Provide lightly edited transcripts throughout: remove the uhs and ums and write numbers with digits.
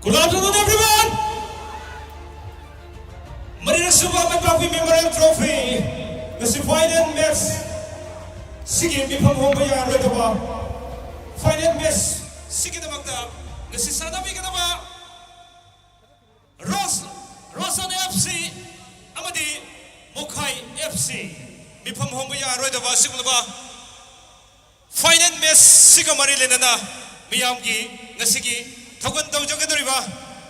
Good afternoon, everyone. Marina Suba Magpapi Memorial Trophy. Kasi final match. Sige, may pamumaya rin ba? Final match. Sige na magda. Kasi sana may ka na ba? Rosan FC. Amadi Mukhai FC. May pamumaya rin ba? Sige na ba? Final match. Sige Marilena na. Miyamgi. Nasigi. Tagon daw dyan ka na rin ba?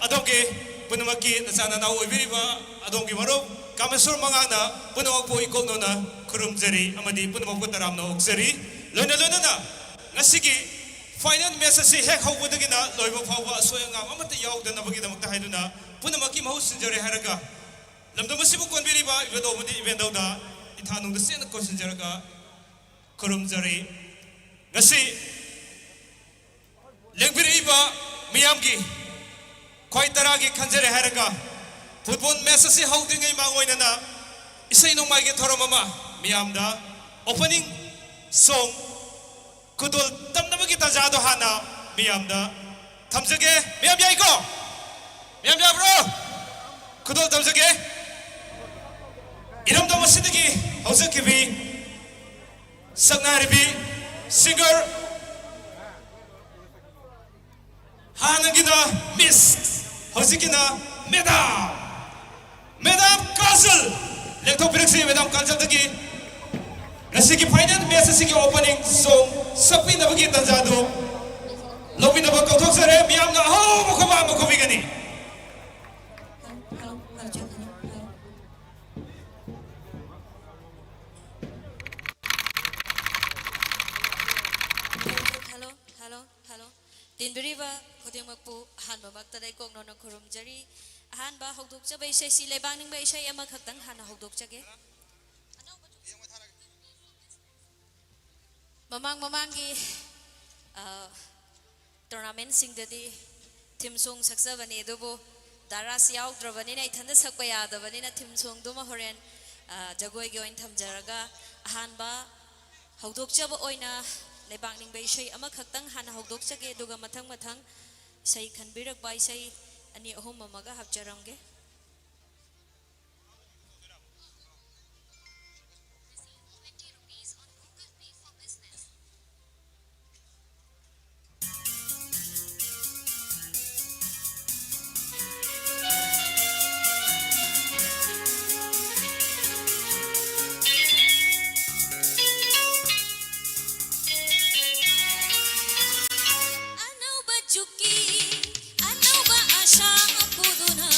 Adongke. Punamaki na sana na uibiri ba? Adongke marok. Kamasur mga na. Punamag po ikot no na. Kurumzeri. Amadi punamag po taram na ukseri. Lona na. Nasigi. Final message si hek hau budagi na. Loy mo pawa. So yung nga. Amati yaw na nabagi na magtahay doon na. Punamaki mahusinjari haraga. Lamdo mo si Bukwan biri ba? Iba daw mo di event daw na. Itanong na siya na kusinjari ka. Kurumzeri. Ngasi. Lengbiri iba. Miyamgi Koi taragi kanjere haraga Football message holding ngay mangoy na Isa inong may gitoro mama Miyamda Opening song Kudul tam na magita jado hana Miyamda Tamsage Miyamda iko Miyamda bro Kudul tamsage Iram da masidagi Hausa kibi Sagnaribi Singer 하는기나 미스 허지기나 매담 가슬 렉토 브렉스의 매담 가슬 듣기 나시기 파이널 메시기 오프닝 송 섭비 나버기 단자도 로비 나버 거톡서래 미암나 먹고 비가니 hello Tinbiriba Kodimagpu Hanba Magtaday Kong Nonang Kurumjari Hanba Hogduk Jabay Shay Silay Bangning Bay Shay Amakaktan Hana Hogduk Jage Mamangi Tournament Sing Dadi Tim Song Saksabani Dubo Daras Yaw Dravani Tanda Sakwaya Davanina Tim Song Duma Horen Jagoy Goin Tamjaraga Hanba Hogduk Jabo Oina Lebangning bay shay amakhaktang hana hogdok chage duga mathang say khanbirak bai say ani ahum mamaga hapcharamge Ano ba asha puduna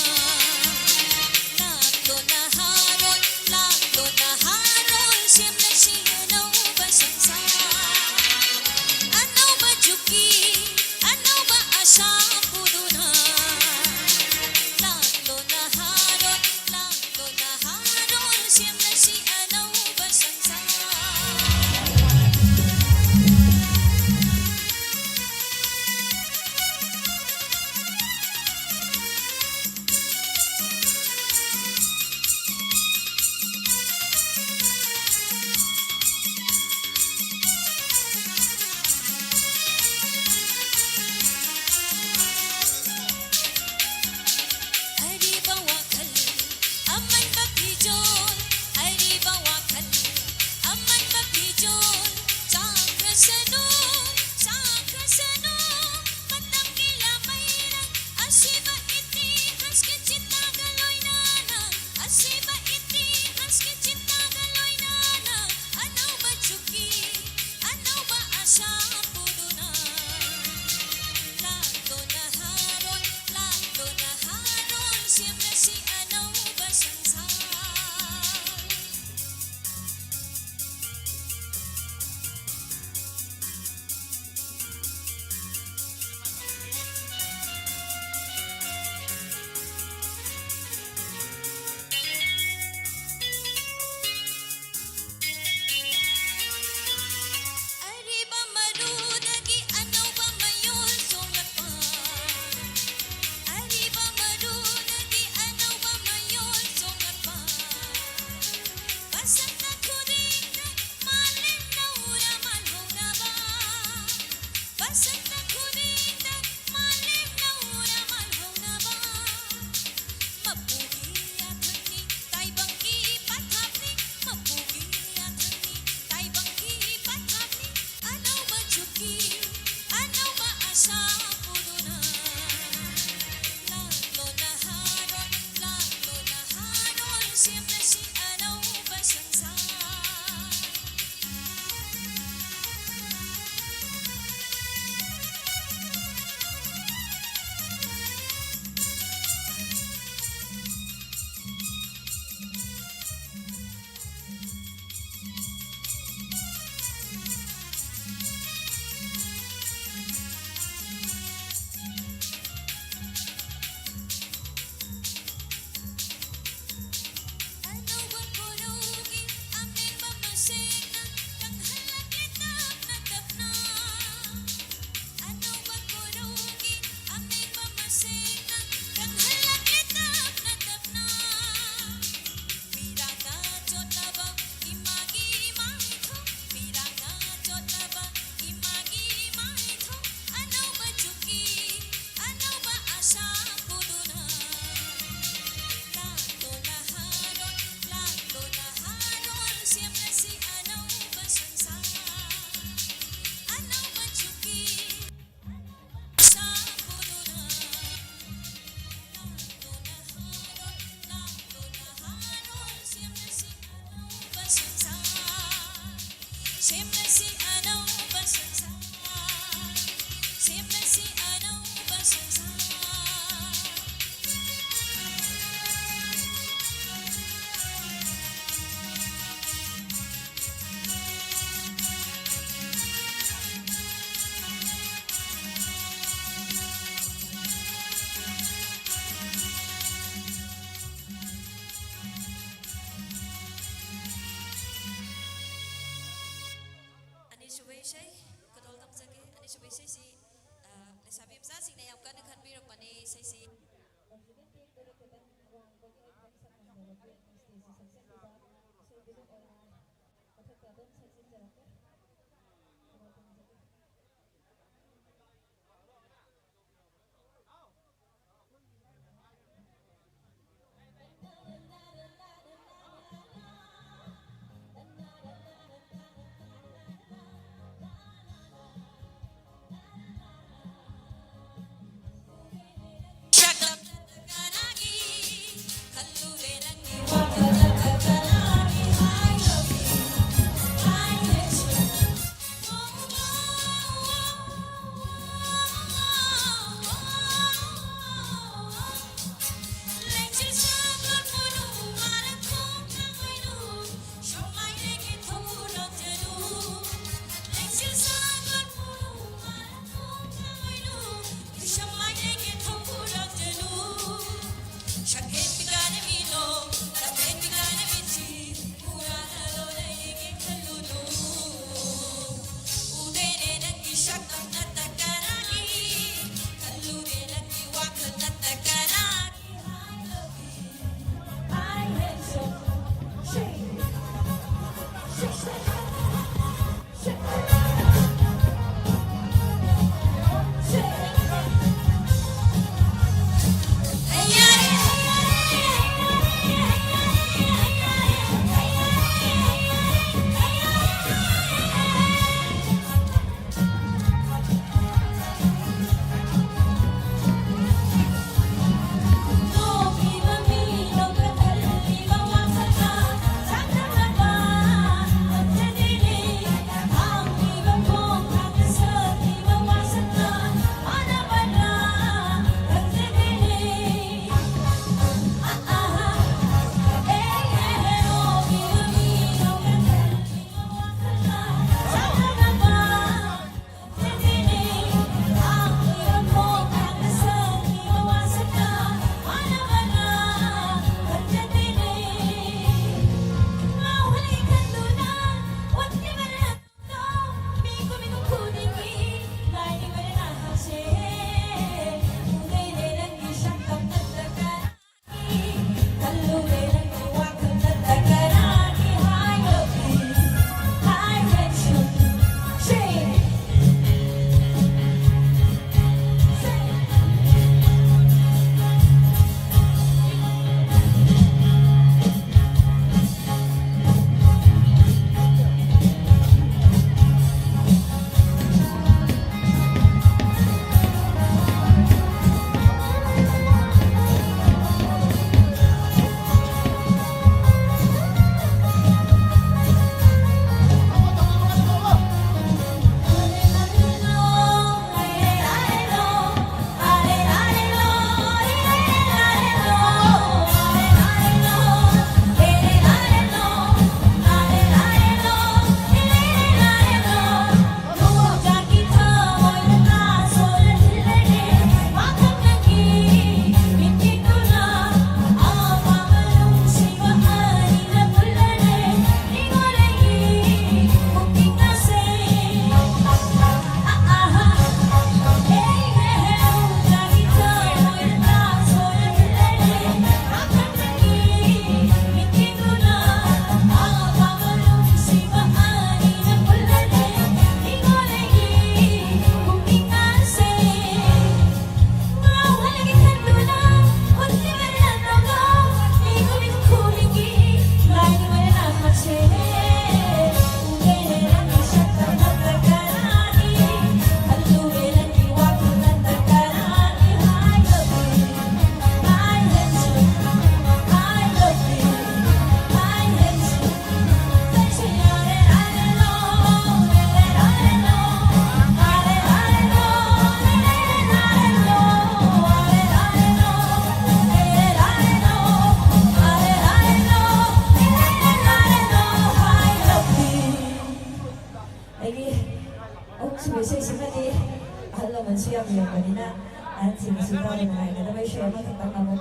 수염이었거니나 난 지금 즐거운 나이가 왜 쉬어만 했다고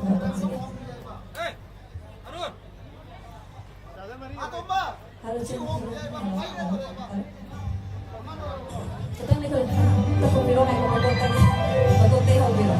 물어보지 하루 종일 Kita ni kalau tak biro na ko pagod tayo biro.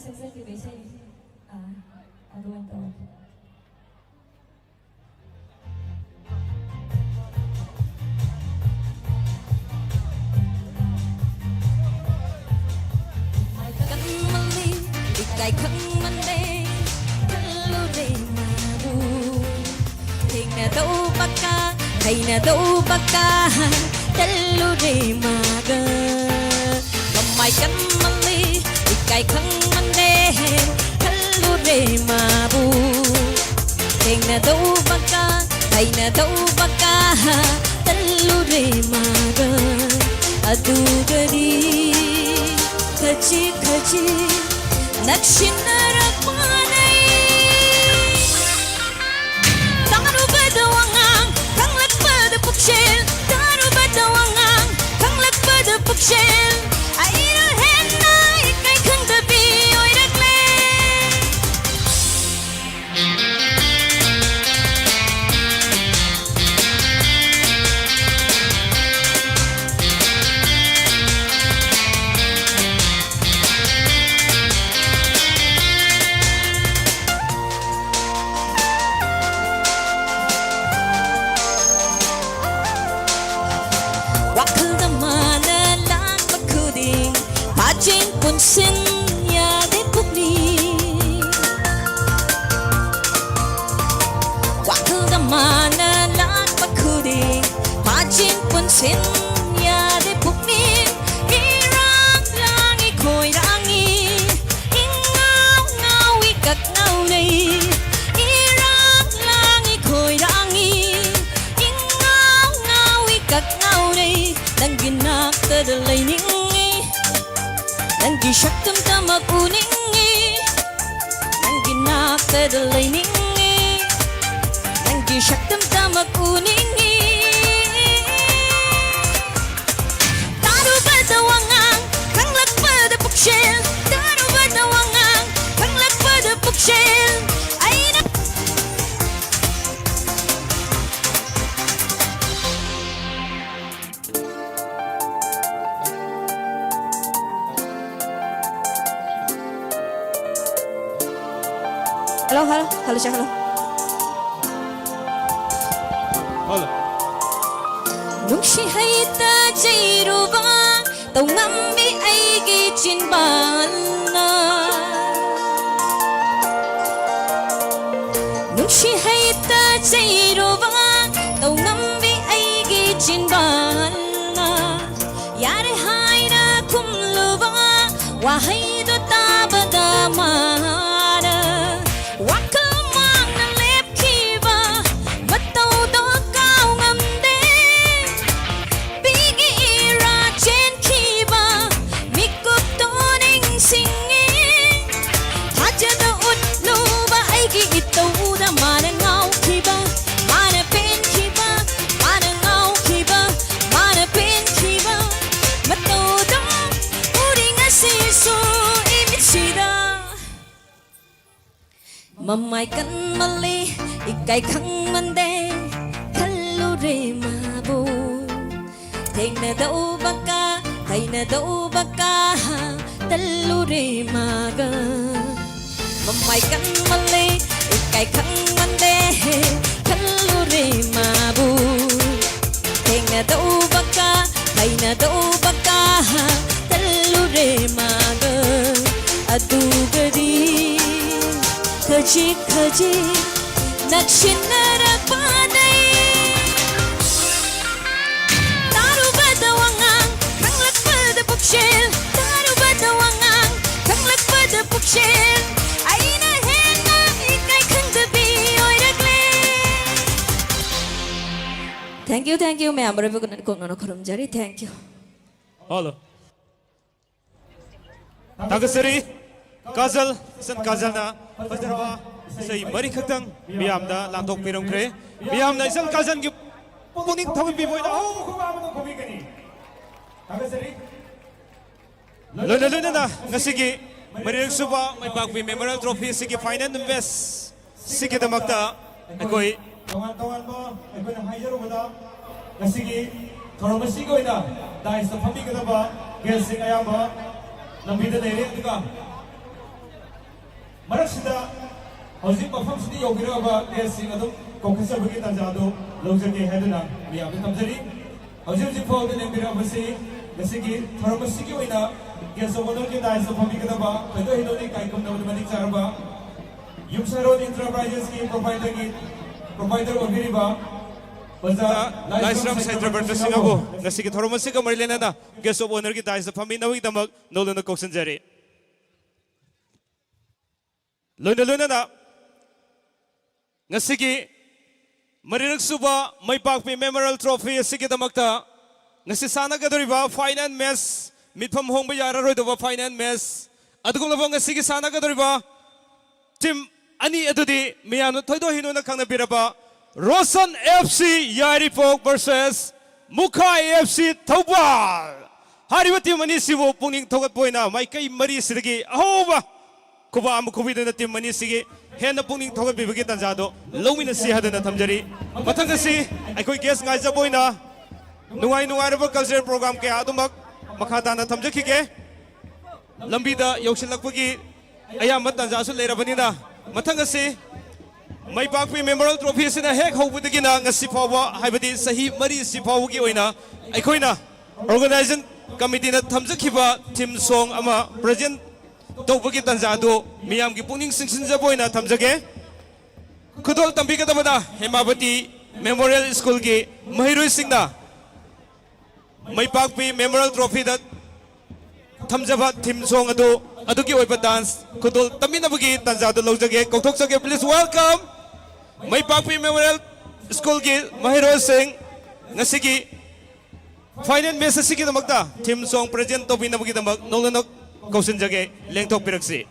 ꯁꯛꯆꯈꯤꯕ ꯏꯁꯩ ꯑꯗꯨ ꯑꯣꯏꯅ ꯇꯧꯔꯒꯦ Cái khăn mặn đê thân lô rê mà bu thình na đâu bạc ca thầy na đâu bạc ca thân lô rê mà gơ cầm mai cắn mặn ly cái khăn mặn đê thân lô rê mà bu thình na đâu bạc ca thầy na đâu bạc ca thân lô rê mà gơ adu gadi khachi khachi Nakshinarapanay Taru badawangang Kanglak bada pukshel Taru badawangang Kanglak bada pukshel Aira henna Ikay kang tabi Oy ragle Sin ya de pukni Waktu da mana lang bakudi Pajin pun sin ya de pukni Irang lang ikoy rangi Ingaw ngaw ikak ngaw lay Irang lang ikoy rangi Ingaw ngaw ikak ngaw lay Nang ginakadalay ningi Nangi shaktam tamak uningi Nangi nakadalay ningi Nangi shaktam tamak uningi Taru badawangang Kanglak bada pukshel Taru badawangang Kanglak bada pukshel Ay na Halo siya, halo. Hello. Nung sihay ta jayro ba Tau ngambi ay gichin na Nung sihay ta jayro ba Tau ngambi ay gichin na Yare hay na kumlo ba Wahay do tabadama Mamay kan mali ikay khang mande Thalo re mabu Theng na daw baka Hay na daw baka Thalo re maga Mamay kan mali ikay khang mande Thalo re mabu Theng na daw baka Hay na daw baka Thalo re maga Adu gadi Khaji khaji Nakshinarapanay Taru badawangang Kanglak bada pukshel Taru badawangang Kanglak bada pukshel Ay na henna Ikay kang tabi Oy ragle Thank you मैं amar be kung ano karamjari thank you Hello. Tagasari Kazal san Kazal na Fajarawa say mari khaktang miyamda langtok pirongkre miyamna isang Kazal gi puning thawin biboy na Lolo na ngasigi Maririg suba may pagpi memorial trophy sige final best sige damakta akoy 동안 뭐 이번에 하이저로 보다 가시기 걸어만 쉬고 있다 다이스 펌핑 그다 봐 게스가 야뭐 남비드 내리 그가 ꯃꯔꯛꯁꯤꯗ ꯍꯧꯖꯤꯛ ꯃꯐꯝꯁꯤꯗ ꯌꯧꯕꯤꯔꯛꯑꯕ ꯒꯦꯁꯁꯤꯡ ꯑꯗꯨꯝ ꯀꯧꯈꯠꯆꯕꯒꯤ ꯇꯥꯟꯖꯥꯗꯨ ꯂꯧꯖꯒꯦ ꯍꯥꯏꯗꯨꯅ ꯃꯤꯌꯥꯝꯗ ꯊꯝꯖꯔꯤ ꯍꯧꯖꯤꯛ ꯐꯥꯎꯕꯗ ꯂꯦꯡꯕꯤꯔꯛꯄꯁꯤ ꯉꯁꯤꯒꯤ ꯊꯧꯔꯝ ꯑꯁꯤꯒꯤ ꯑꯣꯏꯅ ꯒꯦꯁ ꯑꯣꯐ ꯑꯣꯅꯔꯒꯤ ꯗꯥꯏꯁꯇ ꯐꯝꯕꯤꯒꯗꯕ ꯊꯣꯏꯗꯣꯛ ꯍꯦꯟꯗꯣꯛꯅ ꯏꯀꯥꯏ ꯈꯨꯝꯅꯕꯗ ꯃꯇꯤꯛ ꯆꯥꯔꯕ ꯌꯨꯝꯁꯥꯔꯣꯟ ꯏꯟꯇꯔꯄ꯭ꯔꯥꯏꯖꯦꯁꯀꯤ ꯄ꯭ꯔꯣꯚꯥꯏꯗꯔ ꯑꯣꯏꯕꯤꯔꯤꯕ ꯂꯥꯏꯁ꯭ꯔꯝ ꯁꯩꯇ꯭ꯔꯕꯔꯇ ꯁꯤꯡꯍꯕꯨ ꯉꯁꯤꯒꯤ ꯊꯧꯔꯝ ꯑꯁꯤꯒ ꯃꯔꯤ ꯂꯩꯅꯅ ꯒꯦꯁ ꯑꯣꯐ ꯑꯣꯅꯔꯒꯤ ꯗꯥꯏꯁꯇ ꯐꯝꯃꯤꯟꯅꯕꯒꯤꯗꯃꯛ ꯅꯧꯅ ꯀꯧꯁꯤꯟꯖꯔꯤ ꯂꯣꯏꯅꯅ ngasi marirak suba maipakpi memorial trophy asigidamata ngasi sanagadoriba final match mitpham hongba yararoidoba final match adugumlaba ngasi sanagadoriba team ani adudi miyamna thoido hinona khangnabiraba Rosan FC Yaripok versus Mukhai FC Thoubal hariba team ani sibo pungning thogatpoina maikai mari sidagi ahoba kuba am kubidana team ani sigi henna pungning thogatbibagi tanjado lowmina si hadana thamjari mathangasi aikoi guest ngaija boina nungai raba culture program ke adumak makhadana thamjakhige lambida yausilakpagi ayamba tanjasu leirabanina mathangasi maipakpi memorial trophy sina hek hobudagina ngasi phawa haibadi sahi mari si phawgi oina aikoina organization committee na thamjakhiba team song ama present tawbagi tanjado miyamgi pungning singsinjaboina thamjage khudol tambigadabada Hemabati Memorial School gi mahiroi singna maipakpi memorial trophy da thamjaba team song adugi oiba dance khudol taminabagi tanjado lojage kokthokjage please welcome maipakpi Memorial School gi mahiroi sing ngasigi final match asigi damakta team song present tawbinabagi damak nolna Kausin jage lengthok piraksi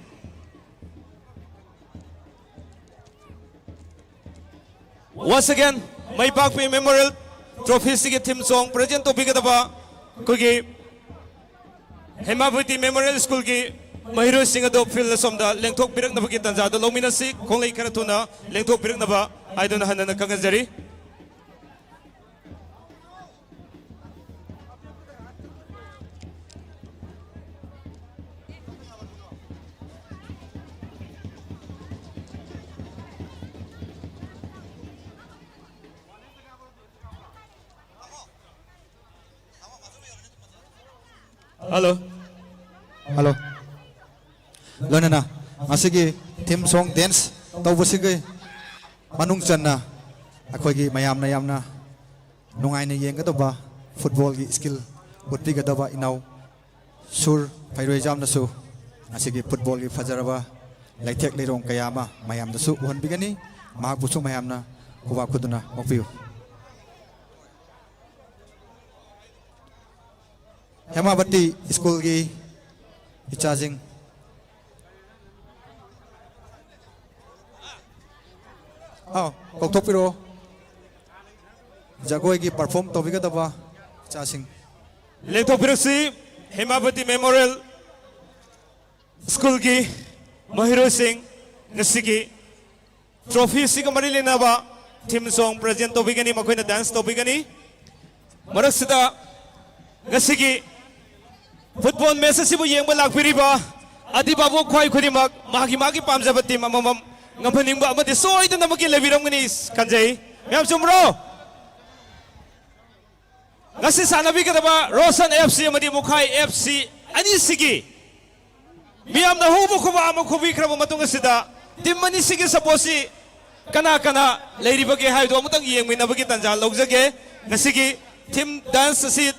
once again maipakpi memorial trophy sigi team song present topigadaba kogi Hemabati Memorial School gi mahiro sing ado field somda lengthok piraknaba gi tanjado lominasi konglei karatuna lengthok piraknaba aidona hanana kanganjari Hello. Hello. Lonana. Masigi team song dance. Tau busigi. Manung channa. Akogi mayamna yamna. Nungai na yenga doba. Football gi skill. Utpi ga doba inaw. Sur pairoi jam na su. Masigi football gi fajaraba. Laitek leirong kayama. Mayam na su. Uhan bigani. Mahak busung mayamna. Kuwa kuduna. Mokpiu. Hemabati School gi charging kokthokpiro jagoi gi perform tobigadaba charging lengthokpiraksi Hemabati Memorial School gi mahiro sing ngasigi trophy siga mari lenaba team song present tobigani makoina dance tobigani maraksida ngasigi football match asibu yengba lakpiriba adibabu khwai khurimak magi pamjaba team amamam ngamhaningba amadi soidana magi lebiramgani kanjai myam chumro ngasi sanabi kadaba Rosan FC amadi Mukhai FC ani sigi miyam na hubu khuba am khubi khraba matung asida team mani sigi saposi kana leiribage haido amutang yengminabagi tanjal logjage ngasigi team dance asi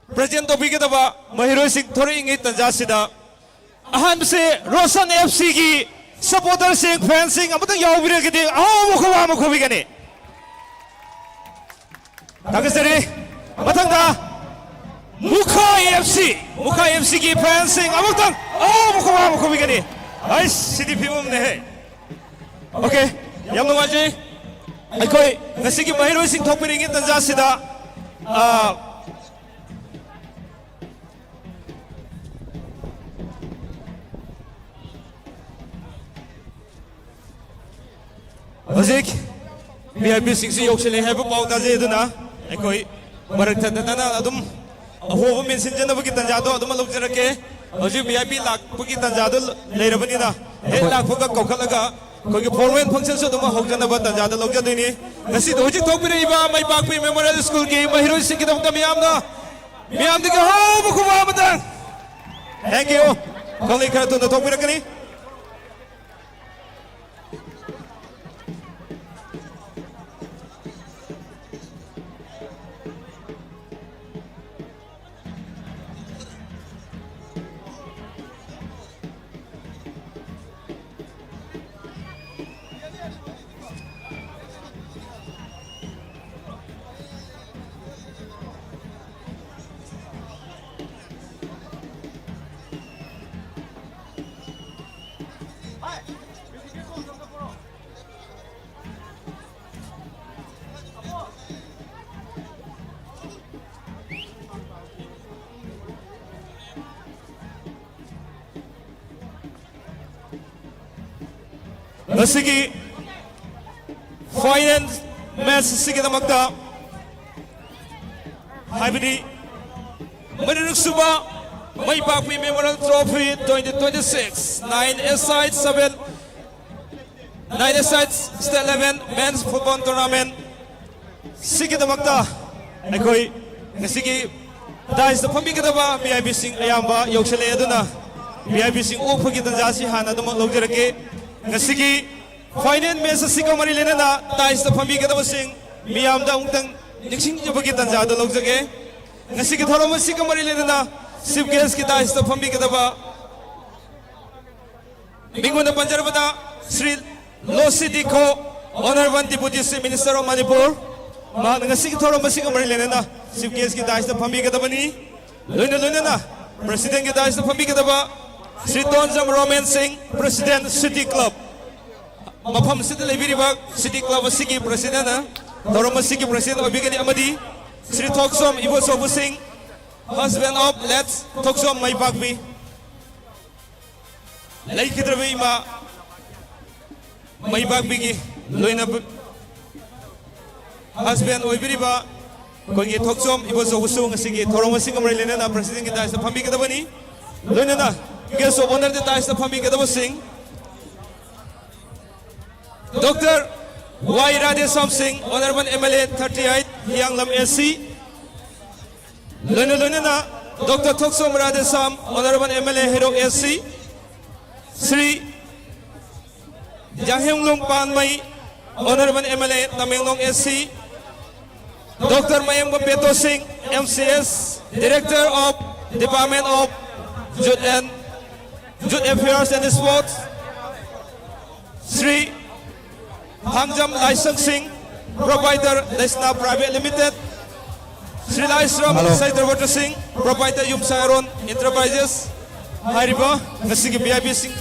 present topigadaba mahiro sing thori ingi tanjasida ahan se Rosan FC gi supporter sing fans sing amatang yawbiragidi mo khobigani tagasari matangda Mukhai FC gi fans sing amatang mo khobigani ai sidi phimum ne he okay yam nungaji aikoi ngasigi mahiro sing thokpiringi tanjasida Hojik VIP singsi yoksile haibu pau taje aduna aikoi marakta dana adum ahoba mention janabagi tanjado adum logjarake hojik VIP lakpagi tanjado leirabanina ꯍꯦꯛ ꯂꯥꯛꯄꯒ ꯀꯧꯈꯠꯂꯒ ꯑꯩꯈꯣꯏꯒꯤ formal ꯐꯪꯁꯟꯁꯨ ꯑꯗꯨꯝ ꯍꯧꯖꯅꯕ ꯇꯥꯟꯖꯥꯗ ꯂꯧꯖꯗꯣꯏꯅꯤ ꯉꯁꯤꯗ ꯍꯧꯖꯤꯛ ꯊꯣꯛꯄꯤꯔꯛꯏꯕ ꯃꯩꯄꯥꯛꯄꯤ memorial ꯁ꯭ꯀꯨꯜꯒꯤ ꯃꯍꯩꯔꯣꯏꯁꯤꯡꯒꯤꯗꯃꯛꯇ ꯃꯤꯌꯥꯝꯗꯒꯤ ꯍꯧꯕ ꯈꯨꯕꯥ ꯑꯃꯇꯪ thank you ꯀꯧꯂꯩ ꯈꯔ ꯊꯨꯅ ꯊꯣꯛꯄꯤꯔꯛꯀꯅꯤ ꯉꯁꯤꯒꯤ ꯐꯥꯏꯅꯦꯜ ꯃꯦꯠꯆ ꯑꯁꯤꯒꯤꯗꯃꯛꯇ ꯍꯥꯏꯕꯗꯤ ꯃꯔꯤꯔꯛꯁꯨꯕ ꯃꯩꯄꯥꯛꯄꯤ memorial trophy 2026 9 aside state level men's football tournament 시기다막다 ꯑꯩꯈꯣꯏ ꯉꯁꯤꯒꯤ ꯗꯥꯏꯁꯇ ꯐꯝꯕꯤꯒꯗꯕ VIPꯁꯤꯡ ꯑꯌꯥꯝꯕ ꯌꯧꯁꯤꯜꯂꯛꯑꯦ ꯑꯗꯨꯅ VIPꯁꯤꯡ ꯑꯣꯛꯄꯒꯤ ꯇꯟꯖꯥꯁꯤ ꯍꯥꯟꯅ ꯑꯗꯨꯃꯛ ꯂꯧꯖꯔꯒꯦ ꯉꯁꯤꯒꯤ ꯐꯥꯏꯅꯦꯜ ꯃꯦꯠꯆ ꯑꯁꯤꯒ ꯃꯔꯤ ꯂꯩꯅꯅ ꯗꯥꯏꯁꯇ ꯐꯝꯕꯤꯒꯗꯕꯁꯤꯡ ꯃꯤꯌꯥꯝꯗ ꯑꯃꯨꯛꯇꯪ ꯅꯤꯡꯁꯤꯡꯖꯕꯒꯤ ꯇꯟꯖꯥꯗ ꯂꯧꯖꯒꯦ ꯉꯁꯤꯒꯤ ꯊꯧꯔꯝ ꯑꯁꯤꯒ ꯃꯔꯤ ꯂꯩꯅꯅ ꯆꯤꯐ ꯒꯦꯁꯀꯤ ꯗꯥꯏꯁꯇ ꯐꯝꯕꯤꯒꯗꯕ ꯃꯤꯉꯣꯟꯗ ꯄꯟꯖꯔꯕꯗ Shri లోసిడికో Honorable Deputy Chief Minister of Manipur ꯃꯍꯥꯛꯅ ꯉꯁꯤꯒꯤ ꯊꯧꯔꯝ ꯑꯁꯤꯒ ꯃꯔꯤ ꯂꯩꯅꯅ ꯆꯤꯐ ꯒꯦꯁꯀꯤ ꯗꯥꯏꯁꯇ ꯐꯝꯕꯤꯒꯗꯕꯅꯤ ꯂꯣꯏꯅꯅ ꯄ꯭ꯔꯁꯤꯗꯦꯟꯠꯀꯤ ꯗꯥꯏꯁꯇ ꯐꯝꯕꯤꯒꯗꯕ శ్రీ ꯇꯣꯟꯖꯝ ꯔꯣꯃꯦꯟ ꯁꯤꯡ ꯄ꯭ꯔꯁꯤꯗꯦꯟꯠ ꯁꯤꯇꯤ ꯀ꯭ꯂꯕ ꯃꯐꯝ ꯑꯁꯤꯗ ꯂꯩꯕꯤꯔꯤꯕ ꯁꯤꯇꯤ ꯀ꯭ꯂꯕ ꯑꯁꯤꯒꯤ ꯄ꯭ꯔꯁꯤꯗꯦꯟꯠꯅ ꯊꯧꯔꯝ ꯑꯁꯤꯒꯤ ꯄ꯭ꯔꯁꯤꯗꯦꯟꯠ ꯑꯣꯏꯕꯤꯒꯅꯤ ꯑꯃꯗꯤ శ్రీ ꯊꯣꯛꯁꯣꯝ 이보소부 ꯁꯤꯡ husband of let ꯊꯣꯛꯁꯣꯝ ꯃꯩꯄꯥꯛꯄꯤ ꯂꯩꯈꯤꯗ꯭ꯔꯕ ꯏꯃꯥ ꯃꯩꯄꯥꯛꯄꯤꯒꯤ ꯂꯣꯏꯅ husband ꯑꯣꯏꯕꯤꯔꯤꯕ ꯑꯩꯈꯣꯏꯒꯤ ꯊꯣꯛꯁꯣꯝ 이보소부수 ꯉꯁꯤꯒꯤ ꯊꯧꯔꯝ ꯑꯁꯤꯒ ꯃꯔꯤ ꯂꯩꯅꯅ ꯄ꯭ꯔꯁꯤꯗꯦꯟꯠꯀꯤ ꯗꯥꯏꯁꯇ ꯐꯝꯕꯤꯒꯗꯕꯅꯤ ꯂꯣꯏꯅꯅ guest of honor ꯗꯥꯏꯁꯇ ꯐꯝꯕꯤꯒꯗꯕꯁꯤꯡ Dr. Y. Radhesam Singh, Honorable MLA 38, Hianglam SC. Loina Dr. Thoksom Radhesam, Honorable MLA Hero SC. Sri Jahyunglung Panmai, Honorable MLA Tamenglong SC. Dr. Mayamba Peto Singh, MCS, Director of Department of Youth Affairs and Sports. Sri Hangjam Licensing Provider Lesna Private Limited, Sri Laisram Saidarwata Singh Provider Yumsairon Enterprises, Hariba, Nasiki VIP Singh,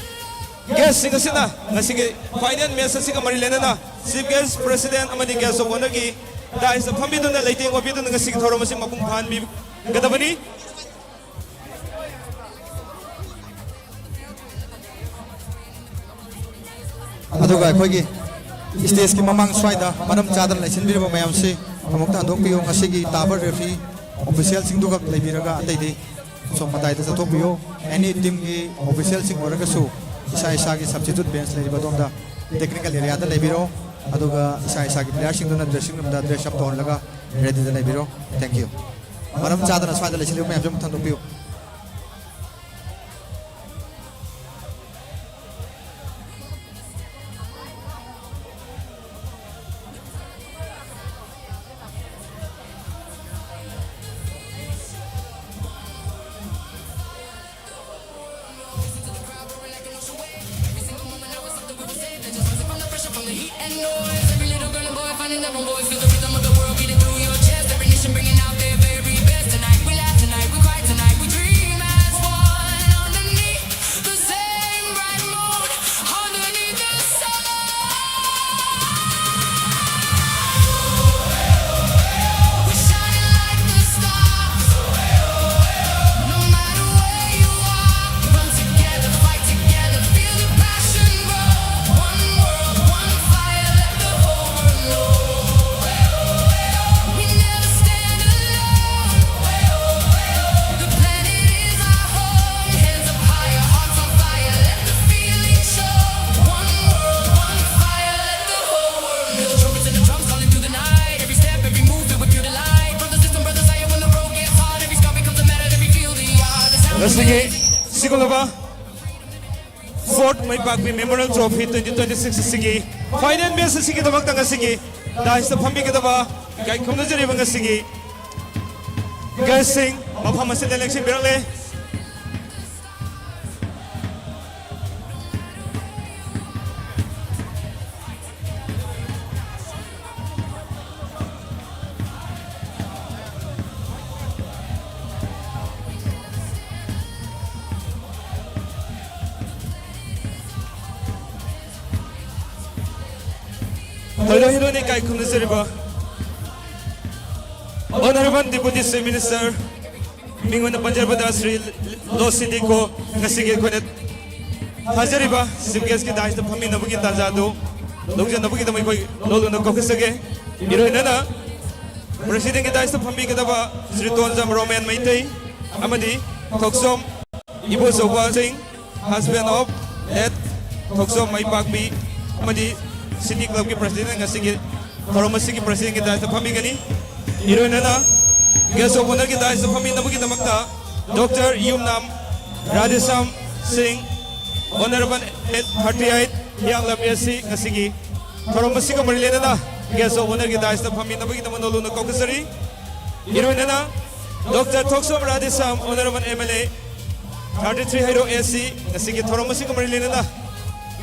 Guest Singasina, Nasiki Finance Messing Marilena, Chief Guest President Amadi Guest of Honagi, that is the Pambidun Lighting of Bidun Nasik Toromasi Mapumpan Gadabani. ꯑꯗꯨꯒ ꯑꯩꯈꯣꯏꯒꯤ ꯁ꯭ꯇꯦꯖꯀꯤ ꯃꯃꯥꯡ ꯁ꯭ꯋꯥꯏꯗ ꯃꯔꯝ ꯆꯥꯗꯅ ꯂꯩꯁꯤꯟꯕꯤꯔꯤꯕ ꯃꯌꯥꯝꯁꯤ ꯑꯃꯨꯛꯇ ꯍꯟꯗꯣꯛꯄꯤꯌꯨ ꯉꯁꯤꯒꯤ ꯇꯥꯕ ꯔꯦꯐ꯭ꯔꯤ ꯑꯣꯐꯤꯁꯤꯌꯦꯜꯁꯤꯡꯗꯨꯒ ꯂꯩꯕꯤꯔꯒ ꯑꯇꯩꯗꯤ ꯁꯣꯝ ꯃꯇꯥꯏꯗ ꯆꯠꯊꯣꯛꯄꯤꯌꯨ ꯑꯦꯅꯤ ꯇꯤꯝꯒꯤ ꯑꯣꯐꯤꯁꯤꯌꯦꯜꯁꯤꯡ ꯑꯣꯏꯔꯒꯁꯨ ꯏꯁꯥꯒꯤ ꯁꯕꯁꯇꯤꯇ꯭ꯌꯨꯠ ꯕꯦꯟꯆ ꯂꯩꯔꯤꯕ ꯑꯗꯣꯝꯗ ꯇꯦꯛꯅꯤꯀꯦꯜ ꯑꯦꯔꯤꯌꯥꯗ ꯂꯩꯕꯤꯔꯣ ꯑꯗꯨꯒ ꯏꯁꯥꯒꯤ ꯄ꯭ꯂꯦꯌꯔꯁꯤꯡꯗꯨꯅ ꯗ꯭ꯔꯦꯁꯤꯡ ꯔꯨꯝꯗ ꯗ꯭ꯔꯦꯁ ꯑꯞ ꯇꯧꯍꯜꯂꯒ ꯔꯦꯗꯤꯗ ꯂꯩꯕꯤꯔꯣ ꯊꯦꯡꯛ ꯌꯨ ꯃꯔꯝ ꯆꯥꯗꯅ ꯁ꯭ꯋꯥꯏꯗ ꯂꯩꯁꯤꯜꯂꯤꯕ ꯃꯌꯥꯝꯁꯨ ꯑꯃꯨꯛ ꯍꯟꯗꯣꯛꯄꯤꯌꯨ Every little girl and boy finding their own voice. Feel the rhythm of the world beating through your chest. Every nation bringing out their very best. Tonight we laugh, tonight we cry, tonight we dream as one. Underneath the same bright moon, underneath the sun. We're shining like the stars. No matter where you are, run together, fight together, feel the passion grow. One world, one fire, let the whole world know. Ngasigi sigolaba Fort May Pagpi Memorial Trophy 2026 sige final match sige damak tanga sige dahil sa pambi kita ba kay kumnajari bang sige gasing mapamasid election birale Hello, hello, ni kay kumnajari ba Honorable Deputy Chief Minister Mingon na Panjar Bada Sri Losidi ko Ngasige ko net Hajari ba Chief Guest ki dahil sa pami na bugin tajado Lugjan na bugin na may lolo na kokasage Iroy na President ki dahil sa pami kita ba Sri Tuanzam Roman Maitay Amadi Toksom Ibu Soba Singh Husband of Ed Toksom May Pagbi Amadi City Club ki President Ngasige Horomasi ki President ki dahil sa pami gani Iroy na guest of honor kita sa pamilya mo kita magta Dr. Yumnam Radhesam Singh Honorable 38 Young Love SC Ngasigi Horomasi ka marilena na guest of honor kita sa pamilya mo kita manolo na kokasari Iroy na Dr. Toksom Radhesam Honorable MLA 33 Hero SC Ngasigi Horomasi ka marilena na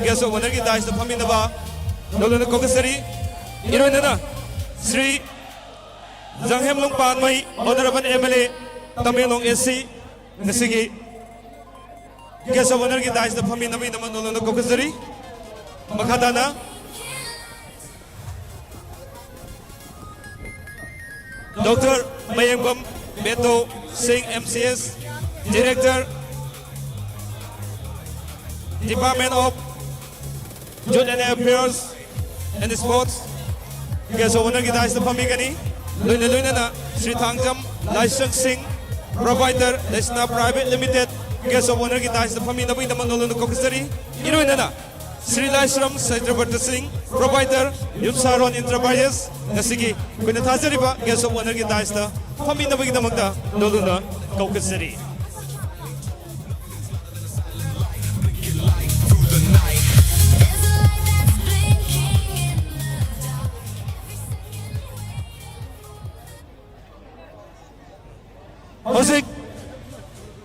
guest of honor kita sa pamilya ba lolo na kokasari Iroy na Sri Zanghem Long Pan May Honorable MLA Tamilong SC Ngasigi Guest of honor kita dahil sa pamilya namin naman nulong nagkukasari Magkata na Dr. Mayangbam Beto Singh MCS Director Department of Youth and Affairs and Sports Guest of honor kita dahil sa pamilya ni Luna na Sri Thangjam Licensing Provider Lesna Private Limited Guest of honor kita sa pamilya mo yung naman nulunod ko kasari Iroy na Sri Laisram Saitrabata Singh Provider Yunsaron Enterprises Ngasigi Pinatazari ba Guest of honor kita sa pamilya mo yung naman nulunod ko kasari Hosik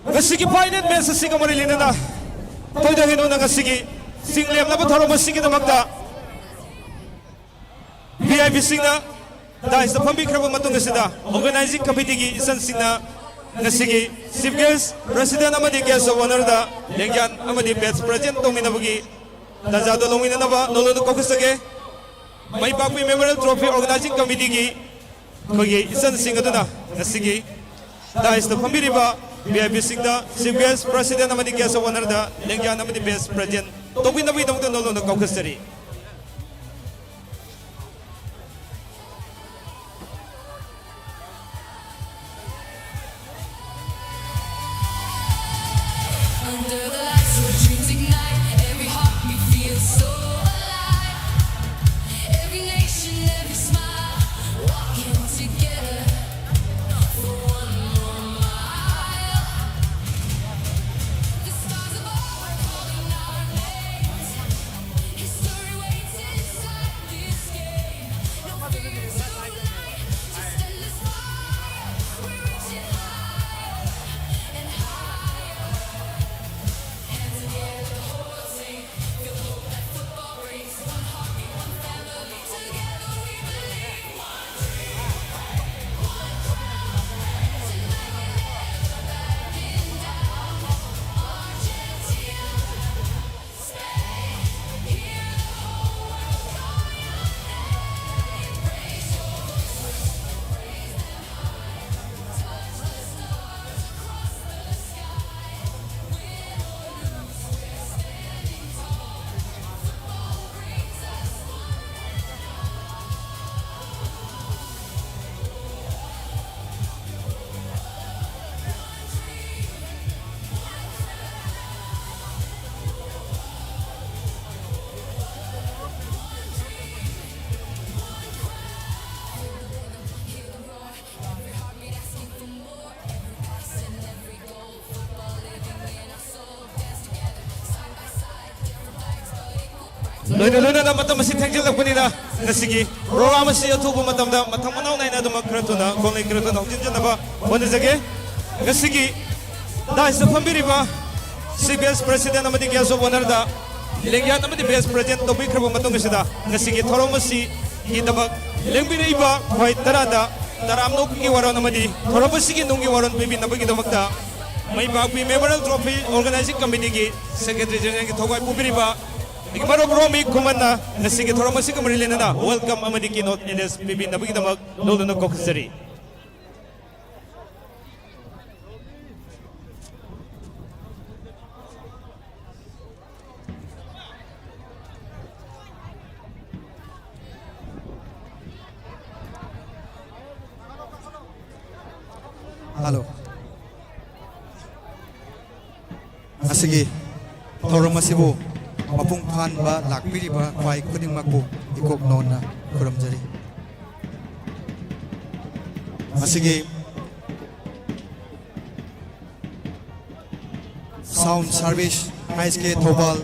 Ngasigi final match sa siga marilina na Toyda hino na ngasigi Singliam na batharo masigi na magda VIP sing na dahil sa pambikra mo matong ngasida Organizing Committee gi isan sing na ngasigi Chief Guest President amadi guest of honor da Lengyan amadi Best President tong minabugi Dazado longwina na ba nulunod ko kusage May Pagpi Memorial Trophy Organizing Committee gi Kogi isan sing ito na ngasigi dahil sa pamilya ba, VIP Sigda, Chief Guest President naman ni Guest of Honor da, Lengyan naman ni Best President. Tawin na itong tunolo ng kaukastari. Under the lights where dreams ignite, every heartbeat feels so alive. Every nation, every smile, walking together for one more mile. The stars above are calling our names. History loina matam asi thangjal lakpanina ngasigi program asi athuba matamda mathang manau naina dum kratuna konglei kratuna hojin janaba bonjage ngasigi da safambiriba CBS president amadi guest of honor da lengya amadi best president to bikraba matung sida ngasigi thorom asi gidabak lengbiriba khoi tarada taramno ki waron amadi thorom asi gi nungi waron bibi nabagi damakta mai bakpi memorial trophy organizing committee gi secretary general gi thogai pubiriba Ikmaro Romi Kumana, Nasiki Toromasika Marilena, welcome Amadiki Not in this Bibi Nabigama, Lodano Kokasari. Hello. Asigi Toromasibu. Mapung phan ba lakpiri ba khwai khuding makbu ikok nonna khuramjari asigi sound service ISK Thobal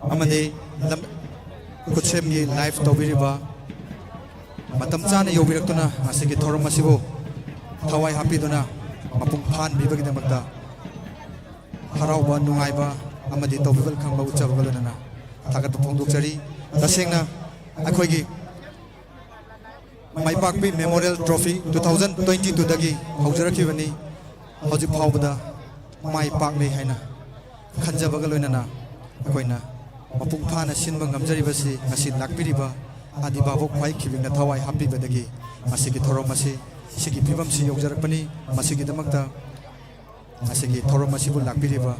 amade lam kuchem gi live tobiri ba matam chana yobiraktuna asigi thoram masibu thawai happy duna mapung phan bibagi damakta harau ba nungai ba amadi tawbal khangba uchabagalana thagat phongdokchari tasengna akhoigi maipakpi memorial trophy 2022 dagi haujarakibani hauji phawbada maipak nei haina khanjabagaloinana akhoina mapung phana sinba ngamjari basi ngasi lakpiriba adi babok phai khibingna thawai happy badagi masigi thoromasi sigi pibamsi yaujarakpani masigi damakta masigi thoromasi bu lakpiriba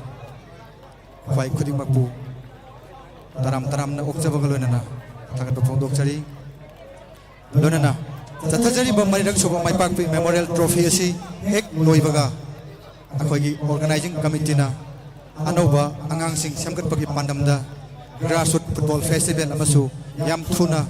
Kwai kuding makbu taram na okjabagalona thagat phongdokchari lonana tathajari ba marirak soba maipakpi memorial trophy asi ek loibaga akhoigi organizing committee na anoba angangsing semgatpagi pandamda grassroots football festival amasu yam thuna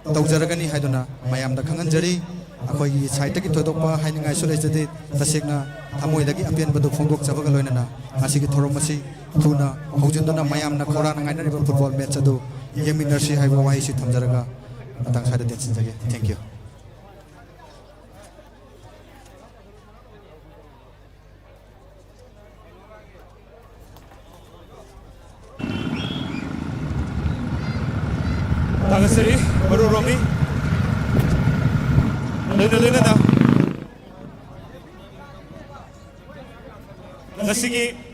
tawjaragani haiduna mayamda khanganjari akhoigi saitaki thodokpa hainingai sulejade tasegna thamoidagi apian badu phongdok jabagalona asigi thoromasi Tuna, Hojundana Mayam Nakora and I football match ado Yeminarshi Highway why she Tamjaraga Atang had a dance again. Thank you. Tagasari, Baru Romi Luna Nasigi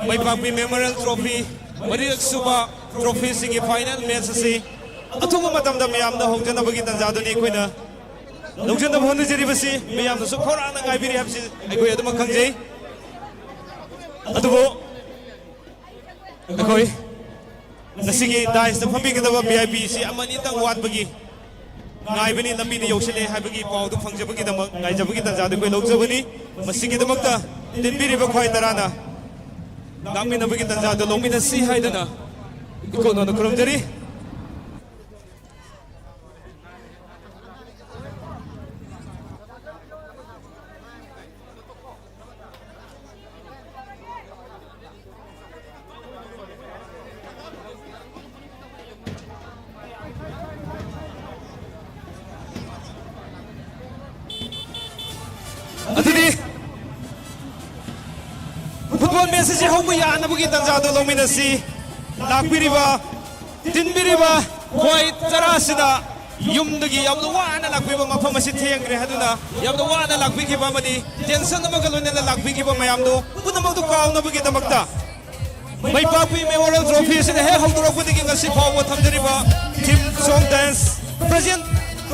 May Papi Memorial Trophy, Mariak Suba Trophy Sigi Final Match si Atuma Matamda Mayam the Hojana Bagitan Zadoni Quina Lojana Honda Basi, Mayam the Sukora and Iberi Hapsi, Agoyadama Kanji Atubo Akoi Nasigi dies the pumping of the VIP, see Amanita Watbagi. Naibani Lamini Yoshile Habagi, Paul to Fungjabagi, Najabagi, Zadako Lojabani, Masigi the Mukta, Timbiri Bakwai Tarana. Namin na bigyan tanza do lomina si haidana iko no kurumjari Atini Football message home ya na bugi tanjado lominasi lakbiriba tinbiriba khoi tarasida yumdagi yamdo wana lakbiba mafam asi thengre haduna yamdo wana lakbikiba madi tension amagalone na lakbikiba mayamdo punamagdo kauna bugi damakta mai papi memorial trophy se he hawdro kudigi ngasi phawo thamjariba team song dance present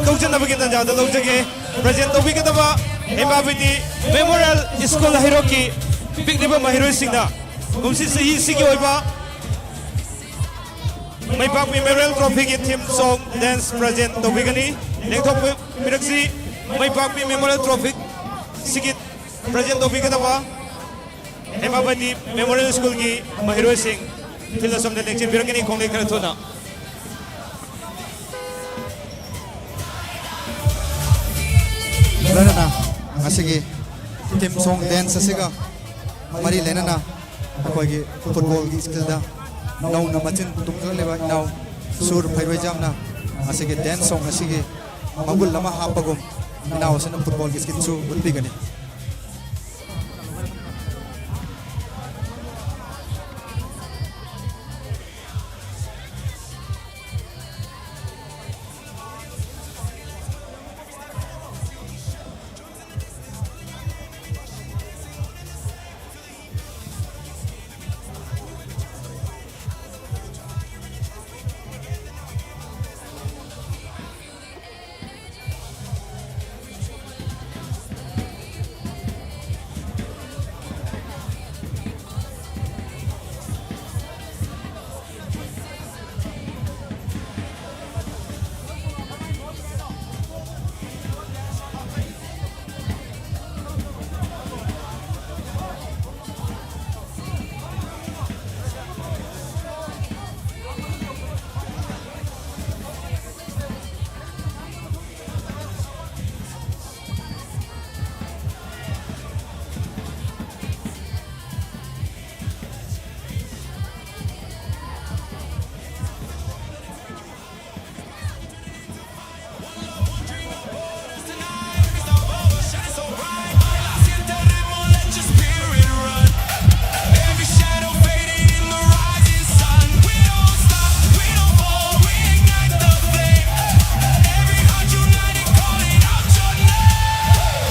kawjan bugi tanjado lojage present bugi daba emabidi memorial school hiroki Big Mahiro Singha, Gumsi Sigi Oiba, my Papi Memorial Trophy Team Song Dance Present Tobigani, Nekop Miraxi, my Papi Memorial Trophy Sigit Present Tobiganava, Emabadi Memorial School Gi Mahiro Singh, Philosoph the next Biragani Kongi Karatona. Asigi Team Song Dance Asiga Mari Lenana, football skill da ꯅꯧꯅ ꯃꯆꯤꯟ ꯇꯨꯝꯈꯠꯂꯤꯕ ꯏꯅꯥꯎ ꯁꯨꯔ ꯐꯩꯔꯣꯏꯖꯥꯝꯅ ꯑꯁꯤꯒꯤ dense ꯁꯣꯡ ꯑꯁꯤꯒꯤ ꯃꯒꯨꯟ ꯑꯃ ꯍꯥꯞꯄꯒꯨꯝ ꯏꯅꯥꯎ ꯑꯁꯤꯅ ꯐꯨꯠꯕꯣꯜꯒꯤ ꯁ꯭ꯀꯤꯠꯁꯨ ꯎꯠꯄꯤꯒꯅꯤ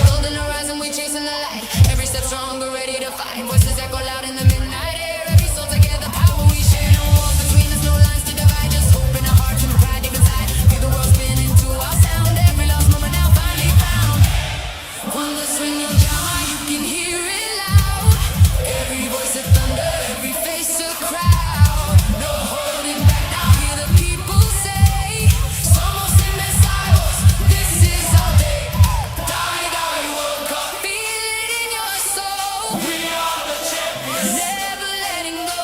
Golden horizon, we chasing the light. Every step stronger, ready to fight. Voices echo loud in the midnight air. Every soul together, power we share. No walls between us, no lines to divide. Just open our hearts and pride deep inside. Feel the world spin into our sound. Every lost moment now finally found. One last ring of drama, you can hear it loud. Every voice a thunder, every face a crowd. No holding back now, hear the people say. Somos invencibles, this is our day. Die, die, woke up, feel it in your soul. We are the champions, never letting go.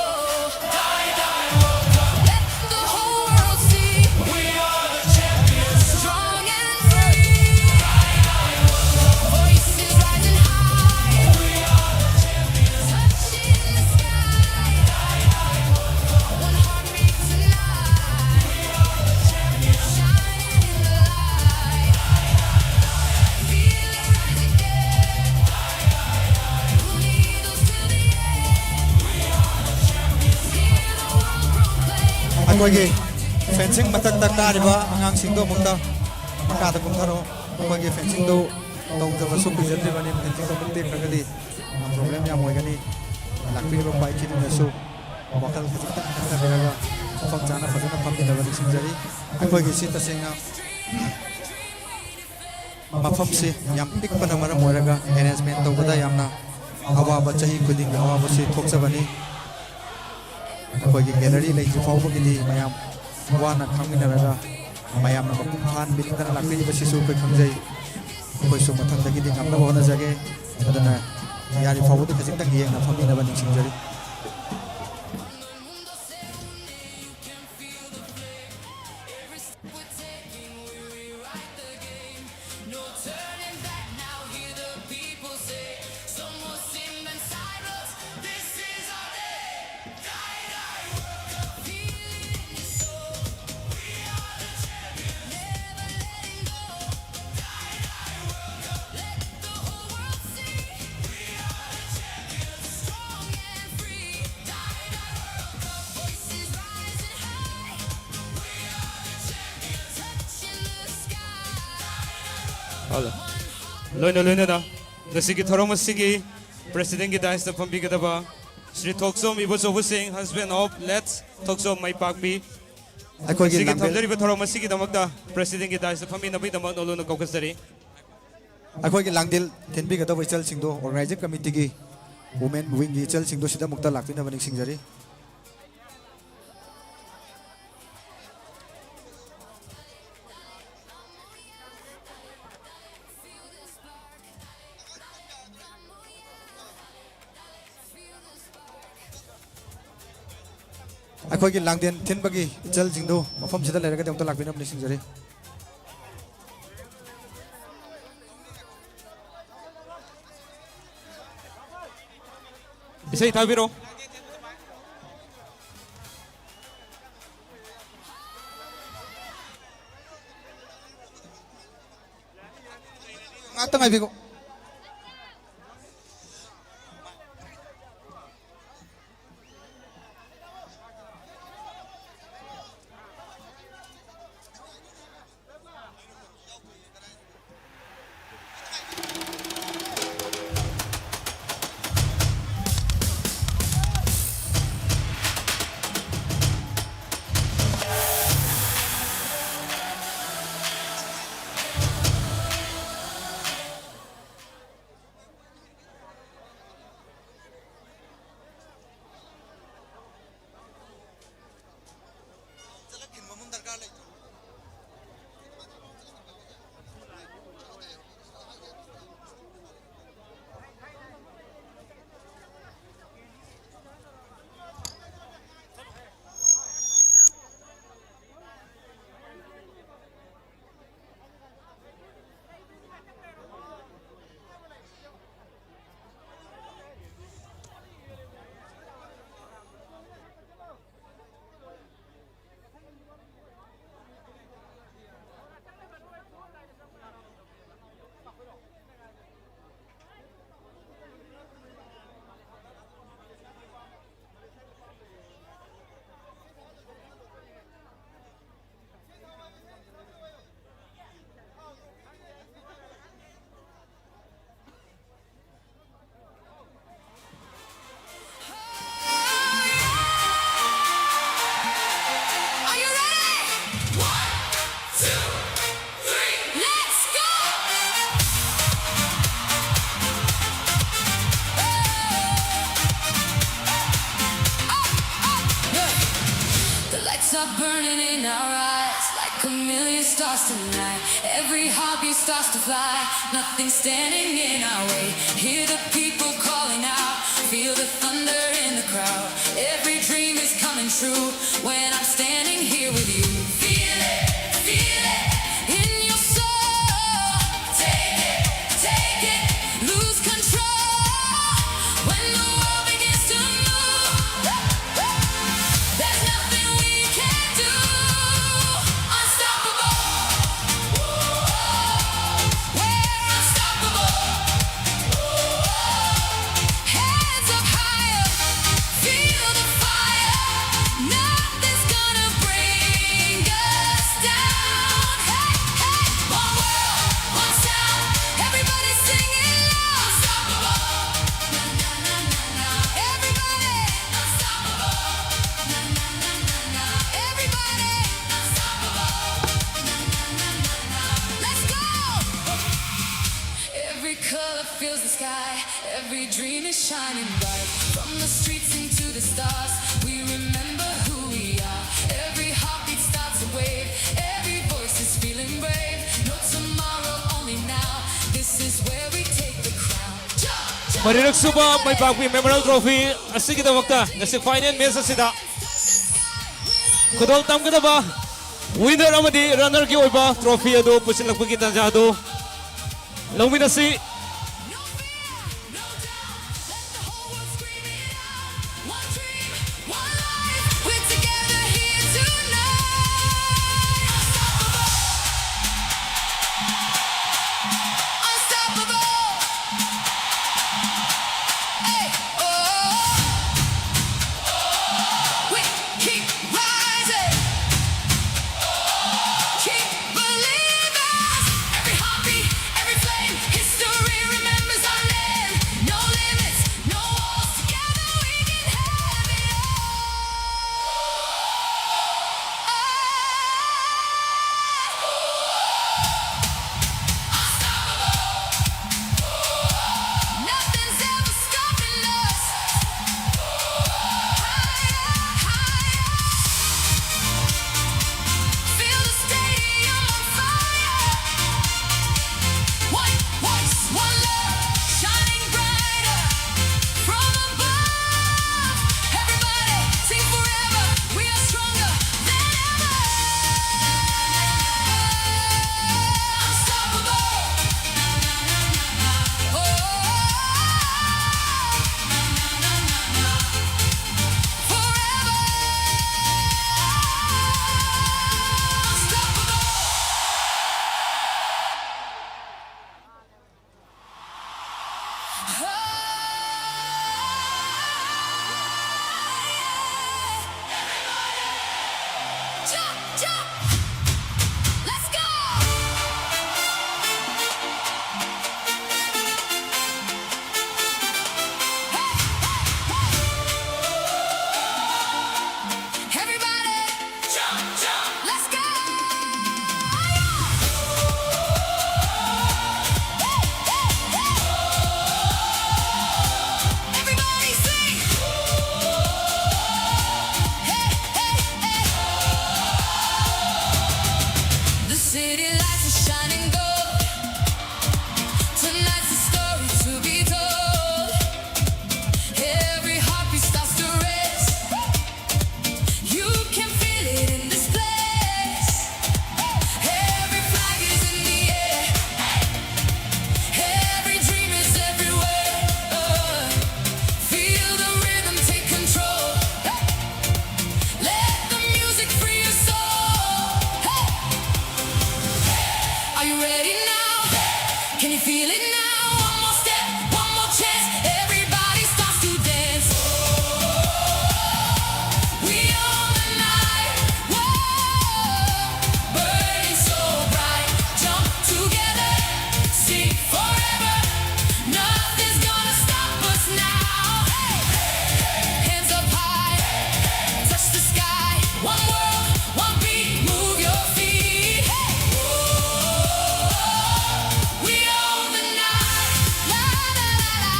Die, die, woke up, let the whole world see. We are the champions, strong and free. Die, die, woke up, voices rising high. We are the champions, touching the sky. Die, die, woke up, one heartbeat tonight. We are the champions, shining in the light. Feel it rise again. Unidos till the end. We are the champions. Hear the world proclaim. ꯑꯩꯈꯣꯏꯒꯤ fencing ꯃꯊꯛꯇ ꯀꯥꯔꯤꯕ ꯑꯉꯥꯡꯁꯤꯡꯗꯣ ꯑꯃꯨꯛꯇ ꯃꯈꯥꯗ ꯀꯨꯝꯊꯔꯣ ꯑꯩꯈꯣꯏꯒꯤ ꯐꯦꯟꯁꯤꯡꯗꯨ ꯇꯧꯗꯕꯁꯨ ꯀꯨꯏꯖꯗ꯭ꯔꯤꯕꯅꯤ ꯐꯦꯟꯁꯤꯡꯗꯣ ꯑꯃꯨꯛ ꯇꯦꯛꯈ꯭ꯔꯒꯗꯤ problem ꯌꯥꯝ ꯑꯣꯏꯒꯅꯤ ꯂꯥꯛꯄꯤꯔꯤꯕ ꯄꯥꯏꯈꯤꯗꯨꯅꯁꯨ ꯋꯥꯈꯜ ꯈꯖꯤꯛꯇꯪ ꯈꯟꯊꯕꯤꯔꯒ ꯃꯐꯝ ꯆꯥꯅ ꯐꯖꯅ ꯐꯝꯕꯤꯅꯕ ꯅꯤꯡꯁꯤꯡꯖꯔꯤ ꯑꯩꯈꯣꯏꯒꯤꯁꯤ ꯇꯁꯦꯡꯅ ꯃꯐꯝꯁꯤ ꯌꯥꯝ ꯄꯤꯛꯄꯅ ꯃꯔꯝ ꯑꯣꯏꯔꯒ ꯑꯦꯔꯦꯟꯖꯃꯦꯟ ꯇꯧꯕꯗ ꯌꯥꯝꯅ ꯑꯋꯥꯕ ꯆꯍꯤ ꯈꯨꯗꯤꯡꯒꯤ ꯑꯋꯥꯕꯁꯤ ꯊꯣꯛꯆꯕꯅꯤ ꯑꯩꯈꯣꯏꯒꯤ ꯒꯦꯂꯔꯤ ꯂꯩꯇ꯭ꯔꯤ ꯐꯥꯎꯕꯒꯤꯗꯤ ꯃꯌꯥꯝ ꯋꯥꯅ ꯈꯪꯃꯤꯟꯅꯔꯒ ꯃꯌꯥꯝꯅ ꯃꯄꯨꯡ ꯐꯥꯍꯟꯕꯤꯗꯅ ꯂꯥꯛꯄꯤꯔꯤꯕꯁꯤꯁꯨ ꯑꯩꯈꯣꯏ ꯈꯪꯖꯩ ꯑꯩꯈꯣꯏꯁꯨ ꯃꯊꯪꯗꯒꯤꯗꯤ ꯉꯝꯅꯕ ꯍꯣꯠꯅꯖꯒꯦ ꯑꯗꯨꯅ ꯌꯥꯔꯤ ꯐꯥꯎꯕꯗꯤ ꯈꯖꯤꯛꯇꯪ ꯌꯦꯡꯅ ꯐꯝꯕꯤꯅꯕ ꯅꯤꯡꯁꯤꯡꯖꯔꯤ We're taking, we rewrite the game. No turning back now. Hear the people say, "Somos invencibles. This is our day." Die, die, work up, feel it in your soul. We are the champions, never letting go. Die, die, work up, let the whole world see. We are the champions, strong and free. Die, die, work up, voices rising high. We are the champions, touching the sky. ꯍꯜꯂꯣ ꯂꯣꯏꯅ ꯂꯣꯏꯅꯅ ꯉꯁꯤꯒꯤ ꯊꯧꯔꯝ ꯑꯁꯤꯒꯤ ꯄ꯭ꯔꯦꯁꯤꯗꯦꯟꯒꯤ ꯗꯥꯏꯁꯇ ꯐꯝꯕꯤꯒꯗꯕ ಶ್ರೀ ꯊꯣꯛꯆꯣꯝ ꯏꯕꯣꯆꯧꯕ ꯁꯤꯡ ꯍꯁꯕꯦꯟ of let's ꯊꯣꯛꯆꯣꯝ ꯃꯩꯄꯥꯛꯄꯤ ꯑꯩꯈꯣꯏꯒꯤ ꯉꯁꯤꯒꯤ ꯂꯝꯕꯦꯜ ꯊꯝꯖꯔꯤꯕ ꯊꯧꯔꯝ ꯑꯁꯤꯒꯤꯗꯃꯛꯇ ꯄ꯭ꯔꯦꯁꯤꯗꯦꯟꯒꯤ ꯗꯥꯏꯁꯇ ꯐꯝꯕꯤꯅꯕꯒꯤꯗꯃꯛ ꯅꯧꯂꯨꯅ ꯀꯧꯈꯠꯆꯔꯤ ꯑꯩꯈꯣꯏꯒꯤ ꯂꯥꯡꯗꯦꯜ ꯊꯤꯟꯕꯤꯒꯗꯕ ꯏꯆꯜꯁꯤꯡꯗꯣ ꯑꯣꯔꯒꯅꯥꯏꯖꯤꯡ ꯀꯃꯤꯇꯤꯒꯤ ꯋꯨꯃꯦꯟ ꯋꯤꯡꯒꯤ ꯏꯆꯜꯁꯤꯡꯗꯣ ꯁꯤꯗ ꯑꯃꯨꯛꯇ ꯂꯥꯛꯄꯤꯅꯕ ꯅꯤꯡꯁꯤꯡꯖꯔꯤ ꯑꯩꯈꯣꯏꯒꯤ ꯂꯥꯡꯗꯦꯟ ꯊꯤꯟꯕꯒꯤ ꯏꯆꯜꯁꯤꯡꯗꯨ ꯃꯐꯝꯁꯤꯗ ꯂꯩꯔꯒꯗꯤ ꯑꯃꯨꯛꯇ ꯂꯥꯛꯄꯤꯅꯕ ꯅꯤꯡꯁꯤꯡꯖꯔꯤ ꯏꯁꯩ ꯊꯥꯕꯤꯔꯣ ngata ngai bigo Are you ready? 1, 2, 3, let's go! The lights are burning in our eyes like a million stars tonight. Every heartbeat starts to fly, nothing standing in our way. Hear the people calling out, feel the thunder in the crowd. Every dream is coming true when I'm standing here with you. Feel it in your soul. Take it, lose control when the world begins to move. There's nothing we can't do. Unstoppable. We're unstoppable. Hands up higher, feel the fire. Nothing's gonna bring us down. Hey, hey, one world, one sound. Everybody singing loud. Unstoppable. Na na na na na. Everybody unstoppable. Na na na na na. Everybody unstoppable. Na na na na na. Let's go. Every color fills the sky. Every dream is shining bright. From the streets into the stars, we remember who we are. Every heartbeat starts a wave. Every voice is feeling brave. No tomorrow, only now. This is where we take the crown. Jump, jump. Marinak suba may pagpi memorial trophy asigidamagta ngasi final match asida khudol tamgdaba winner amadi runner ki oiba trophy adu pusilakpagi tanja adu longminasi No fear, no doubt. Let the whole world scream it out. One dream, one life. We're together here tonight. Unstoppable. Hey, oh. We keep rising. Keep believing. Every heartbeat, every flame, history. city lights are shining gold. Tonight's the story to be told. Every heartbeat starts to race. You can feel it in this place. Every flag is in the air. Every dream is everywhere. Feel the rhythm take control. Let the music free your soul. Are you ready now? Can you feel it now? One more step, one more chance. Everybody starts to dance. We own the night. Whoa, burning so bright. Jump together, sing forever. Nothing's gonna stop us now. Hands up high, touch the sky. One world, one beat, move your feet. We own the night. La la la la.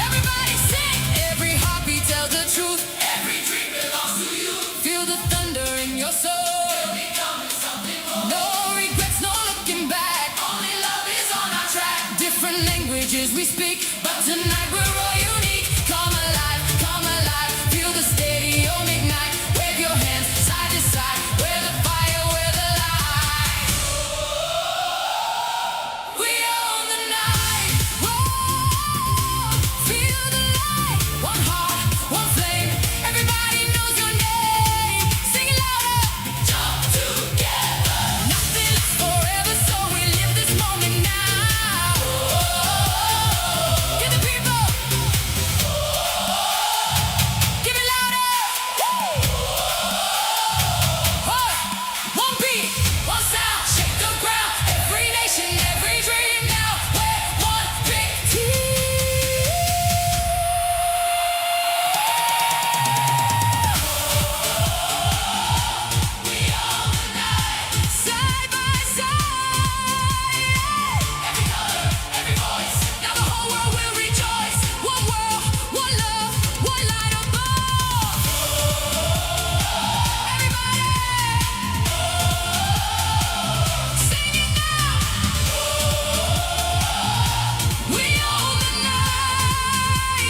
Everybody sing. Every heartbeat tells the truth. Every dream belongs to you. Feel the thunder in your soul. We'll be coming something more. No regrets, no looking back. Only love is on our track. Different languages we speak, but tonight we're all unique. Come alive, come alive. Feel the stadium ignite. Wave your hands side to side. We're the fire, we're the light. We own the night. Whoa, feel the light. One heart, one flame. Everybody knows your name. Sing it louder. Jump together. Nothing lasts forever, so we live this moment now. Get the people. Give it louder. One beat, one sound, shake the ground. Every nation, every dream now. We're one big team. We own the night, side by side. Every color, every voice. Now the whole world will rejoice. One world, one love, one light above. Everybody, sing it now. We own the night.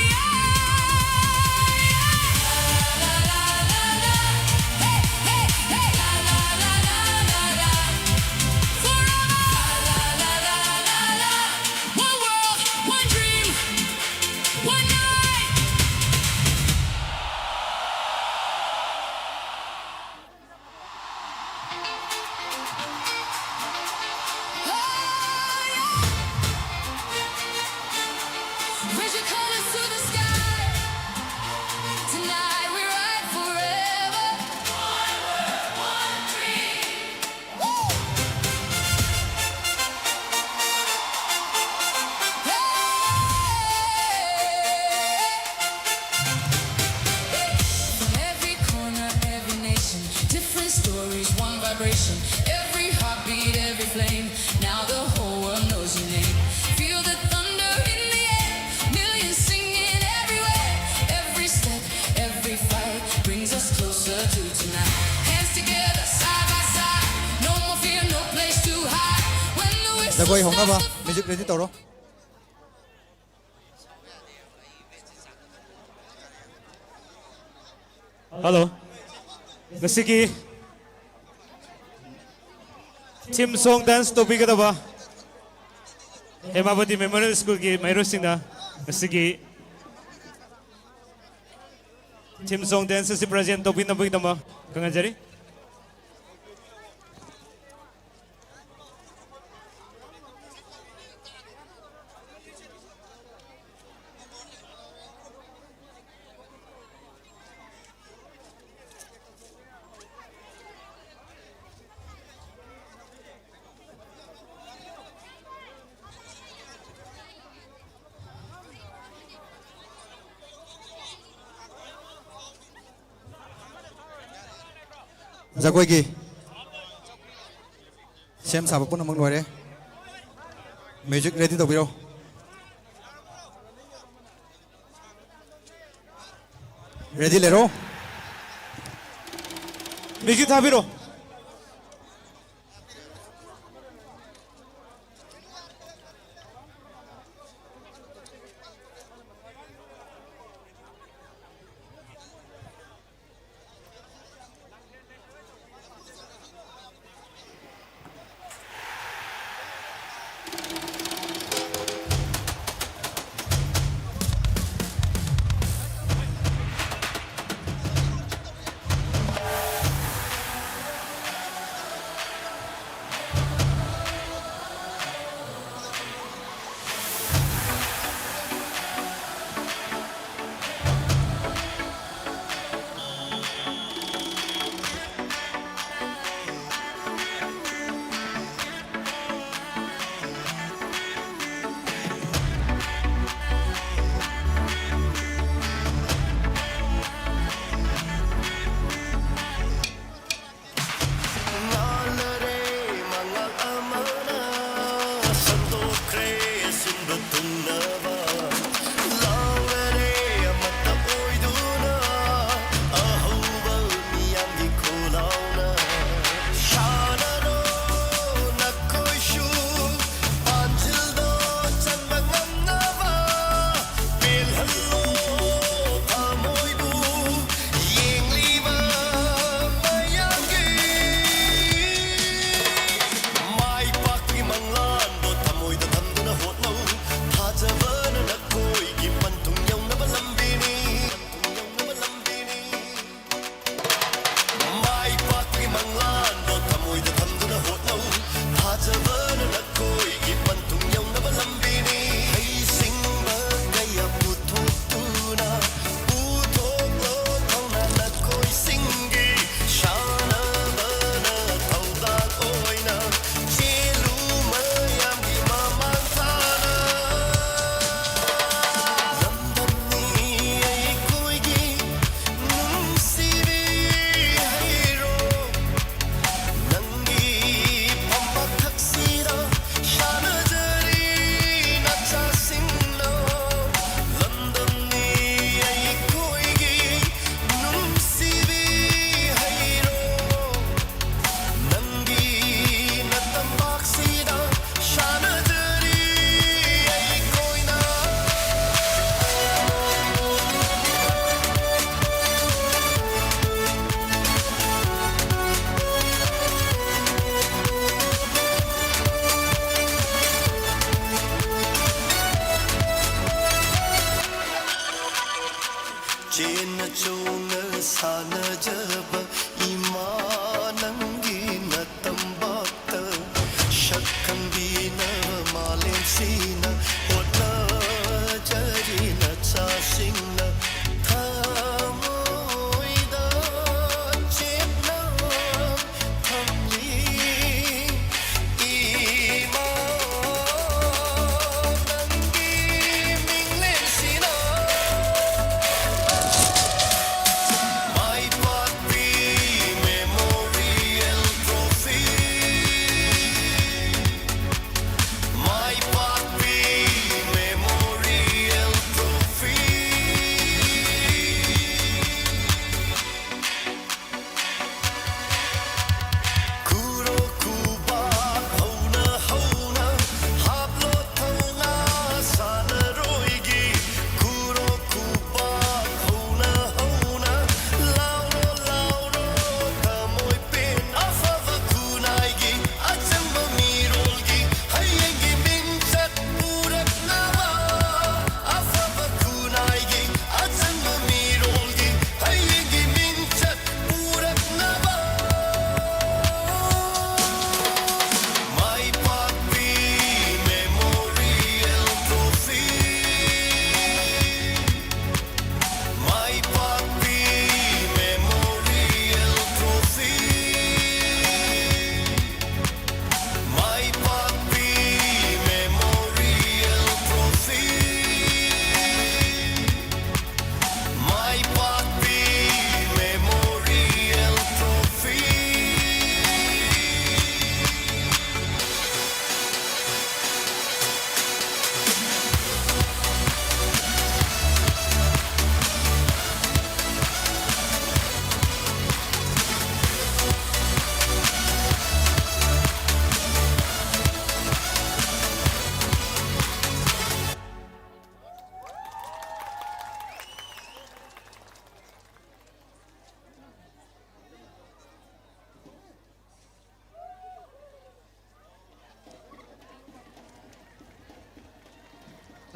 La la la la. Hey hey hey. La la la la la la. Forever. La la la la la. One world, one dream, one night. Raise your colors to the sky. Tonight we ride forever. One word, one dream. From every corner, every nation, different stories, one vibration. Every heartbeat, every flame. Now the whole world knows your name. Feel the thunder in the air. Millions singing everywhere. Every step, every fight brings us closer to tonight. Hands together, side by side. No more fear, no place to hide. When the whistle Jagoy Hongnaba, stops the music ready toro. Hello. Ngasigi team song dance to bigadaba. Hemabati Memorial School ki mayro singna ngasigi team song dance si present to bigadaba kangajari. Jagoy Sem saba pun namang luar Music ready to biro. 레디 레로 뮤직 타비로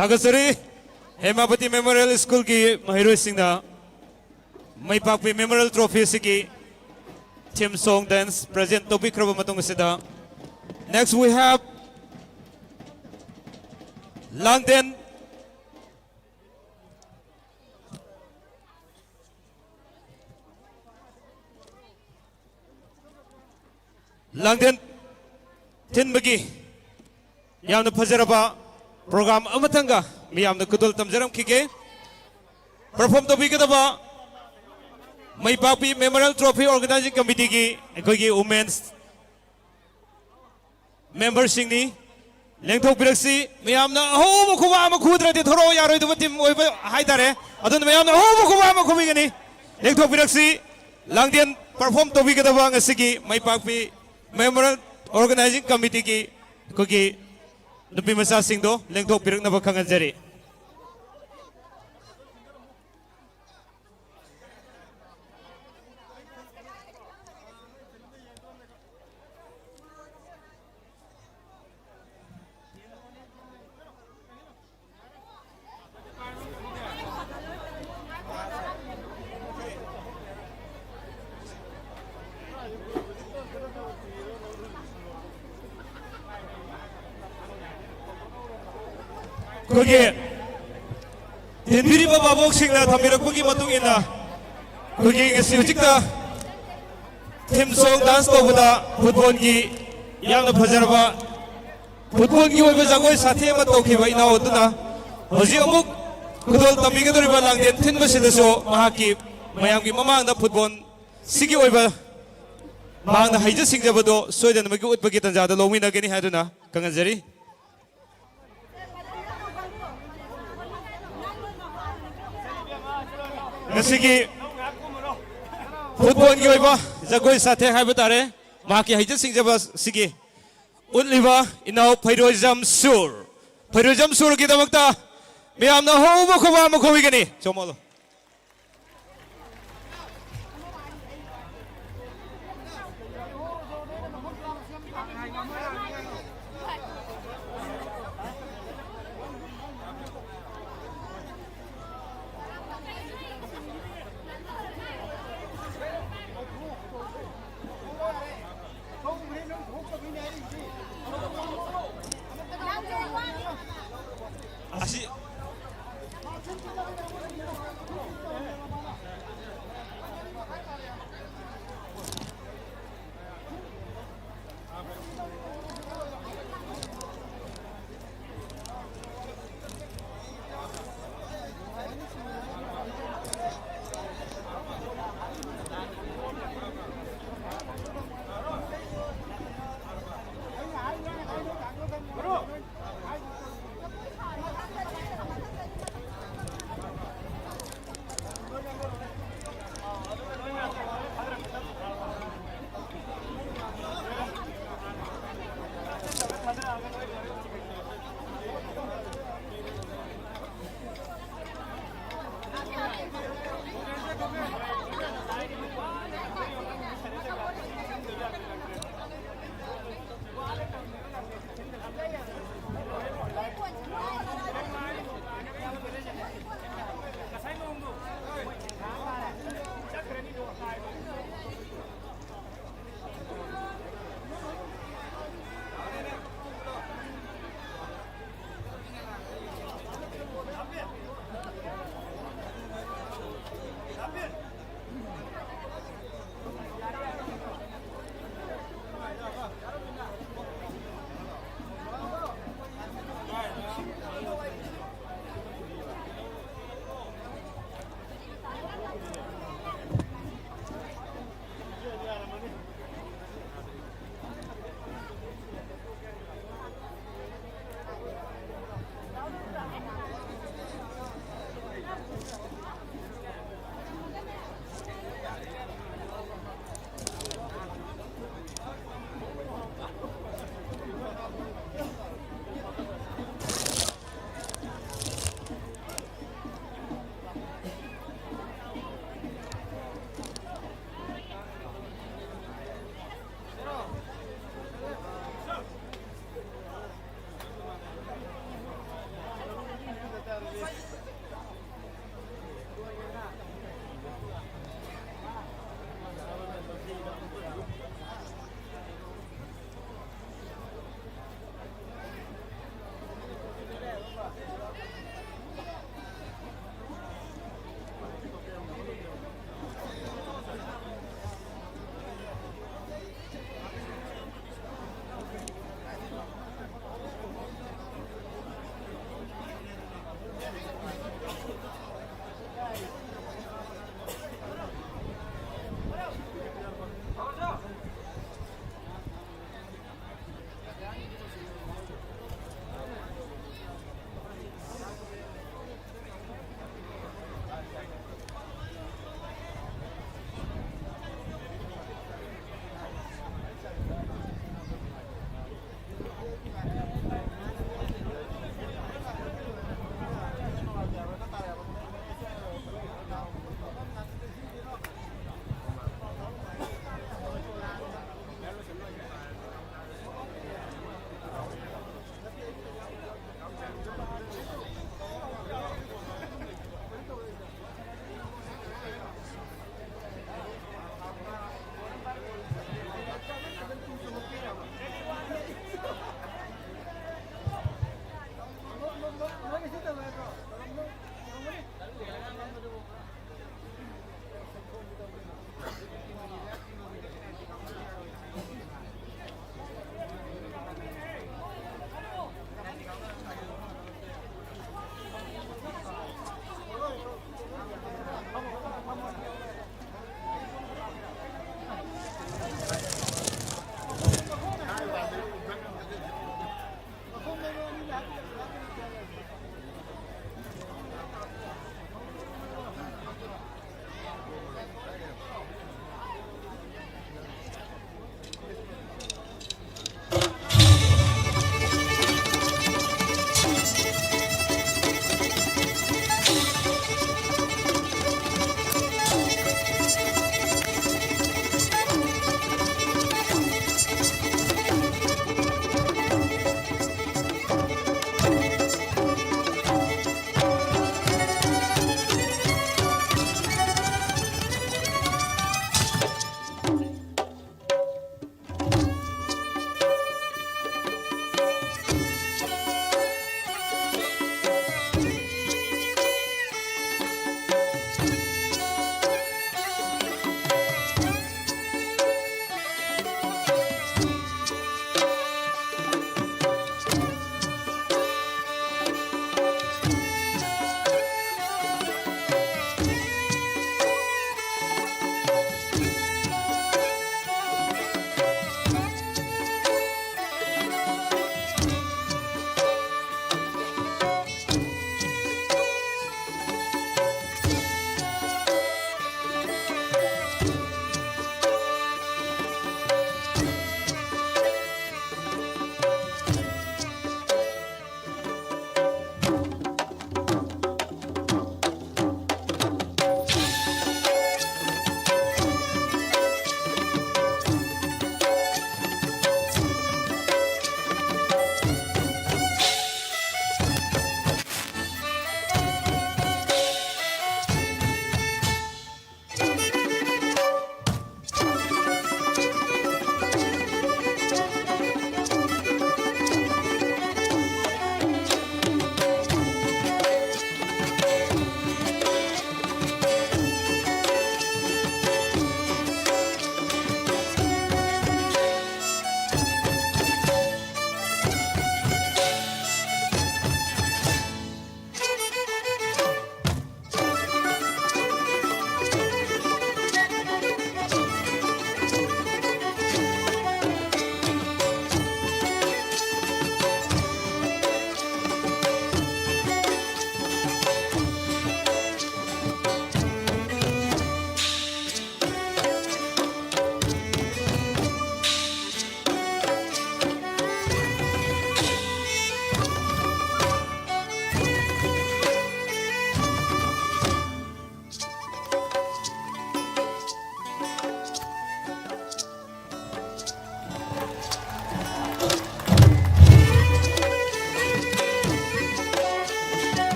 다그서리 헤마바티 메모리얼 스쿨기 마히로이싱나 마이파크피 메모리얼 트로피시기 팀 송 댄스 프레젠트 토픽크로바 마통시다. Next we have Langden tinbagi yamna fajaraba program amatanga miyamna kudul tamjaram kike perform to bigaba mai papi memorial trophy organizing committee ki ekoi women's members singni lengthok biraksi miyamna ho khuwa ma khudra de thoro yaroi do tim oiba haidare adun miyamna ho khuwa ma khumigani lengthok biraksi Langden perform to bigaba ngasigi mai papi memorial organizing committee ki kogi nupi masa sing do lengthok pirak na bakhangan jari 거기 덴비리바 바복싱나 담비락보기 마뚱이나 거기 시우직다 팀송 댄스 또보다 풋볼기 양나 파자라바 풋볼기 오이바 자고이 사태에만 또기바 이나오드나 어지 어묵 그돌 담비게돌이바 랑덴 텐버시드소 마하키 마양기 마마angda 풋볼 시기 오이바 마angda 하이저 싱자바도 소이데나마기 웃바기 단자다 로미나게니 하두나 강한자리 Ngasigi football ki oiba jagoi sathe haiba tare maki haija singjaba sigi utliba inau phairojam sur ki damakta miyamna hoba khoba ma khowigani chomolo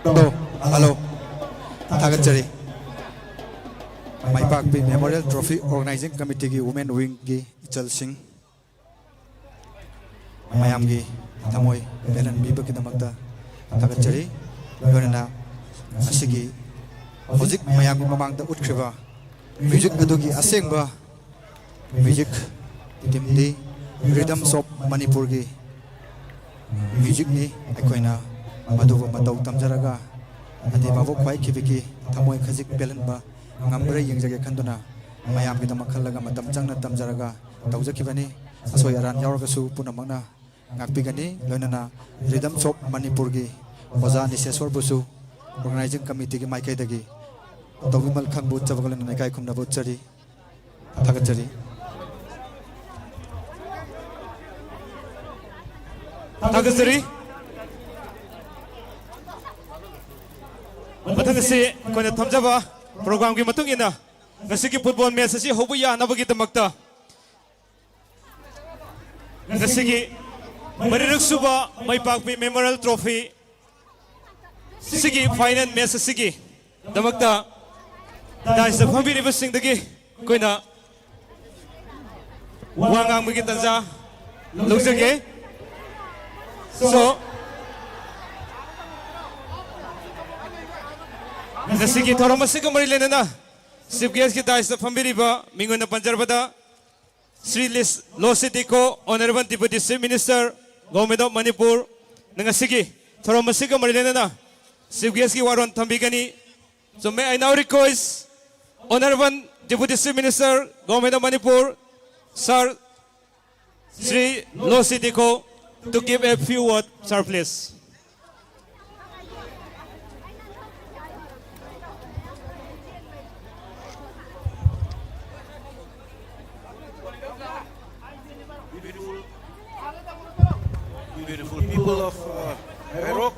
또 할로 타겟자리 마이박비 메모리얼 트로피 오르가나이징 커미티기 우멘 윙기 이철싱 마얌기 타모이 베런 비버기다막다 타겟자리 로네나 아시기 호직 마얌기 마망다 우트크바 뮤직 아두기 아생바 뮤직 팀디 리듬스 오브 마니푸르기 뮤직니 아이코이나 마두고 마다우 tamjaraga ati babu khwai khibiki thamoi khajik pelanba ngambre yengjage khanduna mayam gi damak khallaga matam changna tamjaraga tawjakibani asoi aran yauraga su punamangna ngakpigani loinana rhythm shop manipur gi oja niseswar busu organizing committee gi maikai dagi tawgimal khangbu chabagalan naikai khumna bu chari thagachari 타그스리 마탕시 코네 탐자바 프로그램기 마퉁이나 나시기 풋볼 매치 호부야 나버기다막다 나시기 머리륵수바 마이박비 메모리얼 트로피 시기 파이널 매치 시기 다막다 다이스 팜비리버싱드기 코이나 왕강무기 단자 룩저게 So, nasiki thoramasi ko marilena na chief guest ki dais phambiriba mingona panjarbada Sri Lositi ko Honorable Deputy Chief Minister Government of Manipur nangasigi thoramasi ko marilena na chief guest ki waron thambigani. So may I now request Honorable Deputy Chief Minister Government of Manipur Sir Sri Lositi ko to give a few words, sir, please. Beautiful people of Iraq.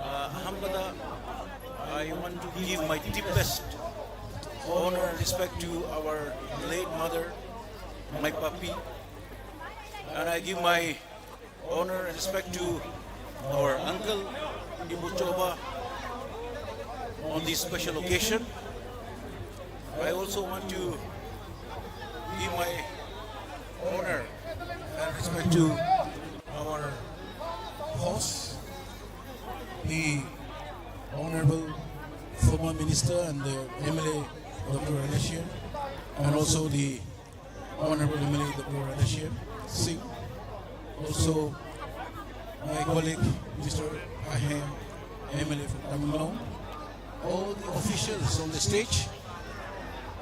Alhamdulillah, I want to give my deepest honor and respect to our late mother, my papi. And I give my honor and respect to our uncle Ibu Choba on this special occasion. I also want to give my honor and respect to our host, the Honorable former Minister and the MLA Dr. Radheshian, and also the Honorable MLA Dr. Radheshian Singh. Also, my colleague, Mr. Aham, MLA from Tamil Nadu, all the officials on the stage,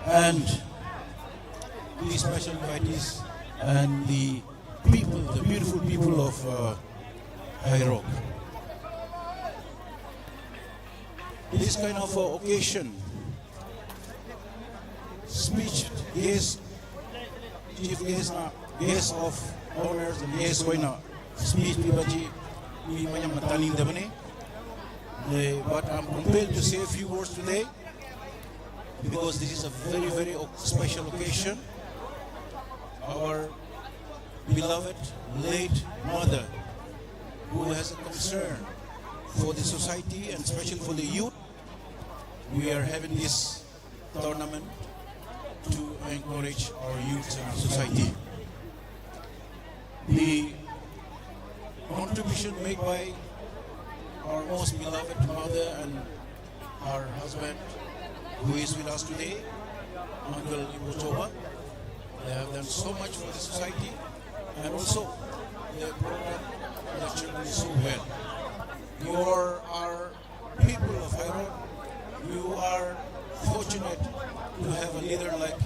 and the special invitees, and the people, the beautiful people of High Rock. This kind of occasion, speech guest, chief guest of honors and guests why not speech pibaji we mayam matanin dabane but I'm compelled to say a few words today because this is a very special occasion. Our beloved late mother, who has a concern for the society and especially for the youth, we are having this tournament to encourage our youth and our society. The contribution made by our most beloved mother and her husband, who is with us today, Uncle Ibu Choba, they have done so much for the society, and also they have brought up the children so well. You are people of Hyrule. You are fortunate to have a leader like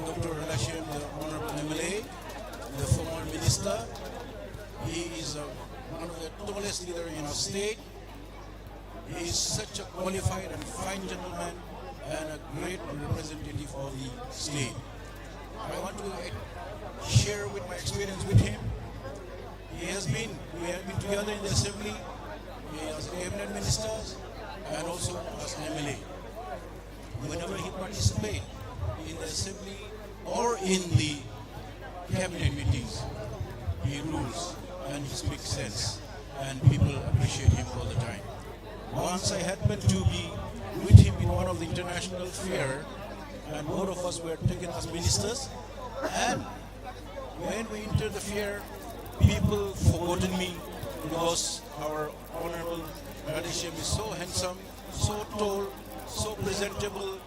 Dr. Radheshian, the Honorable MLA, the former minister. He is one of the tallest leaders in our state. He is such a qualified and fine gentleman and a great representative of the state. I want to share with my experience with him. We have been together in the assembly as cabinet ministers and also as MLA. Whenever he participates in the assembly or in the cabinet meetings, he rules and he speaks sense, and people appreciate him for once I happened to be with him in one of the international fair, and both of us were taken as ministers. And when we entered the fair, people forgotten me because our Honorable Radheshyam is so handsome, so tall, so presentable,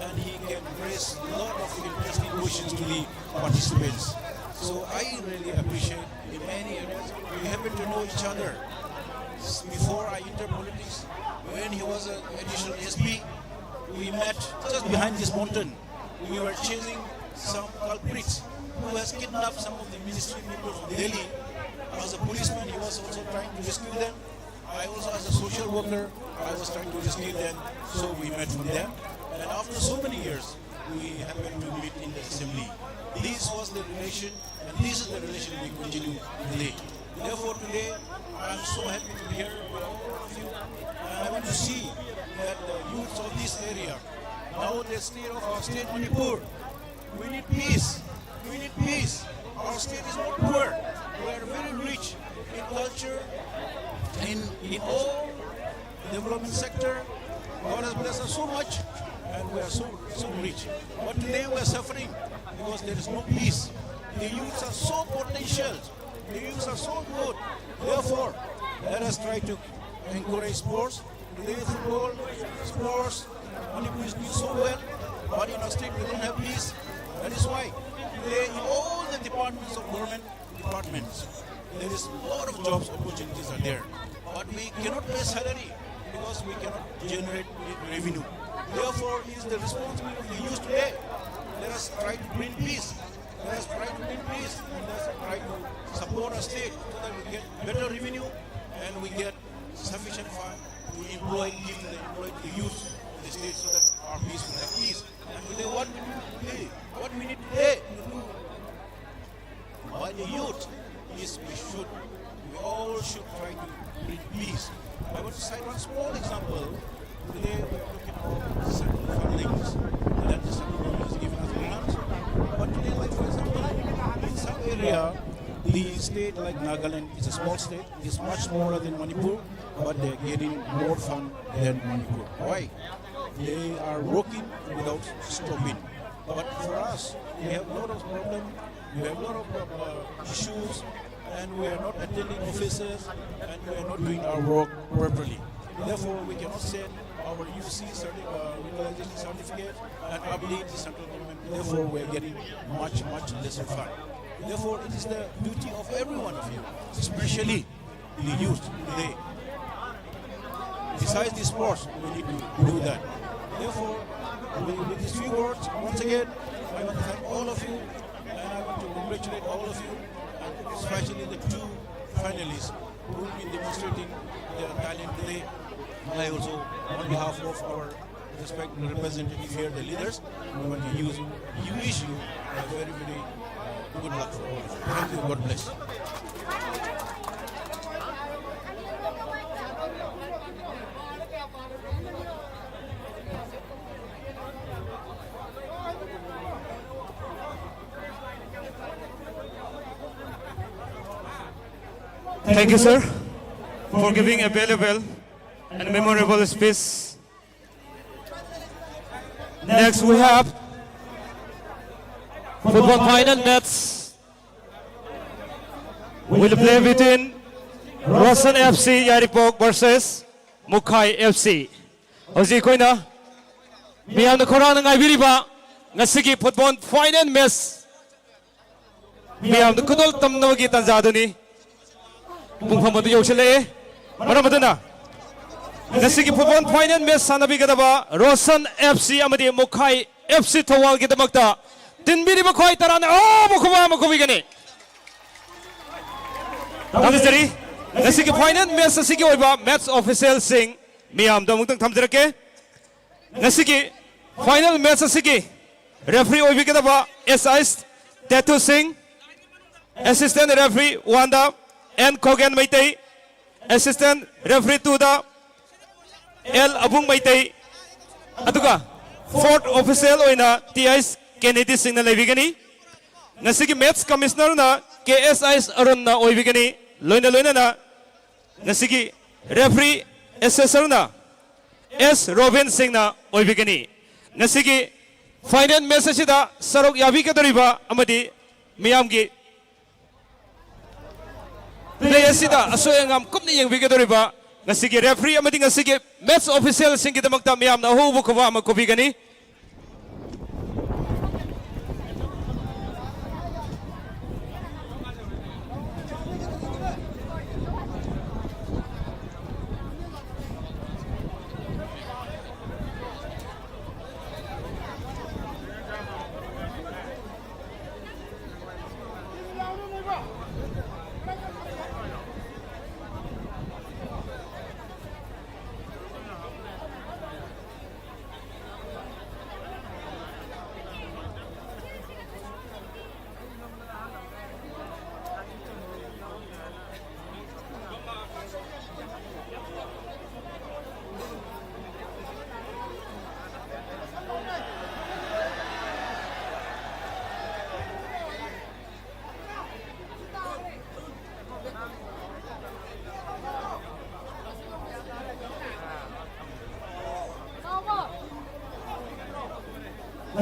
and he can raise a lot of interesting questions to the participants. So I really appreciate in many areas we happen to know each other. Before I entered politics, when he was an additional SP, we met just behind this mountain. We were chasing some culprits who has kidnapped some of the ministry people from Delhi. As a policeman, he was also trying to rescue them. I also, as a social worker, I was trying to rescue them. So we met with them. And after so many years, we happened to meet in the assembly. This was the relation, and this is the relation we continue today. Therefore, today, I am so happy to be here with all of you. And I want to see that the youths of this area, now the state of our state, Manipur, we need peace. We need peace. Our state is not poor. We are very rich in culture, in all development sector. God has blessed us so much, and we are so rich. But today we are suffering because there is no peace. The youths are so potential. The youths are so good. Therefore, let us try to encourage sports. Today football, sports, Manipur is doing so well, but in our state we don't have peace. That is why today in all the departments of government departments, there is a lot of jobs opportunities are there. But we cannot pay salary because we cannot generate revenue. Therefore, it is the responsibility of the youth today. Let us try to bring peace. Let us try to bring peace, and let us try to support our state so that we get better revenue and we get sufficient fund to employ, give to the youth of the state so that our peace will have peace. And today, what we need today to do by the youth is we all should try to bring peace. I want to cite one small example. Today we are looking at central fundings that the central government has given us grants. But today, like for example, in some area, the state like Nagaland is a small state, it's much smaller than Manipur, but they're getting more fund than Manipur. Why? They are working without stopping. But for us, we have a lot of problems, we have a lot of issues, and we are not attending offices, and we are not doing our work properly. Therefore, we cannot send our UC legalization certificate and update the central government. Therefore, we are getting much lesser fund. Therefore, it is the duty of every one of you, especially the youth today. Besides the sports, we need to do that. Therefore, with these few words, once again, I want to thank all of you, and I want to congratulate all of you, and especially the two finalists who will be demonstrating their talent today. I also, on behalf of our respected representatives here, the leaders, we want to wish you a very good luck for all of you. Thank you. God bless. Thank you, sir, for giving a valuable and memorable speech. Next, we have football final match. Will play between Rosan FC Yaripok versus Mukhai FC. Hoji koina miyam na khorang ngai biriba ngasigi football final match. Miyam na kudol tamno gi tanjaduni. Bungfamadu yauchile maramaduna ngasigi football final match sanabigadaba Rosan FC amadi Mukhai FC thawal gidamakta tinbiriba khoi tarana mukubigani tamjari ngasigi final match asigi oiba match official sing miyam da mungtang thamjarake ngasigi final match asigi referee oibigadaba SIS Tatu Singh, assistant referee Wanda N. Kogan Maitei, assistant referee Tuda L. Abung Maitei, Atuka, fourth official oina TIS Kennedy Singh na laibigani, ngasigi match commissioner na KSIS Arun na oibigani, loina na, ngasigi referee assessor na S Robin Singna oibigani nasigi final message da sarok yabi kadoriba amadi miyamgi play asida asoyangam kumni yengbigadoriba nasigi referee amadi nasigi match official singi damakta miyamna hubu khawa ama kobigani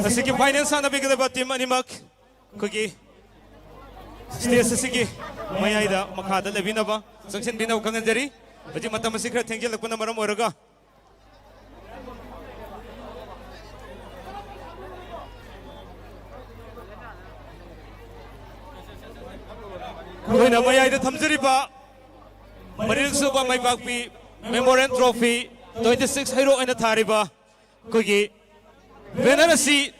nasigi final sana bigada team animak kogi stage asigi mayaida makhada lebinaba sanction binaw kanganjari baji matam sikra thank lakuna maram oraga koina mayaida thamjari ba marin suba mai bakpi memorial trophy 26 hero aina thariba kogi Venanasi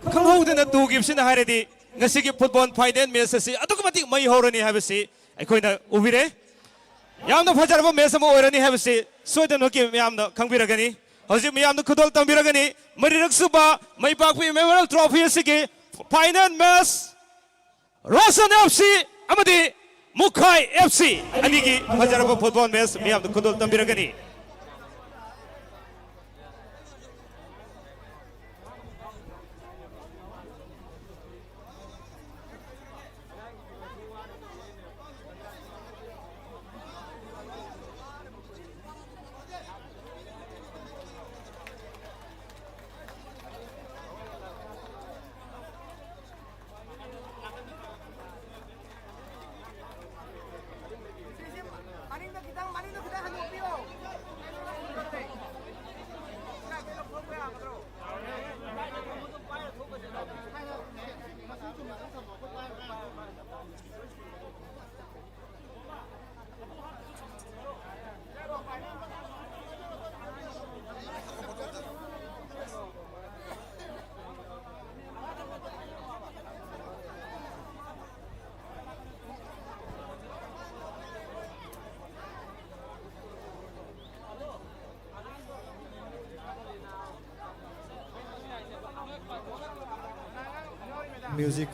Kanghodana two gives in the Haredi, Nasiki football final mess. I took my horror have a say. I could Uvire Yam the Fajar Mesamo or any have a say. So then, okay, Yam the Kangiragani, Hosimiam the Kudol Tambiragani, Marinak Suba, my Bakwi Memorial Trophy Siki, final mess, Rosan FC, Amadi, Mukai FC, Aniki, Fajarabo football mess, me have the Kudol Tambiragani. Music.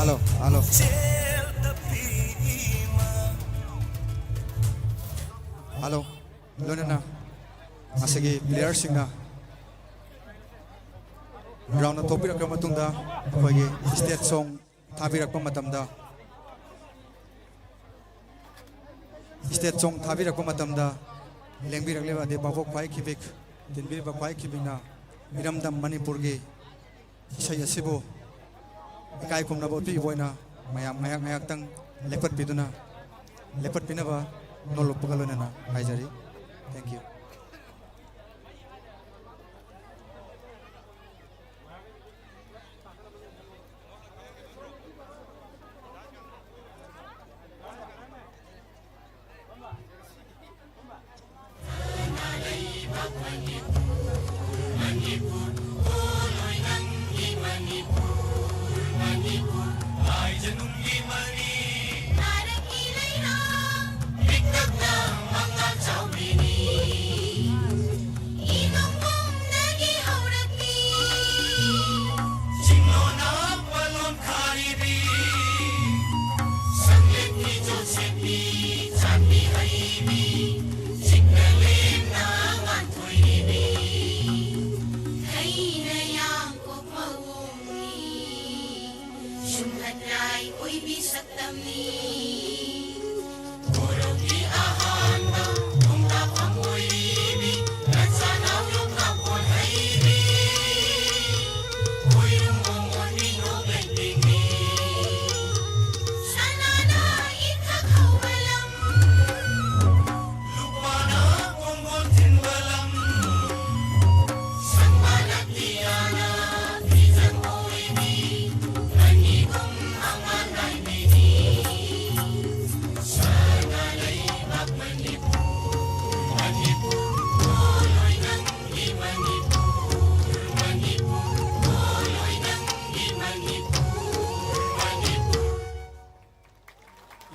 Halo, halo. Halo, Lona na. Asigi player singa. Round ꯊꯣꯛꯄꯤꯔꯛꯈ꯭ꯔ ꯃꯇꯨꯡꯗ ꯑꯩꯈꯣꯏꯒꯤ state ꯁꯣꯡ ꯊꯥꯕꯤꯔꯛꯄ ꯃꯇꯝꯗ state ꯁꯣꯡ ꯊꯥꯕꯤꯔꯛꯄ ꯃꯇꯝꯗ ꯂꯦꯡꯕꯤꯔꯛꯂꯤꯕ ꯑꯗꯩ ꯕꯥꯕꯣꯛ ꯈ꯭ꯋꯥꯏ ꯈꯤꯕꯤꯛ ꯇꯤꯟꯕꯤꯔꯤꯕ ꯈ꯭ꯋꯥꯏ ꯈꯤꯕꯤꯛꯅ ꯏꯔꯝꯗꯝ ꯃꯅꯤꯄꯨꯔꯒꯤ ꯏꯁꯩ ꯑꯁꯤꯕꯨ ꯏꯀꯥꯏ ꯈꯨꯝꯅꯕ ꯎꯠꯄꯤꯕ ꯑꯣꯏꯅ ꯃꯌꯥꯝ ꯉꯥꯏꯍꯥꯛꯇꯪ ꯂꯦꯞꯄꯠꯄꯤꯅꯕ ꯅꯣꯜꯂꯨꯛꯄꯒ ꯂꯣꯏꯅꯅ ꯍꯥꯏꯖꯔꯤ ꯊꯦꯡꯛ ꯌꯨ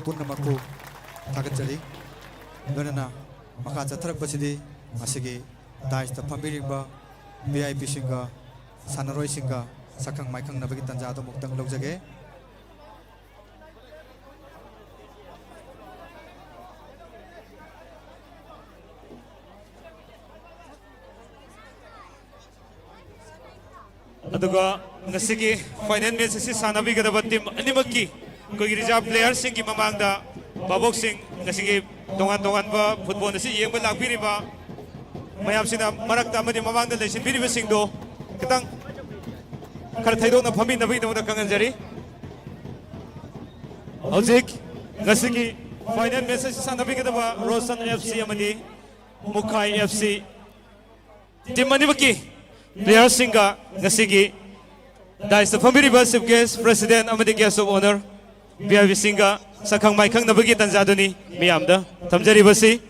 ꯄꯨꯝꯅꯃꯛꯄꯨ ꯊꯥꯒꯠꯆꯔꯤ ꯂꯣꯏꯅꯅ ꯃꯈꯥ ꯆꯠꯊꯔꯛꯄꯁꯤꯗꯤ ꯃꯁꯤꯒꯤ ꯗꯥꯏꯁꯇ ꯐꯝꯕꯤꯔꯤꯕ VIPꯁꯤꯡꯒ ꯁꯥꯟꯅꯔꯣꯏꯁꯤꯡꯒ ꯁꯛꯈꯪ ꯃꯥꯏꯈꯪꯅꯕꯒꯤ ꯇꯥꯟꯖꯥꯗꯨ ꯑꯃꯨꯛꯇꯪ ꯂꯧꯖꯒꯦ ꯑꯗꯨꯒ ꯉꯁꯤꯒꯤ ꯐꯥꯏꯅꯦꯜ ꯃꯦꯠꯆ ꯑꯁꯤ ꯁꯥꯟꯅꯕꯤꯒꯗꯕ ꯇꯤꯝ ꯑꯅꯤꯃꯛꯀꯤ ꯑꯩꯈꯣꯏꯒꯤ ꯔꯤꯖꯥꯔꯚ ꯄ꯭ꯂꯦꯌꯔꯁꯤꯡꯒꯤ ꯃꯃꯥꯡꯗ ꯚꯥꯕꯣꯛꯁꯤꯡ ꯉꯁꯤꯒꯤ ꯇꯣꯉꯥꯟ ꯇꯣꯉꯥꯟꯕ ꯐꯨꯠꯕꯣꯜ ꯑꯁꯤ ꯌꯦꯡꯕ ꯂꯥꯛꯄꯤꯔꯤꯕ ꯃꯌꯥꯝꯁꯤꯅ ꯃꯔꯛꯇ ꯑꯃꯗꯤ ꯃꯃꯥꯡꯗ ꯂꯩꯁꯤꯟꯕꯤꯔꯤꯕꯁꯤꯡꯗꯣ ꯈꯤꯇꯪ ꯈꯔ ꯊꯩꯗꯣꯛꯅ ꯐꯝꯃꯤꯟꯅꯕꯒꯤꯗꯃꯛꯇ ꯈꯪꯍꯟꯖꯔꯤ ꯍꯧꯖꯤꯛ ꯉꯁꯤꯒꯤ ꯐꯥꯏꯅꯦꯜ ꯃꯦꯠꯆ ꯑꯁꯤ ꯁꯥꯟꯅꯕꯤꯒꯗꯕ ꯔꯣꯁꯟ FC ꯑꯃꯗꯤ ꯃꯨꯈꯥꯏ FC ꯇꯤꯝ ꯑꯅꯤꯃꯛꯀꯤ ꯄ꯭ꯂꯦꯌꯔꯁꯤꯡꯒ ꯉꯁꯤꯒꯤ ꯗꯥꯏꯁꯇ ꯐꯝꯕꯤꯔꯤꯕ ꯆꯤꯐ ꯒꯦꯁ ꯄ꯭ꯔꯦꯁꯤꯗꯦꯟꯠ ꯑꯃꯗꯤ ꯒꯦꯁ ꯑꯣꯐ ꯑꯣꯅꯔ VIPꯁꯤꯡꯒ ꯁꯛꯈꯪ ꯃꯥꯏꯈꯪꯅꯕꯒꯤ ꯇꯥꯟꯖꯥꯗꯨꯅꯤ ꯃꯤꯌꯥꯝꯗ ꯊꯝꯖꯔꯤꯕꯁꯤ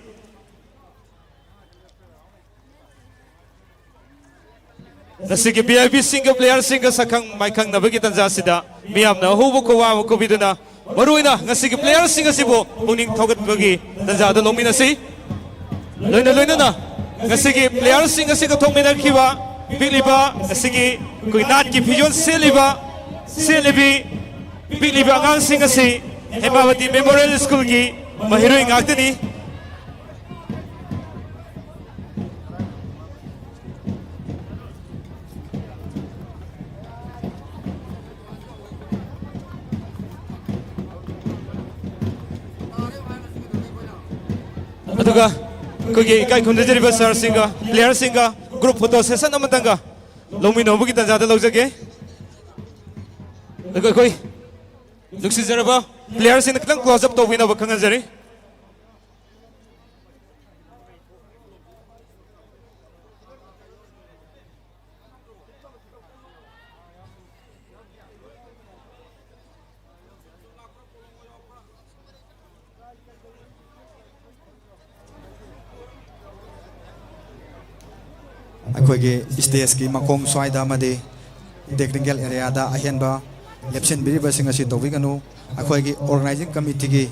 ꯉꯁꯤꯒꯤ VIPꯁꯤꯡꯒ ꯄ꯭ꯂꯦꯌꯔꯁꯤꯡꯒ ꯁꯛꯈꯪ ꯃꯥꯏꯈꯪꯅꯕꯒꯤ ꯇꯥꯟꯖꯥꯁꯤꯗ ꯃꯤꯌꯥꯝꯅ ꯑꯍꯧꯕ ꯀꯧꯋꯥ ꯀꯧꯕꯤꯗꯨꯅ ꯃꯔꯨꯑꯣꯏꯅ ꯉꯁꯤꯒꯤ ꯄ꯭ꯂꯦꯌꯔꯁꯤꯡ ꯑꯁꯤꯕꯨ ꯄꯨꯛꯅꯤꯡ ꯊꯧꯒꯠꯄꯒꯤ ꯇꯥꯟꯖꯥꯗ ꯂꯧꯃꯤꯟꯅꯁꯤ ꯂꯣꯏꯅꯅ ꯉꯁꯤꯒꯤ ꯄ꯭ꯂꯦꯌꯔꯁꯤꯡ ꯑꯁꯤꯒ ꯊꯣꯛꯃꯤꯟꯅꯈꯤꯕ ꯄꯤꯛꯂꯤꯕ ꯉꯁꯤꯒꯤ ꯑꯩꯈꯣꯏ ꯅꯥꯠꯀꯤ ꯐꯤꯖꯣꯜ ꯁꯦꯠꯂꯤꯕꯤ ꯄꯤꯛꯂꯤꯕ ꯑꯉꯥꯡꯁꯤꯡ ꯑꯁꯤ ꯍꯦꯃꯥꯕꯇꯤ ꯃꯦꯃꯣꯔꯤꯌꯦꯜ ꯁ꯭ꯀꯨꯜꯒꯤ ꯃꯍꯩꯔꯣꯏ ꯉꯥꯛꯇꯅꯤ ꯑꯗꯨꯒ ꯑꯩꯈꯣꯏꯒꯤ ꯏꯀꯥꯏ ꯈꯨꯝꯅꯖꯔꯤꯕ ꯁꯔꯁꯤꯡꯒ ꯄ꯭ꯂꯦꯌꯔꯁꯤꯡꯒ ꯒ꯭ꯔꯨꯞ ꯐꯣꯇꯣ ꯁꯦꯁꯟ ꯑꯃꯇꯪꯒ ꯂꯧꯃꯤꯟꯅꯕꯒꯤ ꯇꯥꯟꯖꯥꯗ ꯂꯧꯖꯒꯦ ꯑꯗꯨꯒ ꯑꯩꯈꯣꯏ ꯅꯨꯡꯁꯤꯖꯔꯕ ꯄ꯭ꯂꯦꯌꯔꯁꯤꯡꯅ ꯈꯤꯇꯪ ꯀ꯭ꯂꯣꯖ ꯑꯞ ꯇꯧꯕꯤꯅꯕ ꯈꯪꯍꯟꯖꯔꯤ ꯑꯩꯈꯣꯏꯒꯤ ꯁ꯭ꯇꯦꯖꯀꯤ ꯃꯈꯣꯡ ꯁ꯭ꯋꯥꯏꯗ ꯑꯃꯗꯤ ꯇꯦꯛꯅꯤꯀꯦꯜ ꯑꯦꯔꯤꯌꯥꯗ ꯑꯍꯦꯟꯕ ꯂꯦꯞꯁꯤꯟꯕꯤꯔꯤꯕꯁꯤꯡ ꯑꯁꯤ ꯇꯧꯕꯤꯒꯅꯨ ꯑꯩꯈꯣꯏꯒꯤ ꯑꯣꯔꯒꯅꯥꯏꯖꯤꯡ ꯀꯃꯤꯇꯤꯒꯤ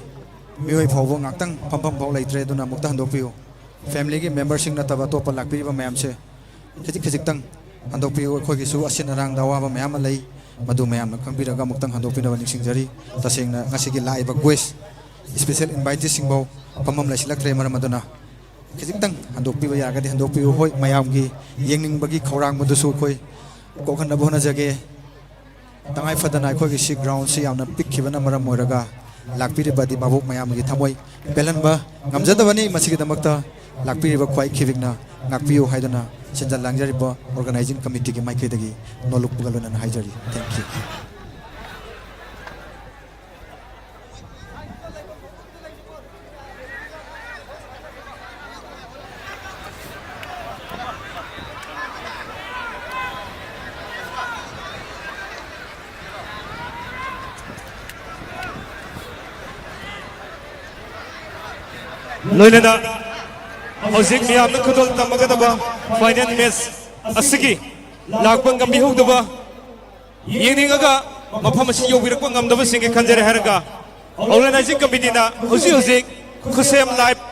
ꯃꯤꯑꯣꯏ ꯐꯥꯎꯕ ꯉꯥꯛꯇꯪ ꯐꯝꯐꯝ ꯐꯥꯎ ꯂꯩꯇ꯭ꯔꯦ ꯑꯗꯨꯅ ꯑꯃꯨꯛꯇ ꯍꯟꯗꯣꯛꯄꯤꯌꯨ ꯐꯦꯃꯤꯂꯤꯒꯤ ꯃꯦꯝꯕꯔꯁꯤꯡ ꯅꯠꯇꯕ ꯑꯇꯣꯞꯄ ꯂꯥꯛꯄꯤꯔꯤꯕ ꯃꯌꯥꯝꯁꯦ ꯈꯤꯖꯤꯛꯇꯪ ꯍꯟꯗꯣꯛꯄꯤꯌꯨ ꯑꯩꯈꯣꯏꯒꯤꯁꯨ ꯑꯁꯤꯟ ꯑꯔꯥꯡꯗ ꯑꯋꯥꯕ ꯃꯌꯥꯝ ꯑꯃ ꯂꯩ ꯃꯗꯨ ꯃꯌꯥꯝꯅ ꯈꯪꯕꯤꯔꯒ ꯑꯃꯨꯛꯇꯪ ꯍꯟꯗꯣꯛꯄꯤꯅꯕ ꯅꯤꯡꯁꯤꯡꯖꯔꯤ ꯇꯁꯦꯡꯅ ꯉꯁꯤꯒꯤ ꯂꯥꯛꯏꯕ ꯒ꯭ꯋꯦꯁ ꯁ꯭ꯄꯦꯁꯦꯜ ꯏꯟꯚꯥꯏꯇꯤꯁꯤꯡꯐꯥꯎ ꯐꯝꯐꯝ ꯂꯩꯁꯤꯜꯂꯛꯇ꯭ꯔꯦ ꯃꯔꯝ ꯑꯗꯨꯅ ꯈꯤꯖꯤꯛꯇꯪ ꯍꯟꯗꯣꯛꯄꯤꯕ ꯌꯥꯔꯒꯗꯤ ꯍꯟꯗꯣꯛꯄꯤꯌꯨ ꯍꯣꯏ ꯃꯌꯥꯝꯒꯤ ꯌꯦꯡꯅꯤꯡꯕꯒꯤ ꯈꯧꯔꯥꯡꯕꯗꯨꯁꯨ ꯑꯩꯈꯣꯏ ꯀꯣꯛꯍꯟꯅꯕ ꯍꯣꯠꯅꯖꯒꯦ ꯇꯉꯥꯏ ꯐꯗꯅ ꯑꯩꯈꯣꯏꯒꯤ ꯁꯤ ꯒ꯭ꯔꯥꯎꯟꯁꯤ ꯌꯥꯝꯅ ꯄꯤꯛꯈꯤꯕꯅ ꯃꯔꯝ ꯑꯣꯏꯔꯒ ꯂꯥꯛꯄꯤꯔꯤꯕꯗꯤ ꯃꯕꯣꯛ ꯃꯌꯥꯝꯒꯤ ꯊꯃꯣꯏ ꯄꯦꯜꯍꯟꯕ ꯉꯝꯖꯗꯕꯅꯤ ꯃꯁꯤꯒꯤꯗꯃꯛꯇ ꯂꯥꯛꯄꯤꯔꯤꯕ ꯈ꯭ꯋꯥꯏ ꯈꯤꯕꯤꯛꯅ ꯉꯥꯛꯄꯤꯌꯨ ꯍꯥꯏꯗꯨꯅ ꯁꯤꯟꯖ ꯂꯥꯡꯖꯔꯤꯕ ꯑꯣꯔꯒꯅꯥꯏꯖꯤꯡ ꯀꯃꯤꯇꯤꯒꯤ ꯃꯥꯏꯀꯩꯗꯒꯤ ꯅꯣꯂꯨꯛꯄꯒ ꯂꯣꯏꯅꯅ ꯍꯥꯏꯖꯔꯤ ꯊꯦꯡꯛ ꯌꯨ ꯂꯣꯏꯅꯅ ꯍꯧꯖꯤꯛ ꯃꯤꯌꯥꯝꯅ ꯈꯨꯗꯣꯜ ꯇꯝꯃꯒꯗꯕ ꯐꯥꯏꯅꯦꯜ ꯃꯦꯠꯆ ꯑꯁꯤꯒꯤ ꯂꯥꯛꯄ ꯉꯝꯕꯤꯍꯧꯗꯕ ꯌꯦꯡꯅꯤꯡꯉꯒ ꯃꯐꯝ ꯑꯁꯤ ꯌꯧꯕꯤꯔꯛꯄ ꯉꯝꯗꯕꯁꯤꯡꯒꯤ ꯈꯟꯖꯔꯦ ꯍꯥꯏꯔꯒ ꯑꯣꯔꯒꯅꯥꯏꯖꯤꯡ ꯀꯃꯤꯇꯤꯅ ꯍꯧꯖꯤꯛ ꯈꯨꯠꯁꯦꯝ ꯂꯥꯏꯚ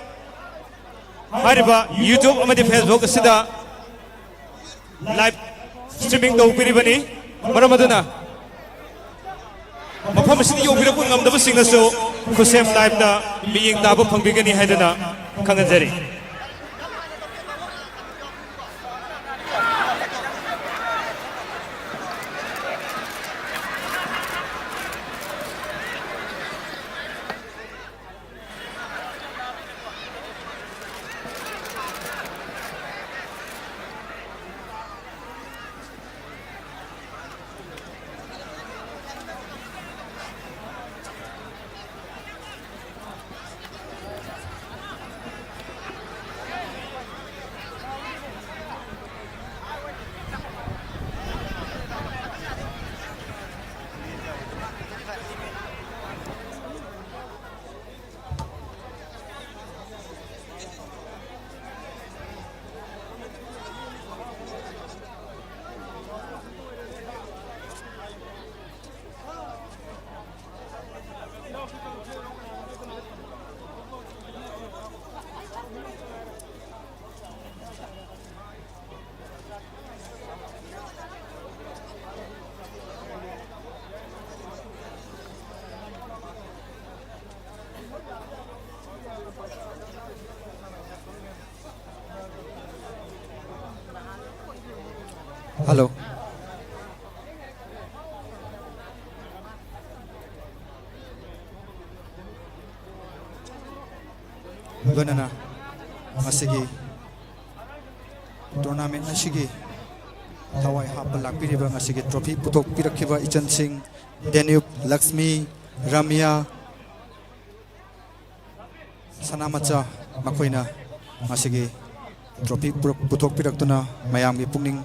ꯍꯥꯏꯔꯤꯕ ꯌꯨꯇ꯭ꯌꯨꯕ ꯑꯃꯗꯤ ꯐꯦꯁꯕꯨꯛ ꯑꯁꯤꯗ ꯂꯥꯏꯚ ꯁ꯭ꯇ꯭ꯔꯤꯃꯤꯡ ꯇꯧꯕꯤꯔꯤꯕꯅꯤ ꯃꯔꯝ ꯑꯗꯨꯅ ꯃꯐꯝ ꯑꯁꯤꯗ ꯌꯧꯕꯤꯔꯛꯄ ꯉꯝꯗꯕꯁꯤꯡꯅꯁꯨ ꯈꯨꯠꯁꯦꯝ ꯂꯥꯏꯚꯇ ꯃꯤꯠꯌꯦꯡ ꯇꯥꯕ ꯐꯪꯕꯤꯒꯅꯤ ꯍꯥꯏꯗꯨꯅ ꯈꯪꯍꯟꯖꯔꯤ ꯍꯜꯂꯣ ꯂꯣꯏꯅꯅ ꯃꯁꯤꯒꯤ ꯇꯣꯔꯅꯥꯃꯦꯟ ꯑꯁꯤꯒꯤ ꯊꯋꯥꯏ ꯍꯥꯞꯄ ꯂꯥꯛꯄꯤꯔꯤꯕ ꯉꯁꯤꯒꯤ ꯇ꯭ꯔꯣꯐꯤ ꯄꯨꯊꯣꯛꯄꯤꯔꯛꯈꯤꯕ ꯏꯆꯟꯁꯤꯡ ꯗꯦꯅ꯭ꯌꯨꯞ ꯂꯛꯁꯃꯤ ꯔꯥꯃꯤꯌꯥ ꯁꯅꯥꯃꯆꯥ ꯃꯈꯣꯏꯅ ꯉꯁꯤꯒꯤ ꯇ꯭ꯔꯣꯐꯤ ꯄꯨꯊꯣꯛꯄꯤꯔꯛꯇꯨꯅ ꯃꯌꯥꯝꯒꯤ ꯄꯨꯛꯅꯤꯡ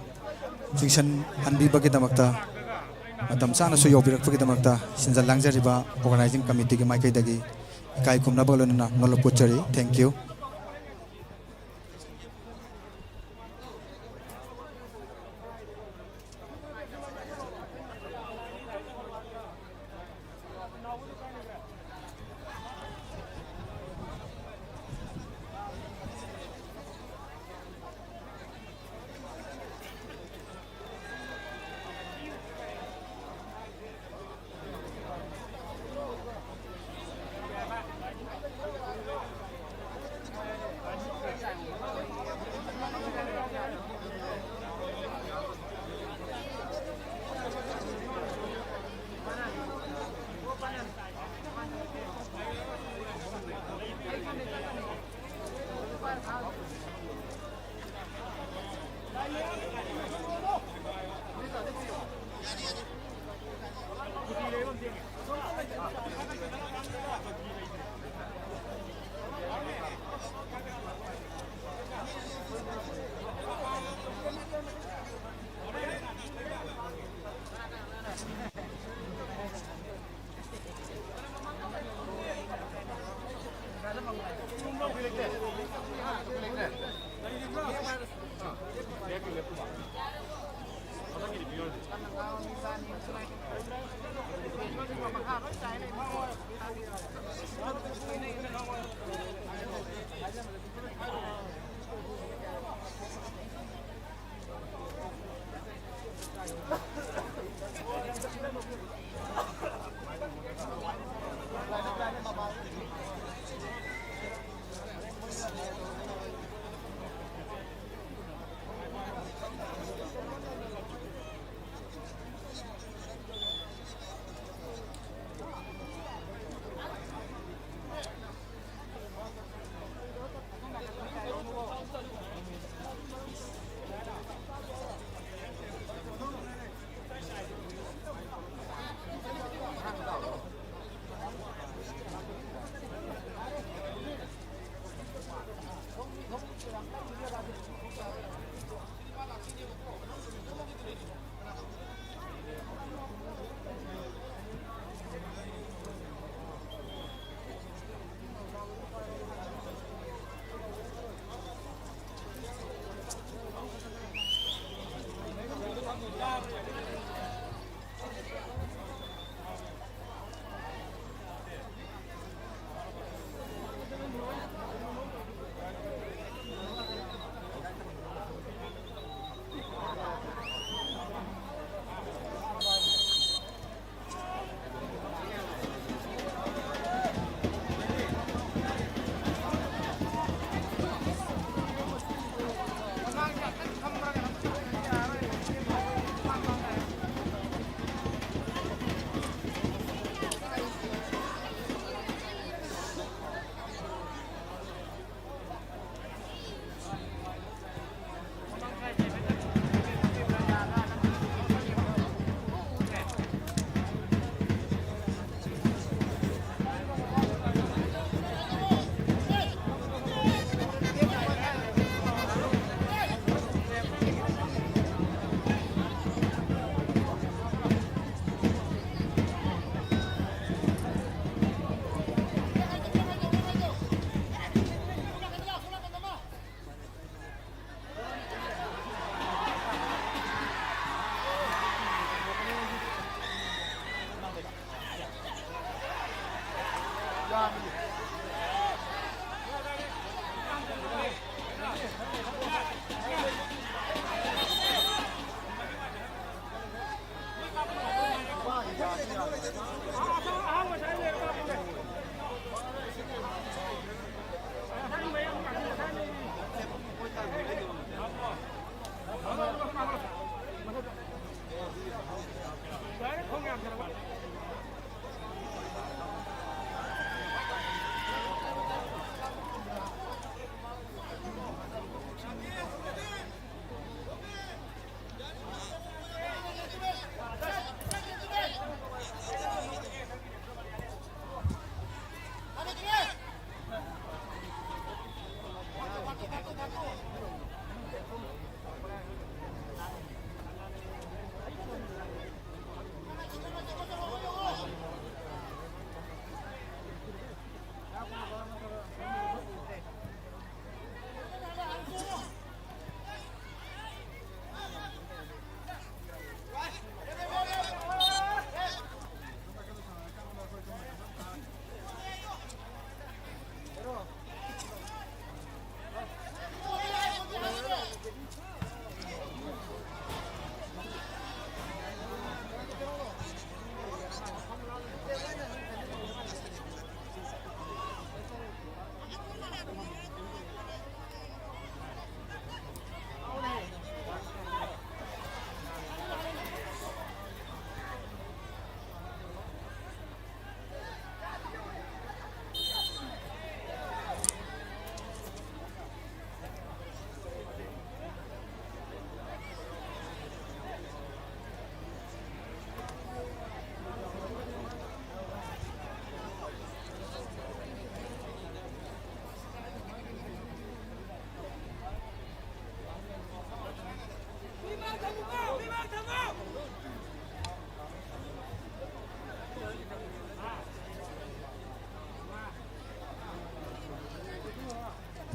ꯆꯤꯡꯁꯤꯟꯍꯟꯕꯤꯕꯒꯤꯗꯃꯛꯇ ꯃꯇꯝ ꯆꯥꯅꯁꯨ ꯌꯧꯕꯤꯔꯛꯄꯒꯤꯗꯃꯛꯇ ꯁꯤꯟꯖ ꯂꯥꯡꯖꯔꯤꯕ ꯑꯣꯔꯒꯅꯥꯏꯖꯤꯡ ꯀꯃꯤꯇꯤꯒꯤ ꯃꯥꯏꯀꯩꯗꯒꯤ ꯏꯀꯥꯏ ꯈꯨꯝꯅꯕ ꯂꯣꯏꯅꯅ ꯅꯣꯂꯨꯛ ꯎꯠꯆꯔꯤ thank you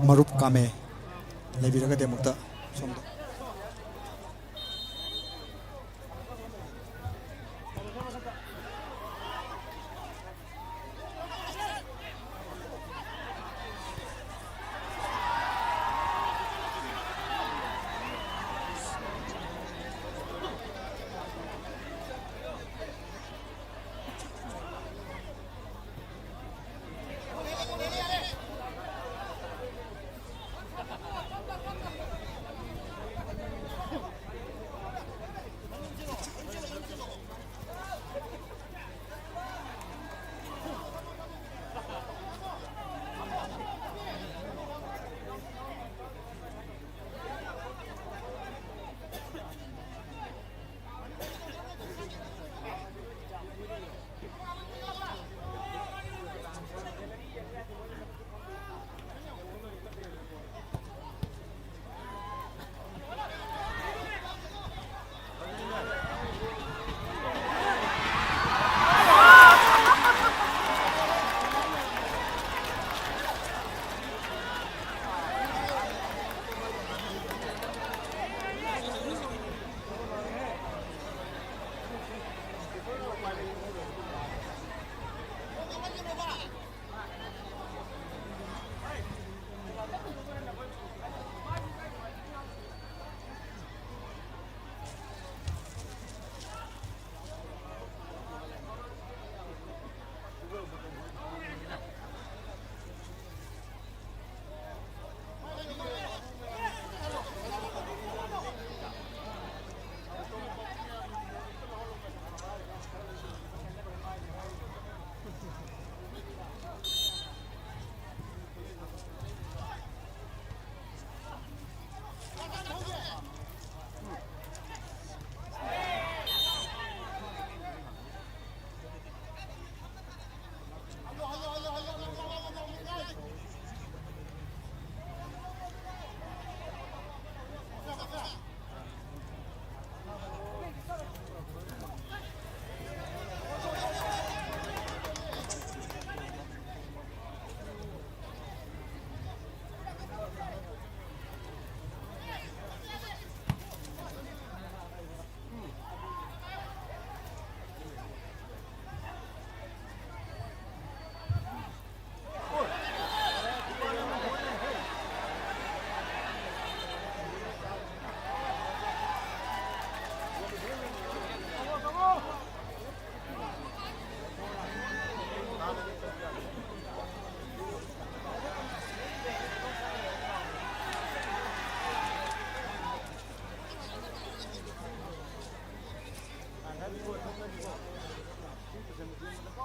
Marup kame lebiraga demukta somda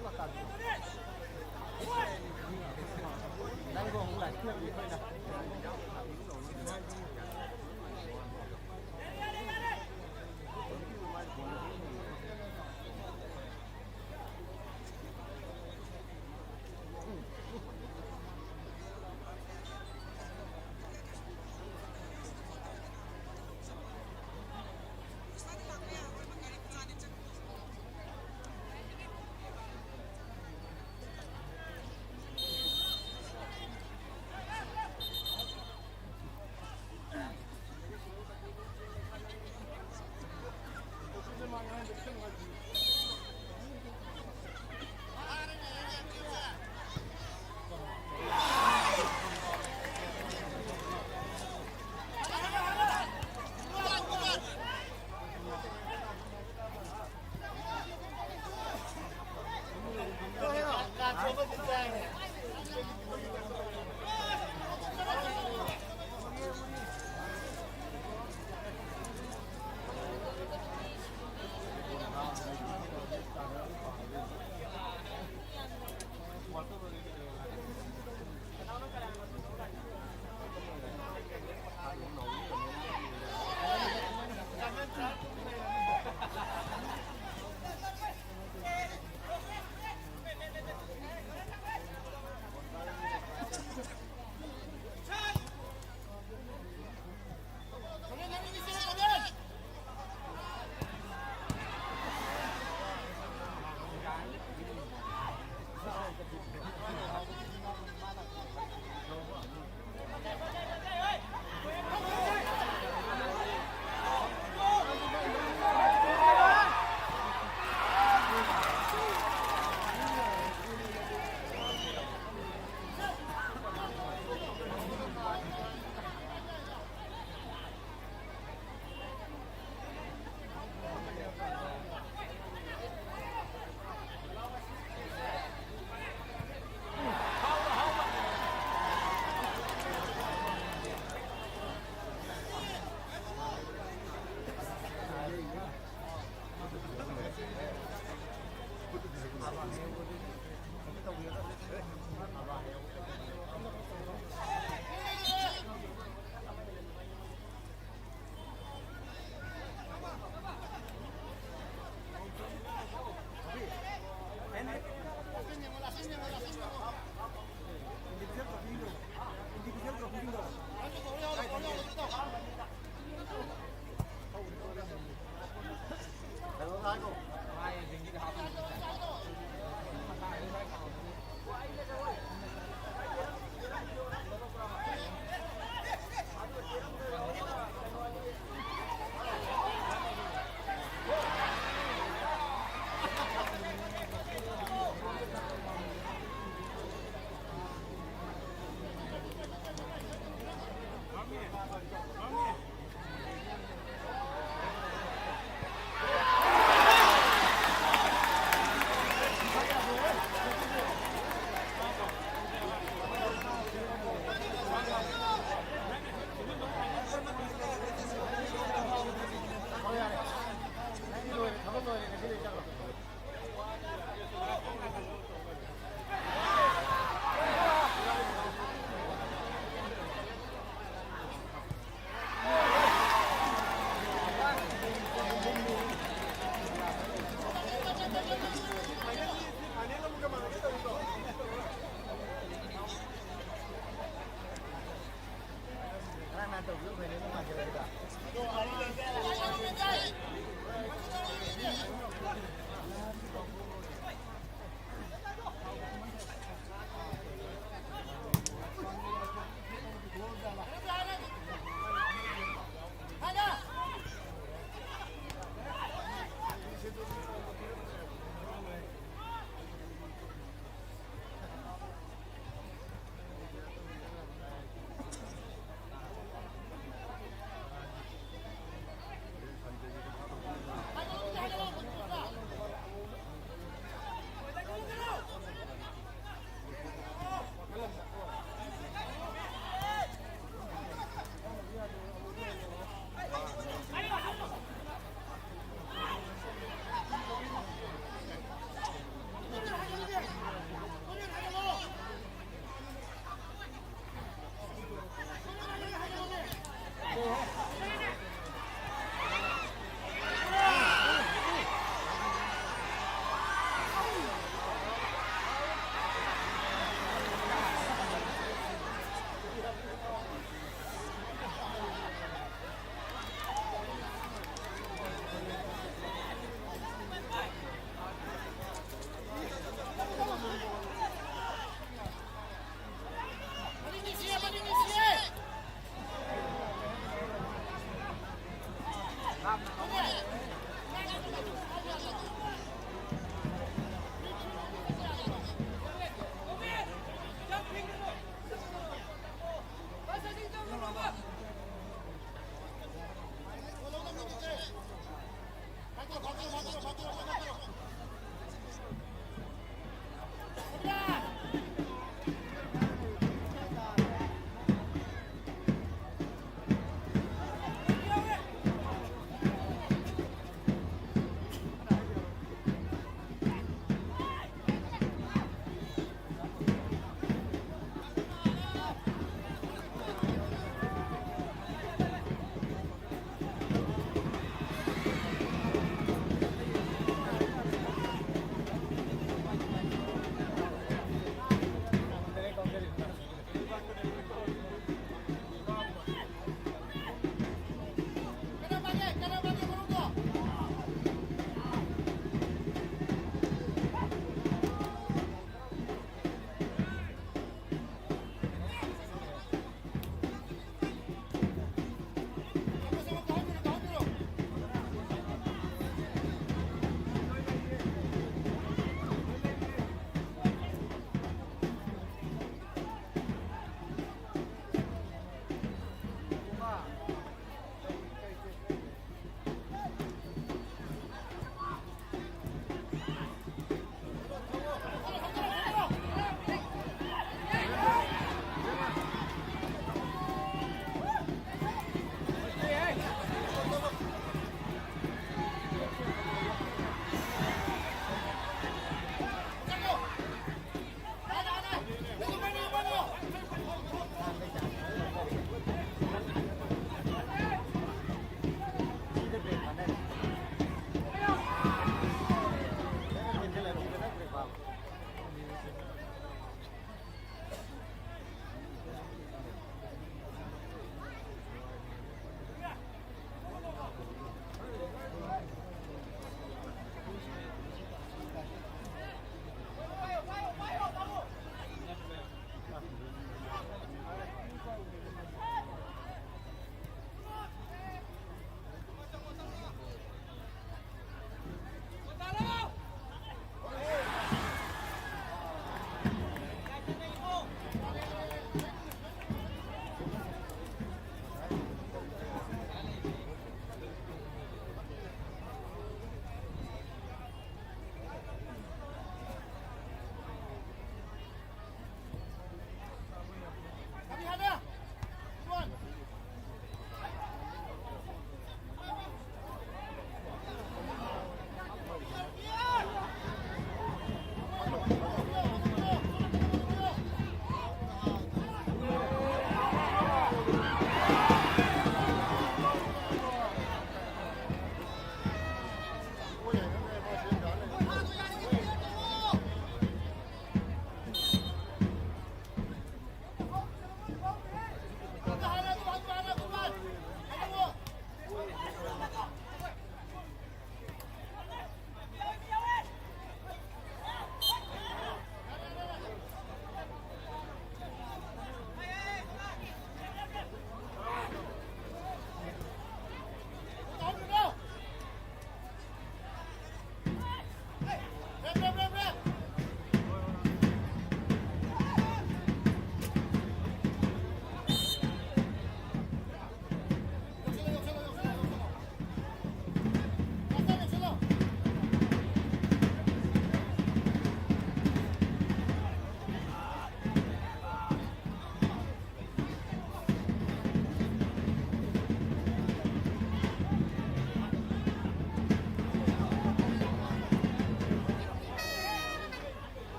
자,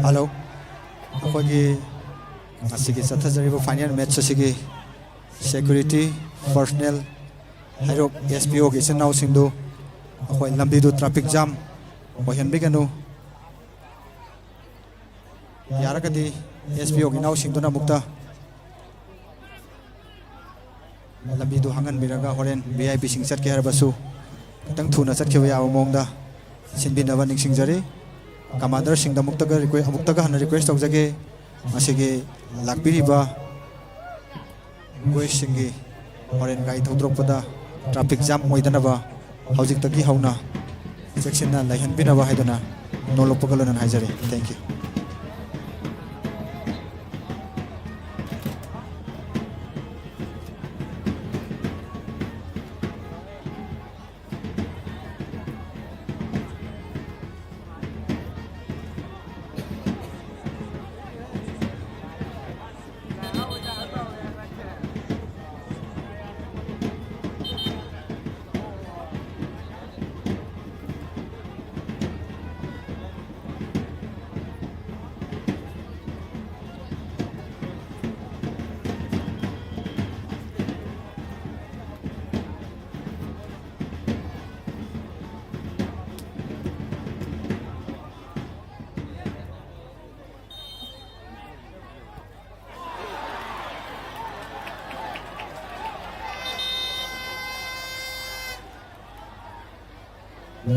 hello ꯑꯩꯈꯣꯏꯒꯤ ꯉꯁꯤꯒꯤ ꯆꯠꯊꯖꯔꯤꯕ ꯐꯥꯏꯅꯦꯜ ꯃꯦꯠꯆ ꯑꯁꯤꯒꯤ ꯁꯦꯀ꯭ꯌꯨꯔꯤꯇꯤ ꯄꯔꯁꯣꯅꯦꯜ ꯍꯩꯔꯣꯛ ꯑꯦꯁ ꯄꯤ ꯑꯣꯒꯤ ꯏꯆꯤꯟ ꯏꯅꯥꯎꯁꯤꯡꯗꯨ ꯑꯩꯈꯣꯏ ꯂꯝꯕꯤꯗꯨ ꯇ꯭ꯔꯥꯐꯤꯛ ꯖꯥꯝ ꯑꯣꯏꯍꯟꯕꯤꯒꯅꯨ ꯌꯥꯔꯒꯗꯤ ꯑꯦꯁ ꯄꯤ ꯑꯣꯒꯤ ꯏꯅꯥꯎꯁꯤꯡꯗꯨꯅ ꯑꯃꯨꯛꯇ ꯂꯝꯕꯤꯗꯨ ꯍꯥꯡꯍꯟꯕꯤꯔꯒ ꯍꯣꯔꯦꯟ ꯚꯤ ꯑꯥꯏ ꯄꯤꯁꯤꯡ ꯆꯠꯀꯦ ꯍꯥꯏꯔꯕꯁꯨ ꯈꯤꯇꯪ ꯊꯨꯅ ꯆꯠꯈꯤꯕ ꯌꯥꯕ ꯃꯑꯣꯡꯗ ꯁꯤꯟꯕꯤꯅꯕ ꯅꯤꯡꯁꯤꯡꯖꯔꯤ ꯀꯃꯥꯟꯗꯔꯁꯤꯡꯗ ꯑꯃꯨꯛꯇꯒ ꯍꯟꯅ ꯔꯤꯀ꯭ꯋꯦꯁ ꯇꯧꯖꯒꯦ ꯃꯁꯤꯒꯤ ꯂꯥꯛꯄꯤꯔꯤꯕ ꯒꯣꯏꯁꯤꯡꯒꯤ ꯍꯣꯔꯦꯟ ꯒꯥꯔꯤ ꯊꯧꯗꯣꯔꯛꯄꯗ ꯇ꯭ꯔꯥꯐꯤꯛ ꯖꯥꯝ ꯑꯣꯏꯗꯅꯕ ꯍꯧꯖꯤꯛꯇꯒꯤ ꯍꯧꯅ ꯆꯦꯛꯁꯤꯟꯅ ꯂꯩꯍꯟꯕꯤꯅꯕ ꯍꯥꯏꯗꯨꯅ ꯅꯣꯂꯣꯛꯄꯒ ꯂꯣꯏꯅꯅ ꯍꯥꯏꯖꯔꯤ ꯊꯦꯡꯛ ꯌꯨ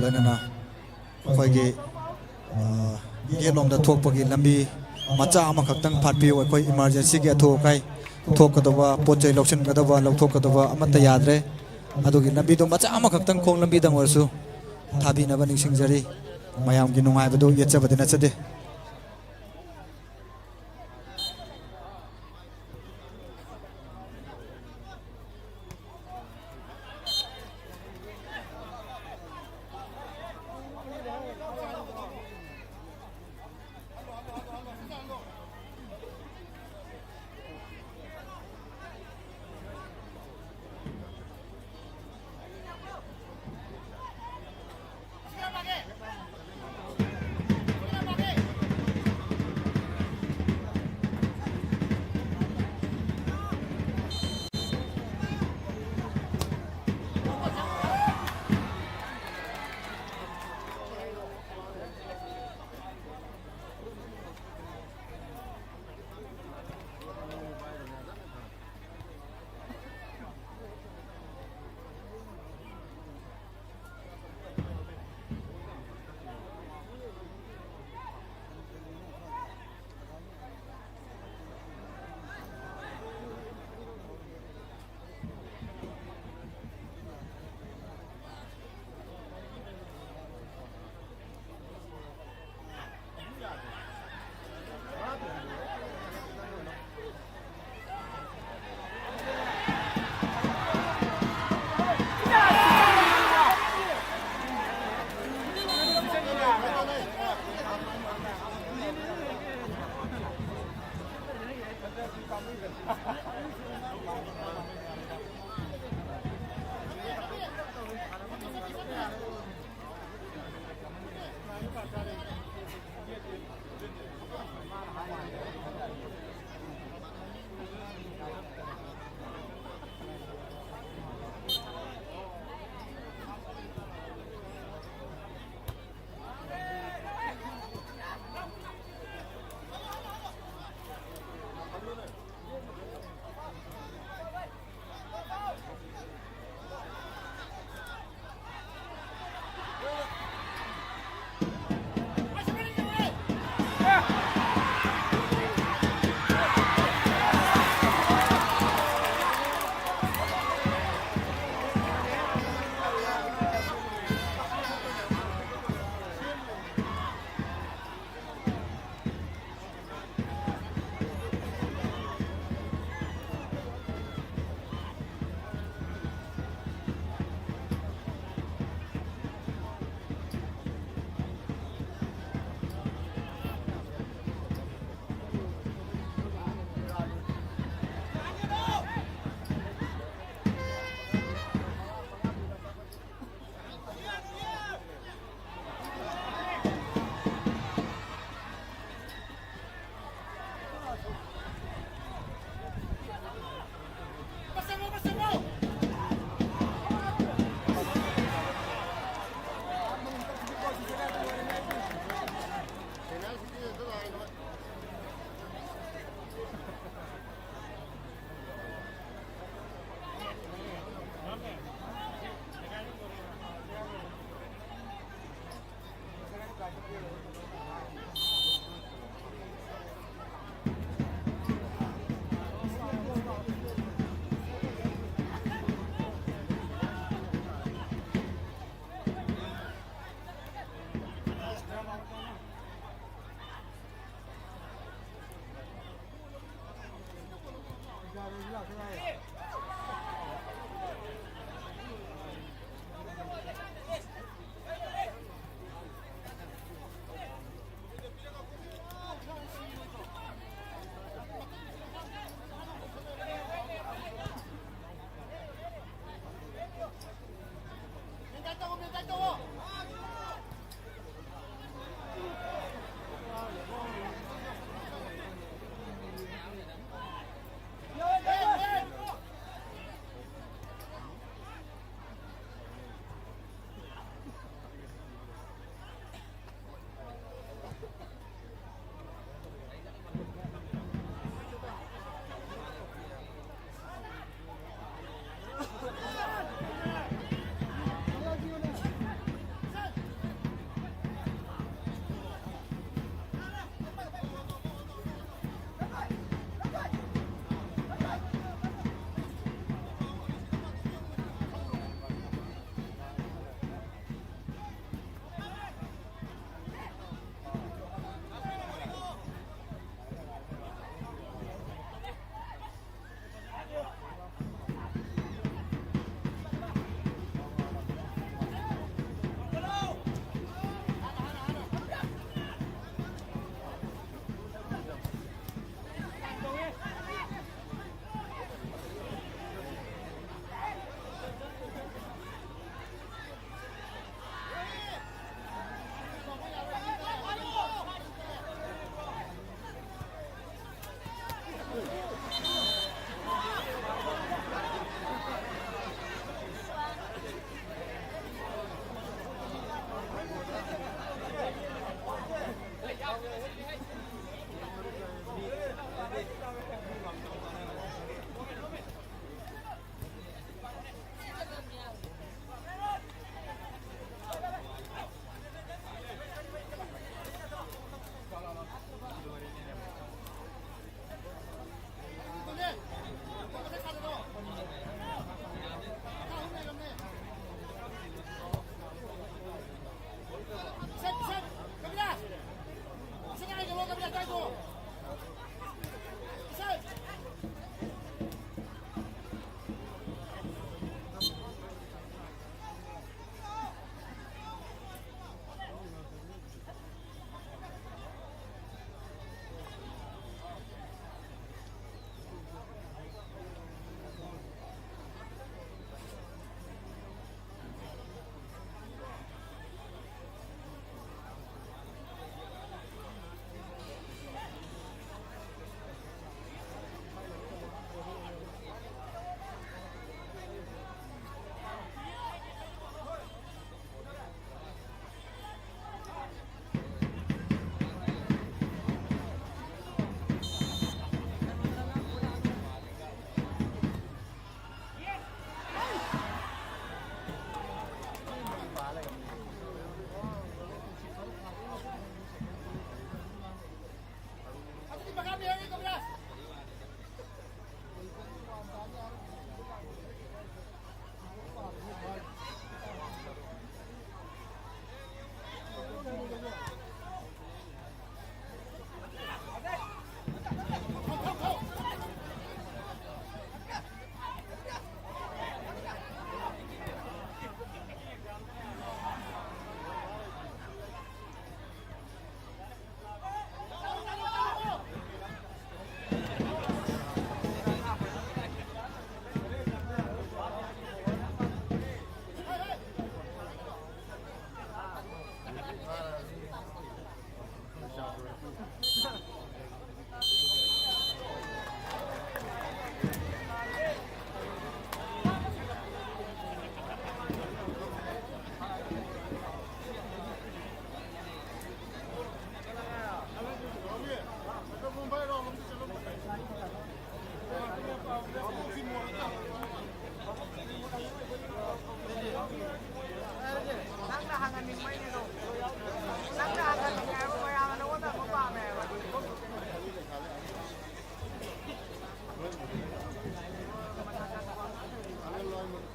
ꯂꯣꯏꯅꯅ ꯑꯩꯈꯣꯏꯒꯤ ꯒꯦꯠꯂꯣꯝꯗ ꯊꯣꯛꯄꯒꯤ ꯂꯝꯕꯤ ꯃꯆꯥ ꯑꯃꯈꯛꯇꯪ ꯐꯥꯠꯄꯤꯌꯨ ꯑꯩꯈꯣꯏ ꯏꯃꯥꯔꯖꯦꯟꯁꯤꯒꯤ ꯑꯊꯨ ꯑꯀꯥꯏ ꯊꯣꯛꯀꯗꯕ ꯄꯣꯠ ꯆꯩ ꯂꯧꯁꯤꯟꯒꯗꯕ ꯂꯧꯊꯣꯛꯀꯗꯕ ꯑꯃꯠꯇ ꯌꯥꯗ꯭ꯔꯦ ꯑꯗꯨꯒꯤ ꯂꯝꯕꯤꯗꯣ ꯃꯆꯥ ꯑꯃꯈꯛꯇꯪ ꯈꯣꯡ ꯂꯝꯕꯤꯗꯪ ꯑꯣꯏꯔꯁꯨ ꯊꯥꯕꯤꯅꯕ ꯅꯤꯡꯁꯤꯡꯖꯔꯤ ꯃꯌꯥꯝꯒꯤ ꯅꯨꯡꯉꯥꯏꯕꯗꯨ ꯌꯦꯠꯆꯕꯗꯤ ꯅꯠꯆꯗꯦ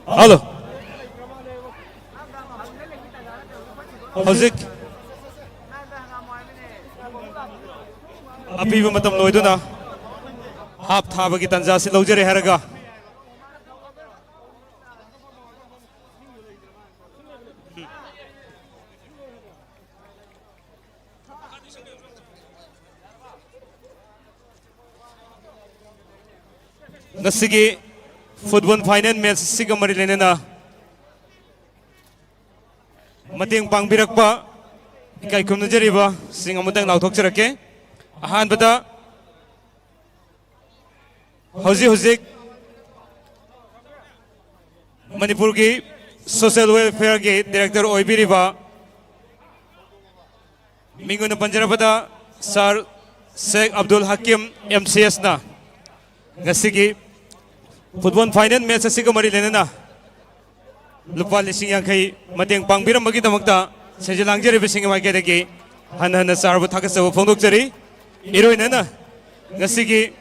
Hello. Howzik. Apiba matam loiduna. Hap thaba ki tanza si lojare haraga. Nasigi football final match siga mari lenena mating pangbirakpa ikai kumna jariba sing amutang lauthok charake ahan bata hozik Manipur ki social welfare ki director oibiriba minguna panjarabada Sir Sheikh Abdul Hakim MCS na ngasigi football final match asiga mari lenena lupa lising yang kai mateng pangbiram bagi damakta sejelang jari bising mai kedegi hana sarbu thakasa phongdok jari iroi nana ngasigi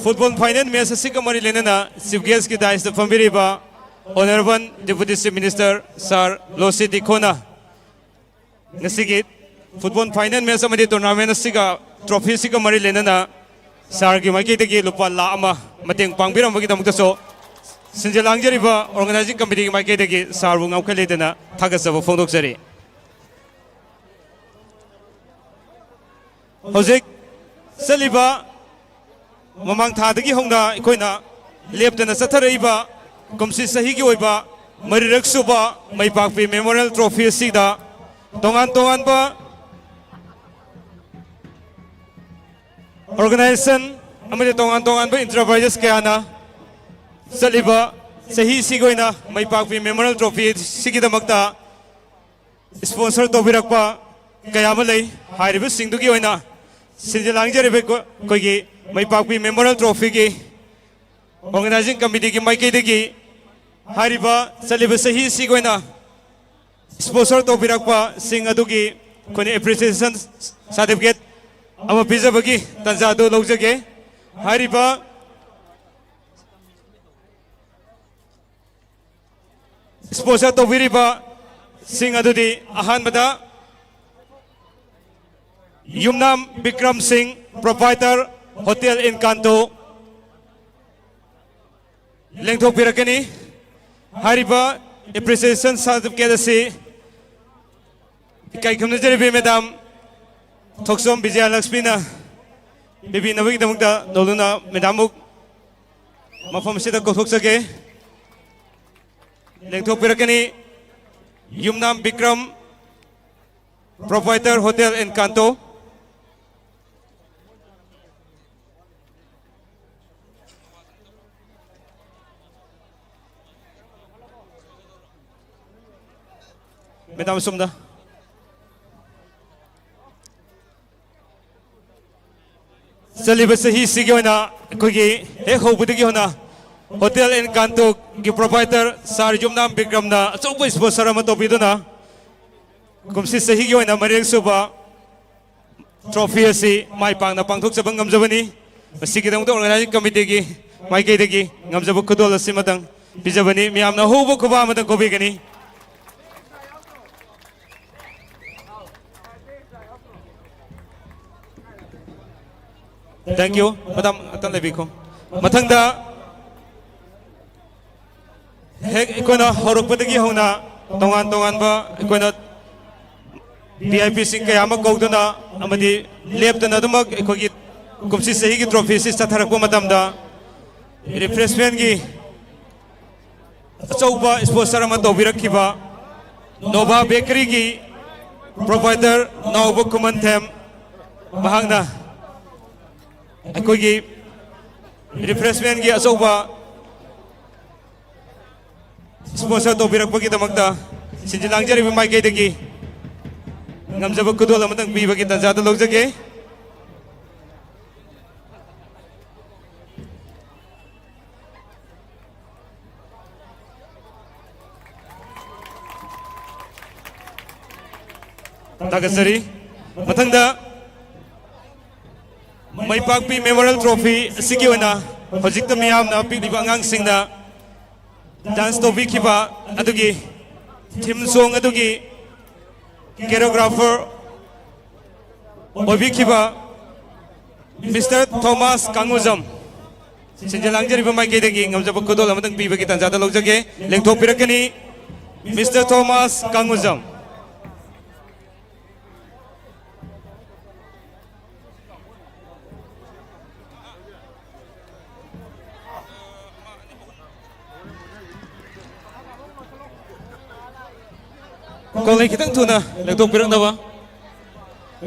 football final match asiga mari lenena chief guest ki dais the pambiriba honorable deputy chief minister Sir Losi Dikona ngasigi football final match amadi tournament asiga trophy asiga mari lenena Sar ki mai kedegi lupa la ama mateng pangbiram bagi damakta so Sinjalang jariba organizing committee mai kedegi sarbu ngaukhale dena thagasa phongdok jari Hozik saliba mamang thadagi hongna ikoina leptana satharaiba komsi sahi gi oiba marirak suba maipakpi memorial trophy sida tongan ba organization amade tongan ba enterprises kayana saliba sahi sigoina maipakpi memorial trophy sigidamakta sponsor tobirakpa kayama lei hairiba singdugi oina sinjalang jaribe koigi maipakpi memorial trophy gi organizing committee gi maikaidegi hairiba saliba sahi sigoina sponsor tobirakpa sing adugi kone appreciation certificate ama pizabagi tanjado logjage hairiba sponsor tobiriba sing adudi ahan bada Yumnam Bikram Singh proprietor Hotel Encanto lengthok pirakani hariba appreciation certificate asi kai kamna jaribe madam Thoksom Vijaya Lakshmi na bibi nabagi damukta doluna madamuk mafam sida kothok sake lengthok pirakani Yumnam Bikram proprietor Hotel Encanto Madam Sumda Saliba sahi sige na kogi hobudigi hona Hotel Encanto ki proprietor Sir Yumnam Bikram na achouba sponsor ama topiduna kumsi sahi gi na mariang suba trophy asi mai pangna pangthok sabang ngamjabani masigi dang to organizing committee gi mai kai degi ngamjabu khudol asi matang bijabani miyamna hobo khuba matang kobi gani Thank you, Madam Atan Lebiko. Matangda, ikona horok padagi hona tongan ba ikona VIP sing kaya magkogdona amadi leptana dumag ikogi kumsi sahi gi trophy si satharakpo matamda refreshment gi achouba sponsor ama tobirakhiba Nova Bakery gi provider Naubo Kumanthem bahangna akogi refreshment gi achouba sponsor tobirakpagi damakta sinjilang jari mai kai degi ngamjaba kudol amatang bibagi tanjada logjage tagasari matangda Maipakpi Memorial Trophy sige na hojikta miyam na pigliba angang singna dance ꯇꯧꯕꯤꯈꯤꯕ ꯑꯗꯨꯒꯤ theme ꯁꯣꯡ ꯑꯗꯨꯒꯤ ꯀꯦꯔꯣꯒ꯭ꯔꯥꯐꯔ ꯑꯣꯏꯕꯤꯈꯤꯕ mister Thomas ꯀꯥꯡꯉꯨꯖꯝ ꯁꯤꯟꯖꯦꯜ ꯂꯥꯡꯖꯔꯤꯕ ꯃꯥꯏꯀꯩꯗꯒꯤ ꯉꯝꯖꯕ ꯈꯨꯗꯣꯜ ꯑꯃꯇꯪ ꯄꯤꯕꯒꯤ ꯇꯥꯟꯖꯥꯗ ꯂꯧꯖꯒꯦ ꯂꯦꯡꯊꯣꯛꯄꯤꯔꯛꯀꯅꯤ mister Thomas ꯀꯥꯡꯉꯨꯖꯝ ꯀꯣꯂꯩ ꯈꯤꯇꯪ ꯊꯨꯅ ꯂꯦꯡꯊꯣꯛꯄꯤꯔꯛꯅꯕ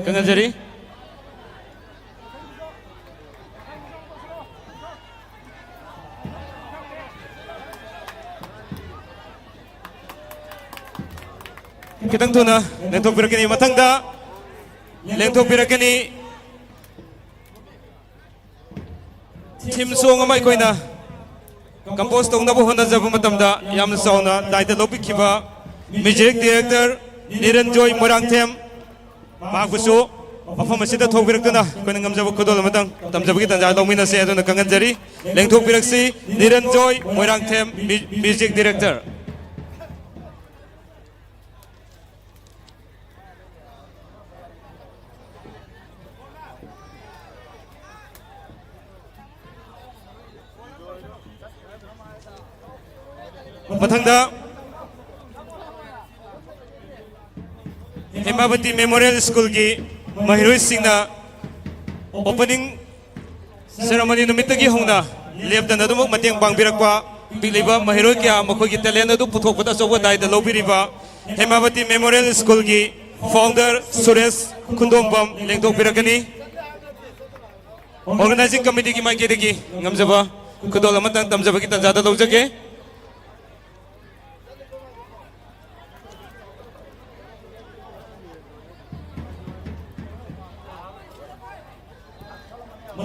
ꯈꯪꯍꯟꯖꯔꯤ khitang thuna lengthok pirakani mathangda lengthok pirakani thim song ama koina compose tongna bo hona jabu matamda yamna sauna daida lopikhiba music director Niranjoy Morangthem magusu mafam asida thokbirakna koina ngamjabu khodol matang tamjabagi tanja lomina se aduna kanganjari lengthok piraksi Niranjoy Morangthem music director mathangda Hemavati Memorial School ki mahiroi singna opening ceremony numitagi hongna lepdan adumuk mateng pangbirakpa biliba mahiroi kya makhoi ki talent adu puthokpada soba daida lobiriba Hemavati Memorial School ki founder Suresh Khundombam lengthok pirakani organizing committee ki maikidagi ngamjaba khudol amatang tamjaba ki tanjada lojage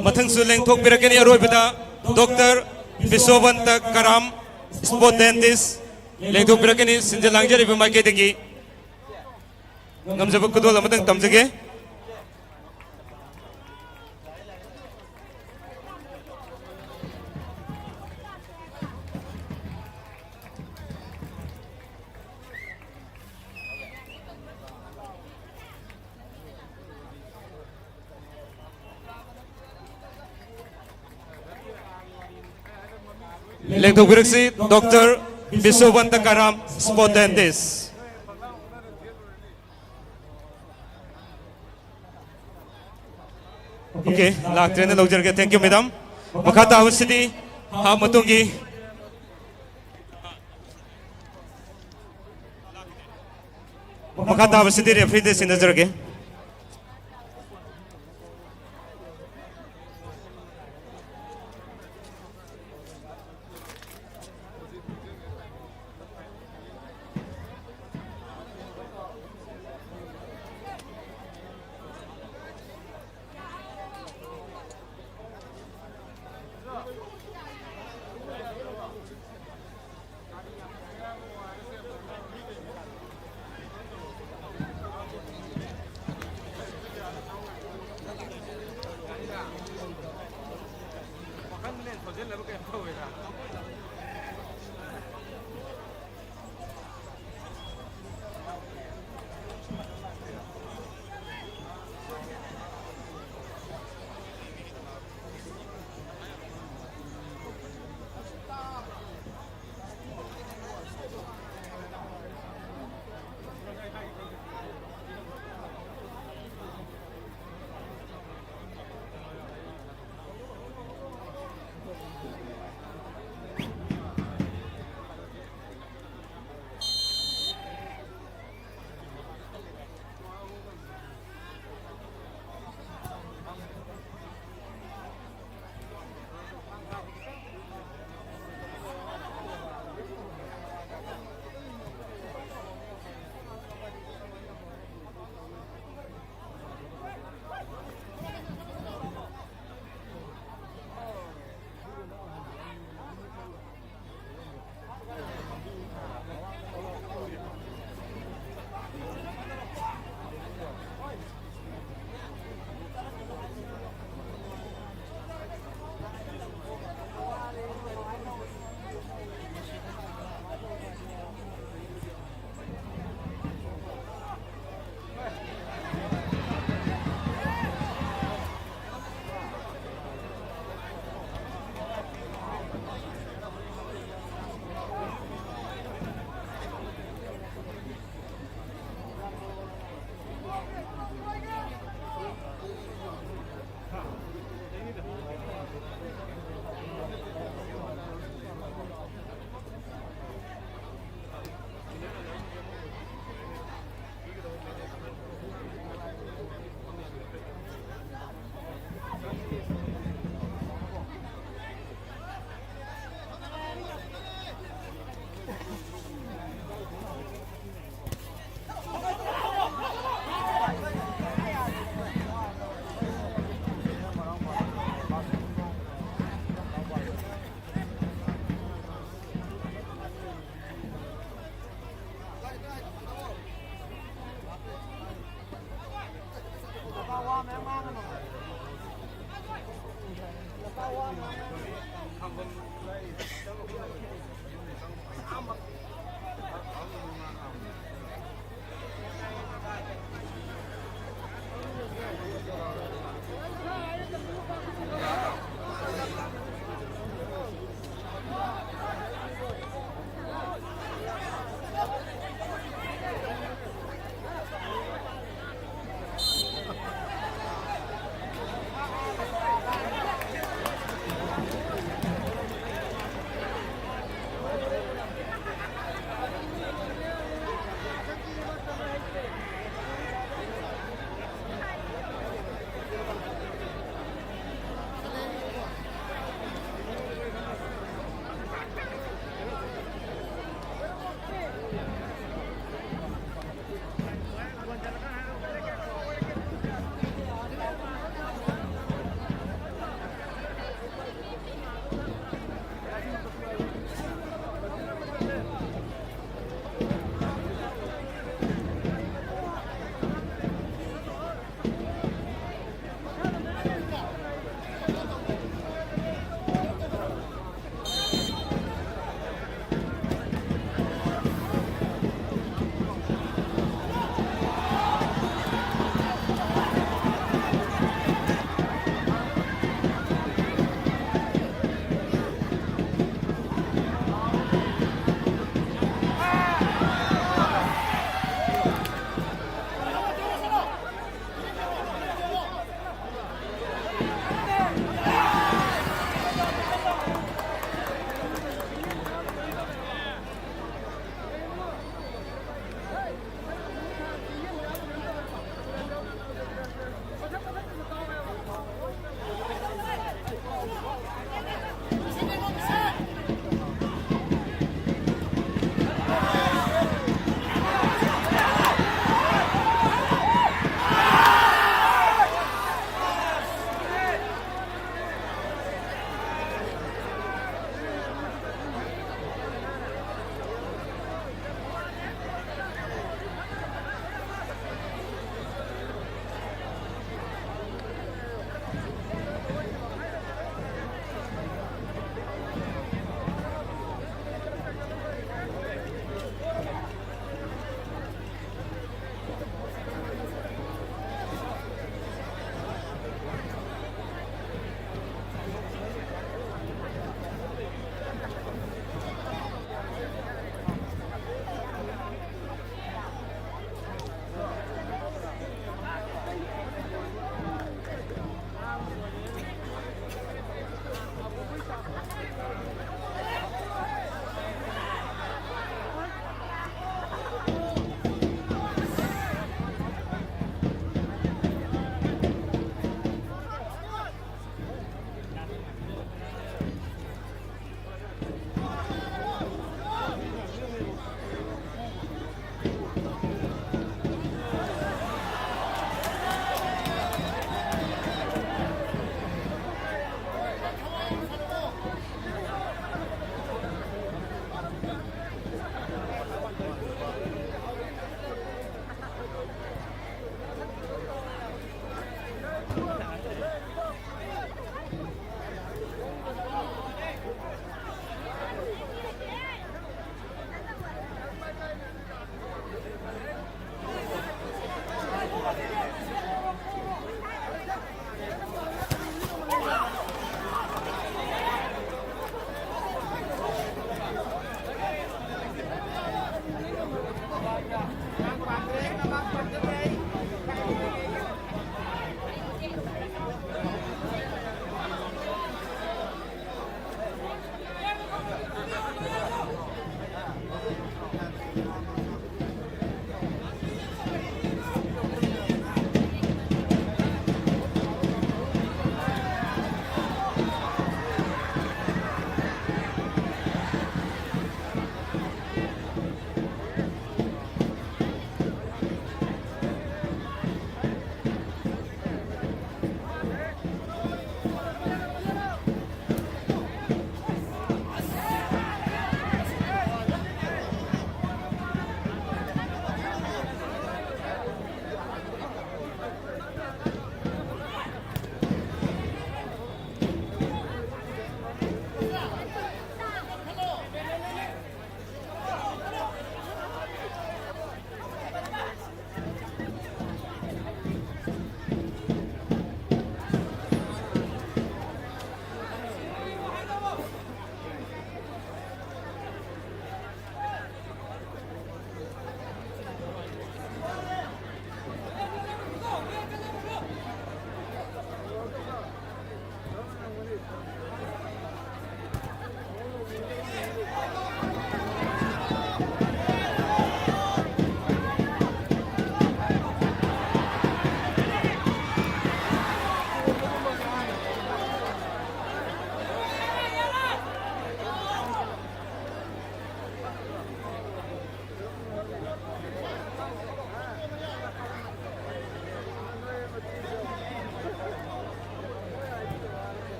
mathang su lengthok pirakani aroibada Dr. Biswabanta Karam sport dentist lengthok pirakani sinjal langjari ba maike degi ngamjaba kudol amatang tamjage lengthok piraksi Dr. Biswabanta Karam sport dentist okay laktrena logjarge thank you madam makhata awasidi ha matungi makhata awasidi referee de sinajrage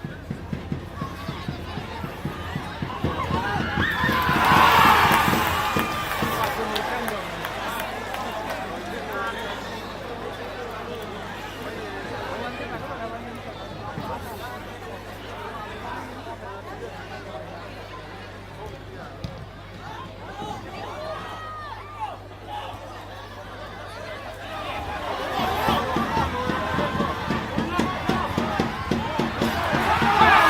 Hãy subscribe cho kênh Ghiền Mì Gõ để không bỏ lỡ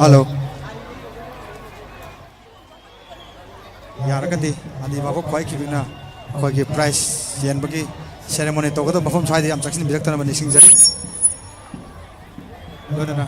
Hello. Yaragadi, Adi Babu Kwaikivina, Kwaki Price, Yanbagi, ceremony Togo, Bafum Side, I'm Saxon Director of Nising Zeri. loinana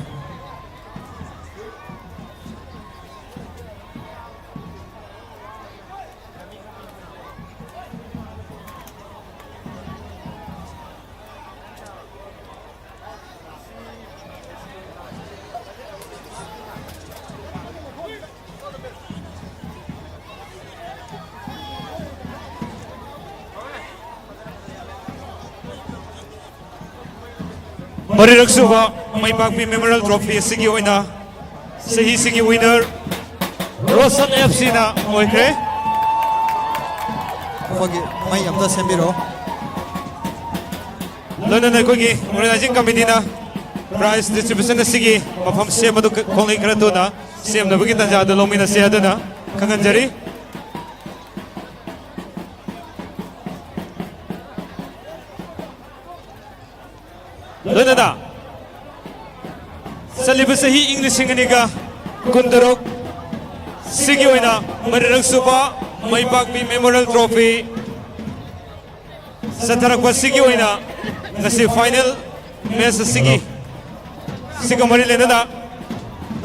Marirak suba may pagpi memorial trophy sige oina sahi sige winner Rosan FC na okay akhoi mai amda sembiro loina ko gi organizing committee na prize distribution na sige mafam se madu konglei kratu na sem na bagi tanja do lomi na se aduna kanganjari loina salibas sahi English singaniga kundarok sige oina Marirak suba may pagpi memorial trophy sa tarakwa sige oina ngasi final match sige sige marilena na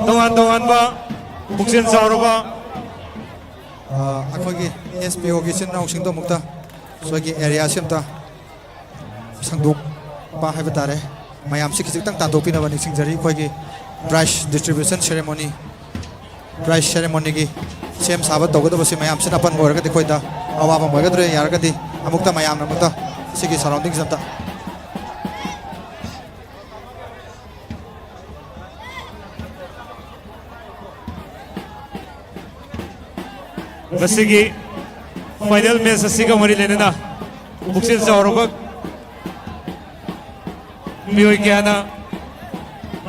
tongan ba buksin sauro ba akhoi gi SPO gi sin nau sing do mukta sogi area sim ta sangduk pa hai batare mayam si kitang ta dopi na bani singjari khoi gi prize distribution ceremony gi sem sabat dogo do basi mayam sin apan moir ga dikhoi da awa ba moir ga dre yar ga di amukta mayam na mukta sigi surrounding samta Masigi final match asiga marilena na buksin sauro ba mioi kyana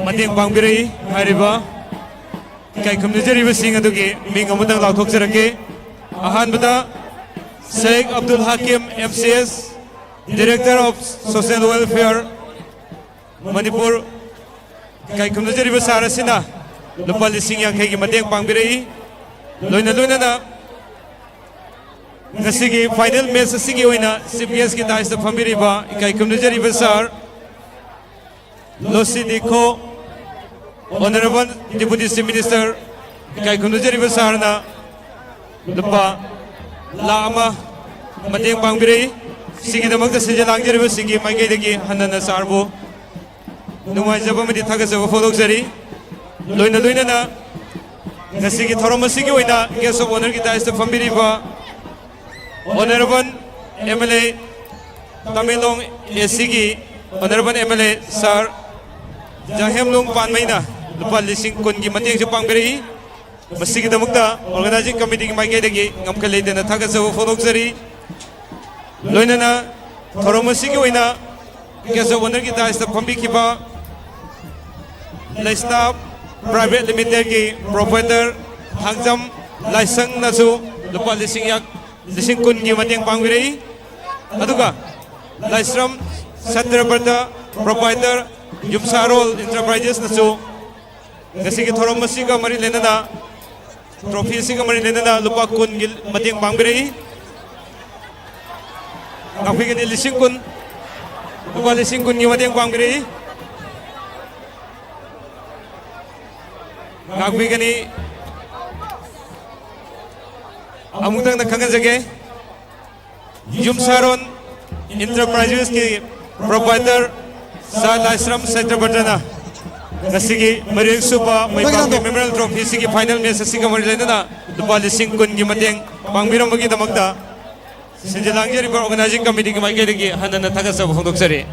mateng pangbirai hariba kai khumnijari ba sing adugi ming amudang lauthok jarake ahan bada Sheikh Abdul Hakim MCS Director of Social Welfare Manipur kai khumnijari ba sarasina lupa lising yang kai mateng pangbirai loina na ngasigi final match asigi oina CPS ki dais da phambiriba ikai kumnujari basar losi dikho honorable deputy chief minister ikai kumnujari basar na lupa lama mateng pangbiri sigi damak da sije langjari ba sigi maigai dagi hanana sarbo numai jaba medi thaga jaba phodok jari loina na ngasigi thorom asigi oina guest of honor ki dais da phambiriba Honorable MLA Tamilong SCG Honorable MLA Sir Jahemlong Panmayna lupa lising kun gi mateng si pangbiri masigi damukta organizing committee ki maigai dagi ngamkalei dena thaga sabu phodok jari loina na thoromasi gi oina kesa owner ki dais ta phambi khiba Laista Private Limited ki proprietor hangjam laisang nasu lupa lising kun gi mateng pangbirai aduga Laisram Satrabarta proprietor Yumsarol Enterprises nasu ngasi ki thorom masiga mari lenana trophy siga mari lenana lupa kun gi mateng pangbirai ngaphi gi lising kun lupa lising kun gi mateng pangbirai ngaphi gi amutang na kangan jage Yumsaron Enterprises ki proprietor sa Laisram Center Batana ngasigi Marirak suba may pangbi memorial trophy sigi final match siga marilena na lupa lising kun gi mateng pangbirong bagi damakta sinjalangjari for organizing committee ki maigai dagi hanana thaga sa phondok sari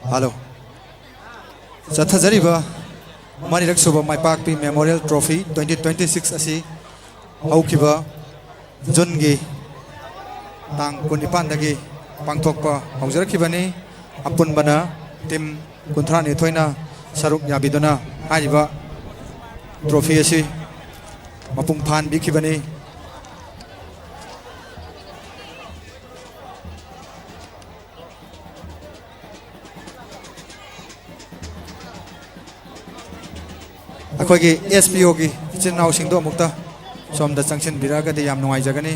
Hello. Chathajariba Manirak Suba Mai Pakpi Memorial Trophy 2026 asi haukiba Jungi Tang Kunipan dagi pangthokpa haujarakibani apunbana tim kuntrani thoina saruk yabiduna hariba trophy asi mapung phan bikibani अखोगी SPO की इचिन नाव सिंह दो मुक्ता सोम the suction बिरागा दे याम नुआई जगनी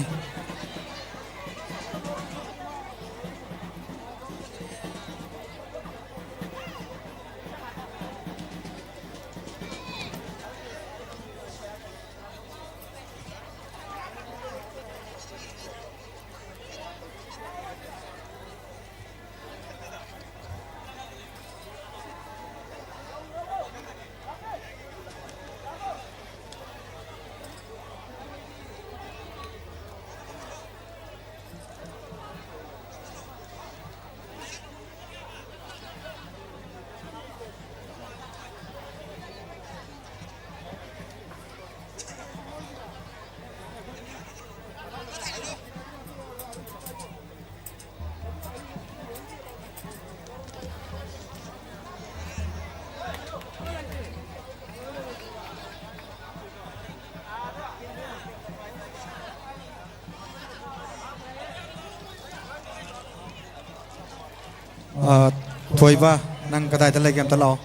थोइबा नंग कदाय तले game तलाओ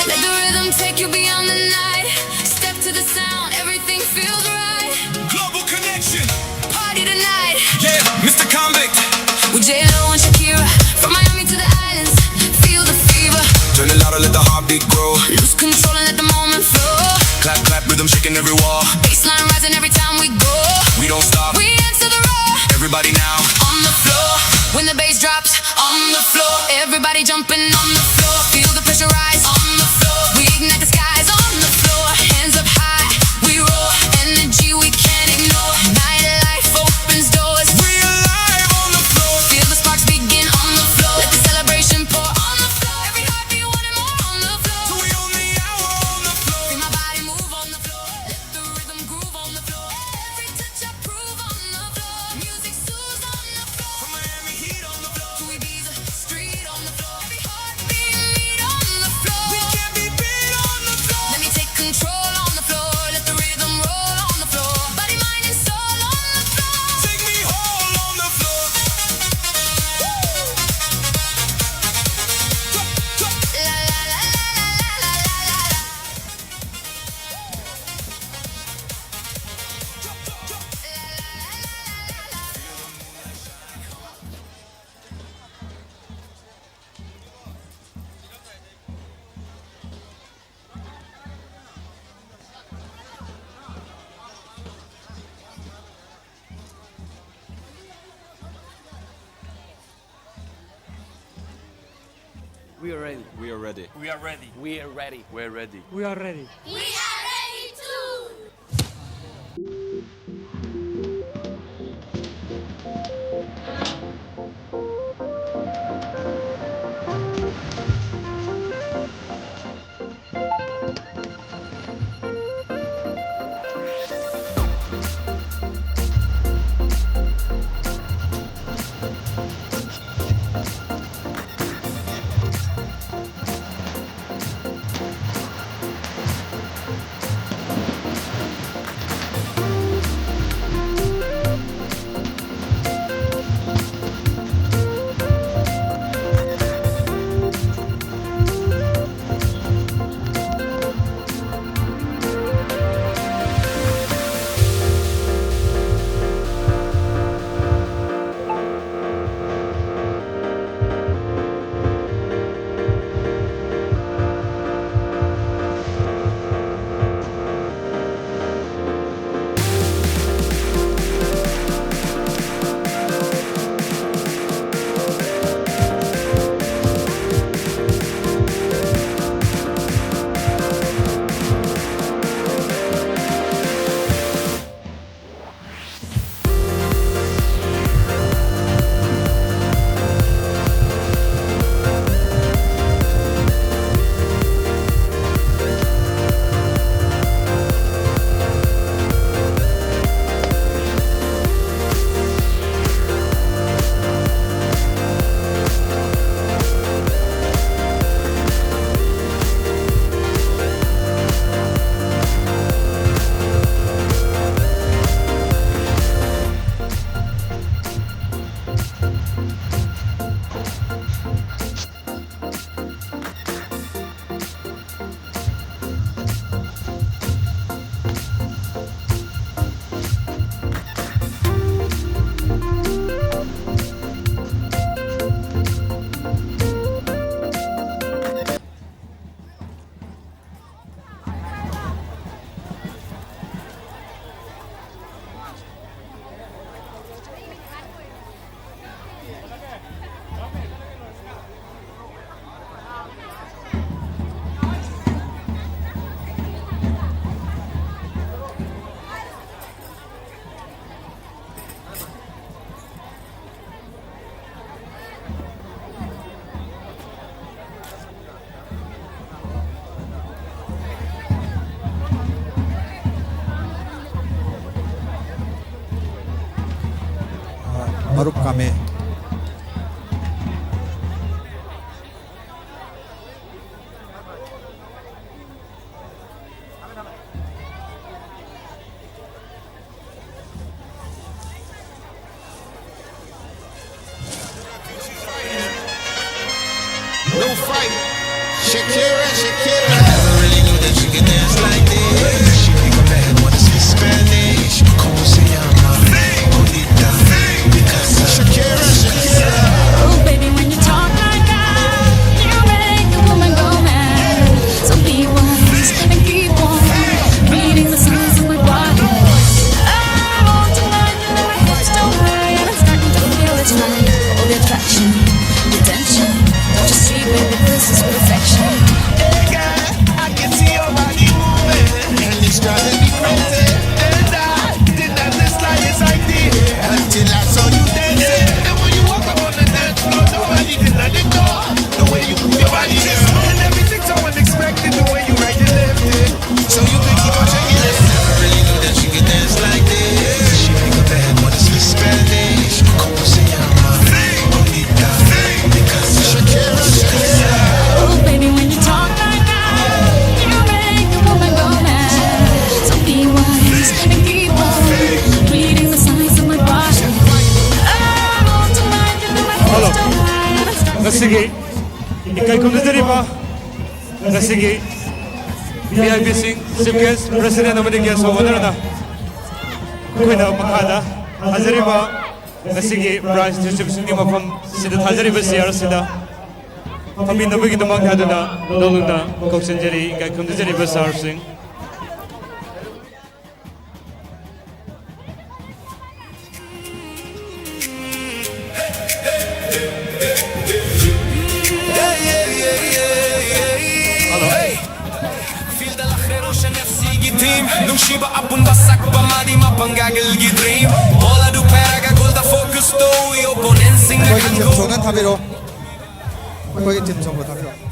Let the rhythm take you beyond the night. Step to the sound, everything feels right. Global connection. Party tonight Yeah, Mr. Convict. with J-Lo and Shakira. From Miami to the islands, feel the fever. Turn it louder, let the heartbeat grow. Lose control and let the moment flow. Clap, clap, rhythm shaking every wall. Baseline rising every time we go. We don't stop. We answer the roar. Everybody now. On the floor, when the bass drops. On the floor, everybody jumping on the floor. Feel the pressure rise. On the floor, we ignite the skies. On the floor, hands up high. We roar, energy we can't ignore. Nightlife opens doors. We alive on the floor. Feel the sparks begin on the floor. Let the celebration pour on the floor. Every heartbeat wanting more on the floor. So we on the hour on the floor. Feel my body move on the floor. Let the rhythm groove on the floor. Every touch I prove on the floor. Music soothes on the floor. From Miami Heat on the floor. To Ibiza, street on the floor. Every heartbeat lead on the floor. We are ready. We are ready. We are ready. We are ready. We're ready. We are ready. We are ready too. Marup kami. No fight. Shakira, Shakira. I never really knew that she could dance like this. She make a man wanna speak Spanish. Como se llama? Bonita. Because Shakira, Shakira. Oh, baby, when you talk like that, you make a woman go mad. So be wise and keep on reading the signs of my body. I want tonight, you know my hips don't hurt, and I'm starting to feel it's right. Oh, the attraction, the tension. Don't you see, baby, this is perfection. Hey, girl, I can see your body moving, and it's driving me crazy. And I did not the slightest idea until I saw you dancing. And when you walk up on the dance floor, nobody can let it go. The way you move your body, and everything's so unexpected. The way you right and left it, so you can keep on shaking it. Never really knew that she could dance like this. She make a man wanna speak Spanish. Como se llama? Bonita. Because Shakira, Shakira. Oh, baby, when you talk like that, you make a woman go mad. So be wise and keep on reading the signs of my body. I want tonight, you know my hips don't hurt, and I'm starting to Ngasigi, ikay kumdadariba. Ngasigi, VIP Sing, Chief Guest, President amadi guest of honor na. Kuina makada, hazariba. Ngasigi, prize distribution ni mafam sida hazariba siyara sida. Pamin nabagi damang hadana, loluna, koksenjari, ikay kumdadariba Sar Singh. Yeah, yeah, yeah. dream Nungsiba apun basak pamadi mapanggagal gi dream Bola du peraga gulda focus to opponent sing na 거기 팀 kango 송은 타비로 거기 팀 송으로 타비로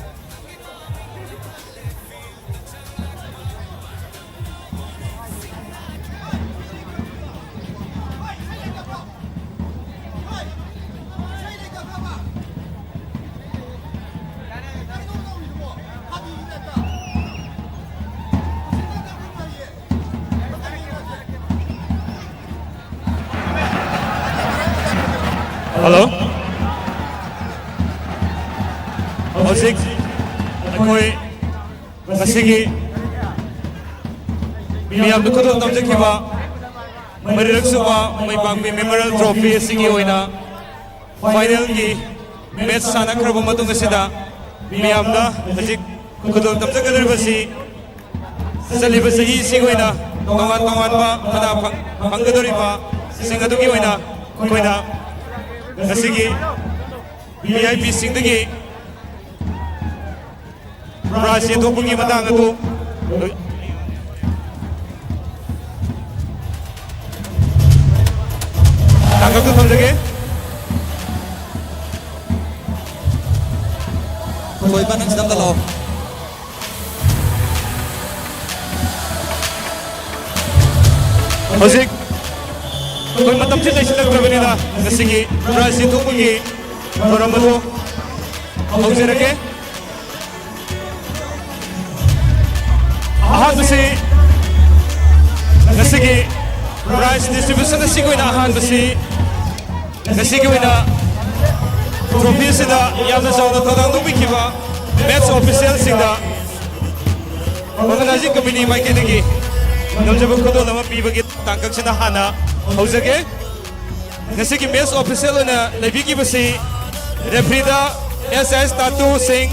Hello. Hojik, akoi ngasigi miyam du khudol namjakhiba mariraksuba maipakpi memorial trophy asigi oina final gi match sanakraba matung asida miyamda hojik khudol namjakadribasi saliba sahi sigoina tongan tongan ba mana panggadoriba singadugi oina koina ngasigi VIP singdagi prize yentokpagi matang adu tangkaptu thamjage 거기 반응 지담 달라 hojik koi matam chilai silakdrabanina ngasigi prize yentokpagi thoram adu haujarage ahanbasi ngasigi prize distribution asigi oina ahanbasi ngasigi oina trophy sida yamna chawna thadang nubikhiba match official singda organizing committee maikedagi namjaba khodol ama pibagi tangkak sina hana haujage ngasigi match official oina leibigibasi referee da SS Tatu Singh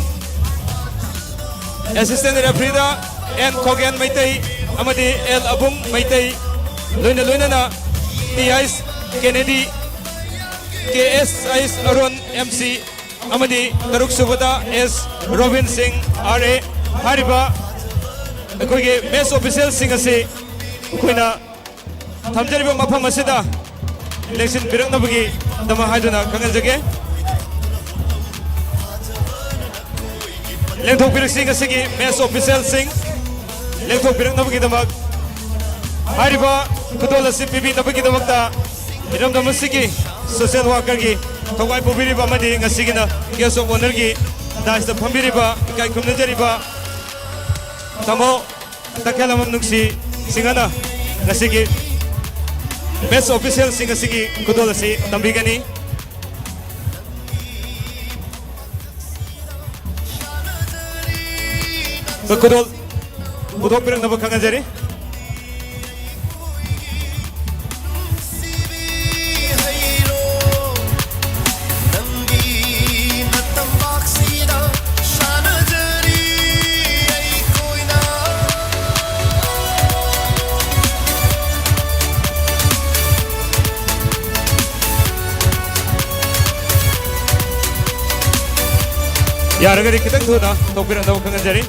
assistant referee da N Kogan Maitai amadi L Abung Maitai loina loina na TIS Kennedy KSIS Arun MC amadi Taruk Subada S Robin Singh RA hariba akoige match official sing ase koina thamjariba mafam asida election biraknabagi dama haiduna kanganjage lengthok birak sing asigi match official sing lengthok birak nabagi damak hariba kudol asi pibi nabagi damakta iram damasigi social worker gi thogwai pobiriba amadi ngasigina guest of honor gi das da phambiriba kai khumnajariba tamo takhalamam nungsi singana ngasigi match official sing asigi kudol asi tambigani kudol Budok birak nabak kanganjari yaragari kitang thuna tok birak nabak kanganjari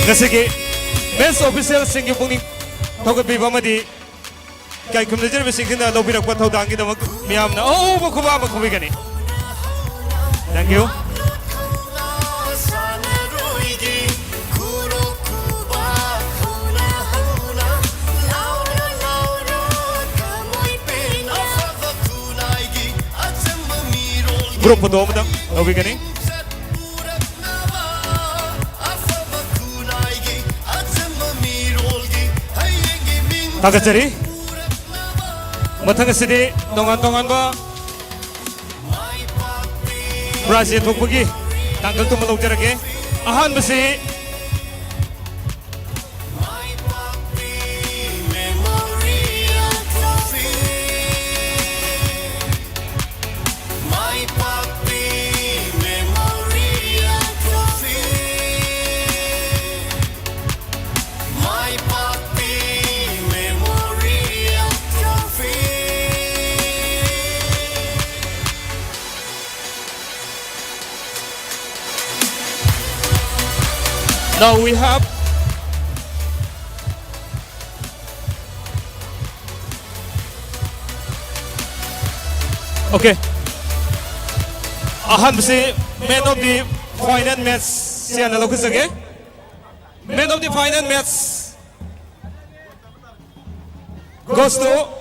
ngasigi match official sing pungning thogat biba madi kai khumnajer be singna lobirak pa thodang gi damak miyamna oh bakhuba bakhubi gani thank you grup foto madam lobi gani 다같이 마탕스디 동안 브라질 독보기 당근도 물어오자라게 아한부시 Now we have okay. Ahansi man of the final match siya na lokus again. Man of the final match goes to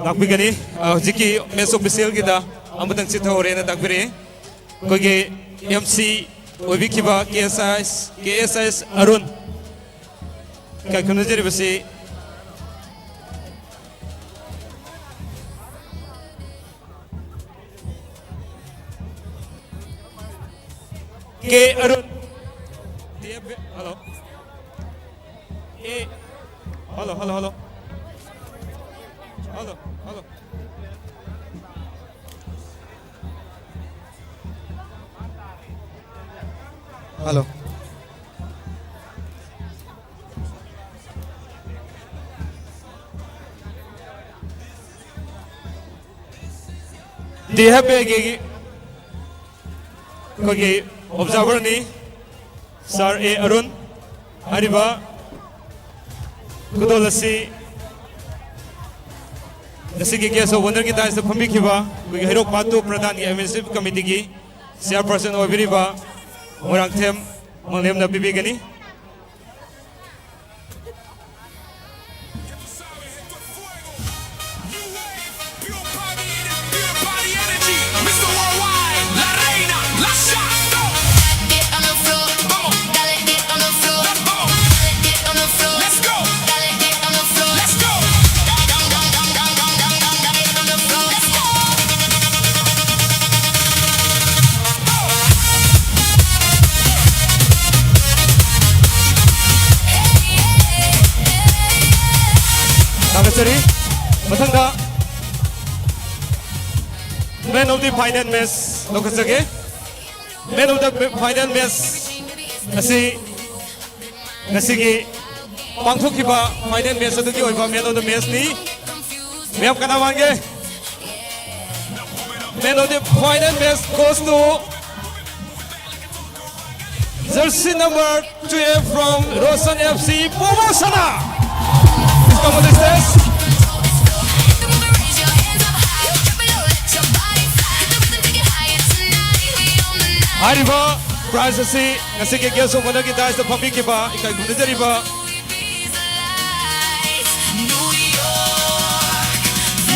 Nakbigani, jiki mes official kita, amatang sita ore na takbiri, kogi MC Obikiba KSIS Arun, kakuno jeri basi, K Arun, hello, hello. Hello. Hello. Do you have a observer ni Sir A Arun Ariba Kudolasi Nasiki Keso Wonder Kita is the Pamikiba, we Hero Patu Pradhan Administrative Committee, Chairperson Oviriba, Morangtem, Malem na Bibigani. Sorry, matangda man of the final match lokasage man of the final match nasi pangthokiba final match adugi oiba man of the match ni meyam kana wange man of the final match goes to jersey number 12 from Rosan FC Pomosana. Come on the stage. Hariba prize si nasi ke geso mana kita is the public ke ba ikai gunde jari ba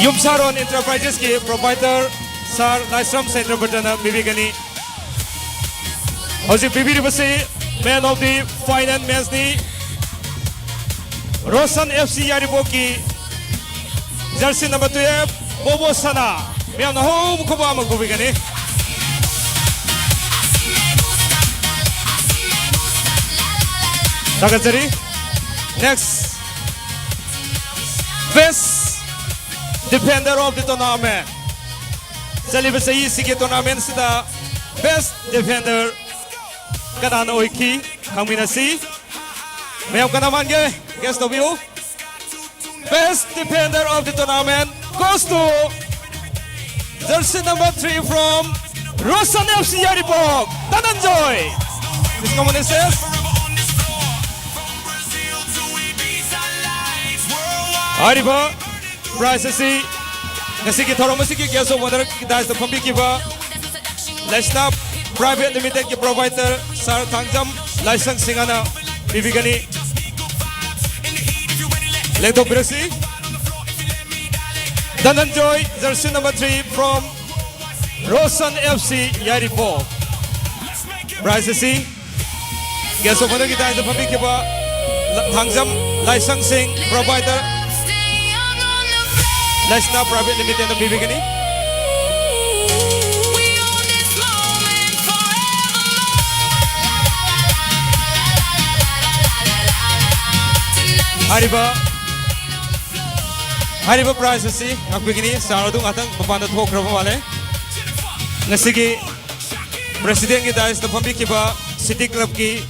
Yumsaron Enterprises ke provider Sir Naisram Center Batana Bibigani Hoji Bibiri basi man of the final match ni Rosan FC Yariboki jersey number 12 Bobo Sana meyam na home khoba ma gobigani Takazari next best defender of the tournament Celebration sige tournament sida best defender kanana oiki kaminasi meyam kana mange guest of you best defender of the tournament goes to jersey number 3 from Rosan FC Yaripok Dananjoy. Please come on and say Ariba prize si nasi ki thoro masi ki geso wonder ki das the pambi ki ba let's stop private limited ki provider Sir Thangjam license singana bibigani Leto Brasi Dananjoy, jersey number 3 from Rosan FC Yaripol. Prize C. Guess of the guitar, the public Hangjam, Laisang Singh, provider, Laisna Private Limited, the beginning. Hariba prize si ang begini sarado atang papanda thok rabo wale ngasigi president ki dais na pambikiba city club ki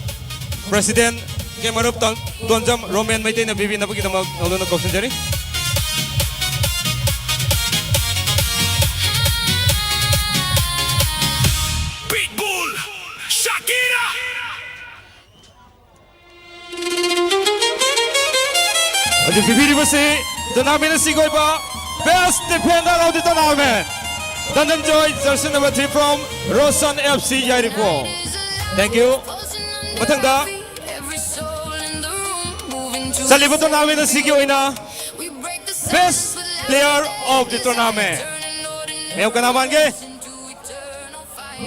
president ke marup tonjam roman maite na bibi na pagita mag nolo na question jari Pitbull, Shakira. Aja bibi basi tournament sigoi ba best defender of the tournament Dananjoy jersey number 3 from Rosan FC Yaripol. Thank you. Matangda sa libot tournament na sigoi na best player of the tournament. Ayaw ka naman ke?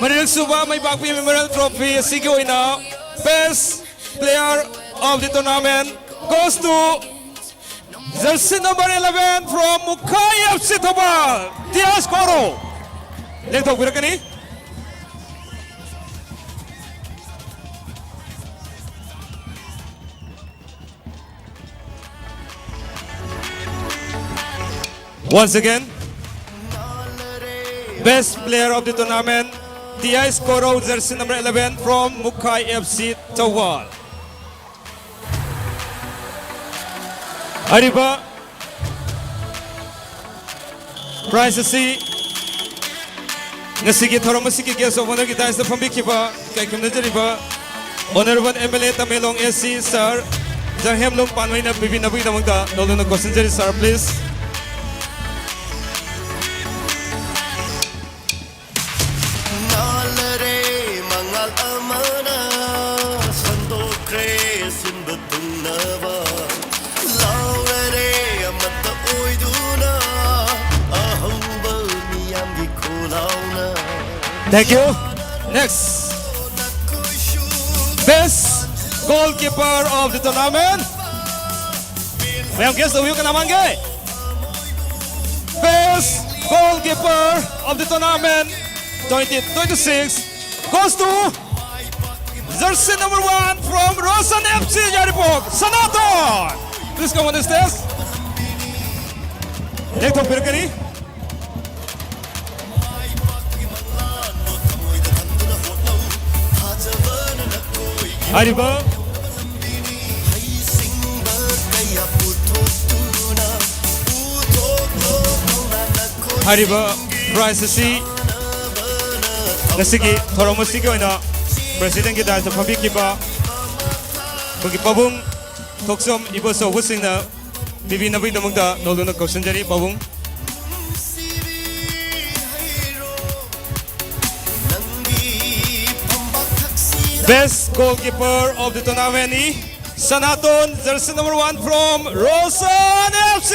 Manilag suba may Bakpi Memorial Trophy sigoi na best player of the tournament goes to jersey number 11 from Mukai FC Tobal, Diaz Coro. Length of Wirakani. Once again, best player of the tournament, Diaz Coro, jersey number 11 from Mukai FC Tobal. Ariba prize si ngasigi thorom masigi guest of honor ki dais na pambikiba kay kimna jariba honorable MLA Tamelong SC sir Jahemlong Panway na bibi na magda nolo na question jari sir please. Thank you. Next, best goalkeeper of the tournament. May ang guest uyo ka naman gay. Best goalkeeper of the tournament 2026 goes to jersey number 1 from Rosan FC Yaripol, Sanaton. Please come on the stage. Next up, Pirkani. Hariba Hariba prize si ngasigi thorom masigi oina president ki dai sa phabiki ba bagi pabung toksom ibo so husing na bibi na bida magda nolo na question jari pabung best goalkeeper of the tournament ni Sanaton, jersey number 1 from Rosan FC.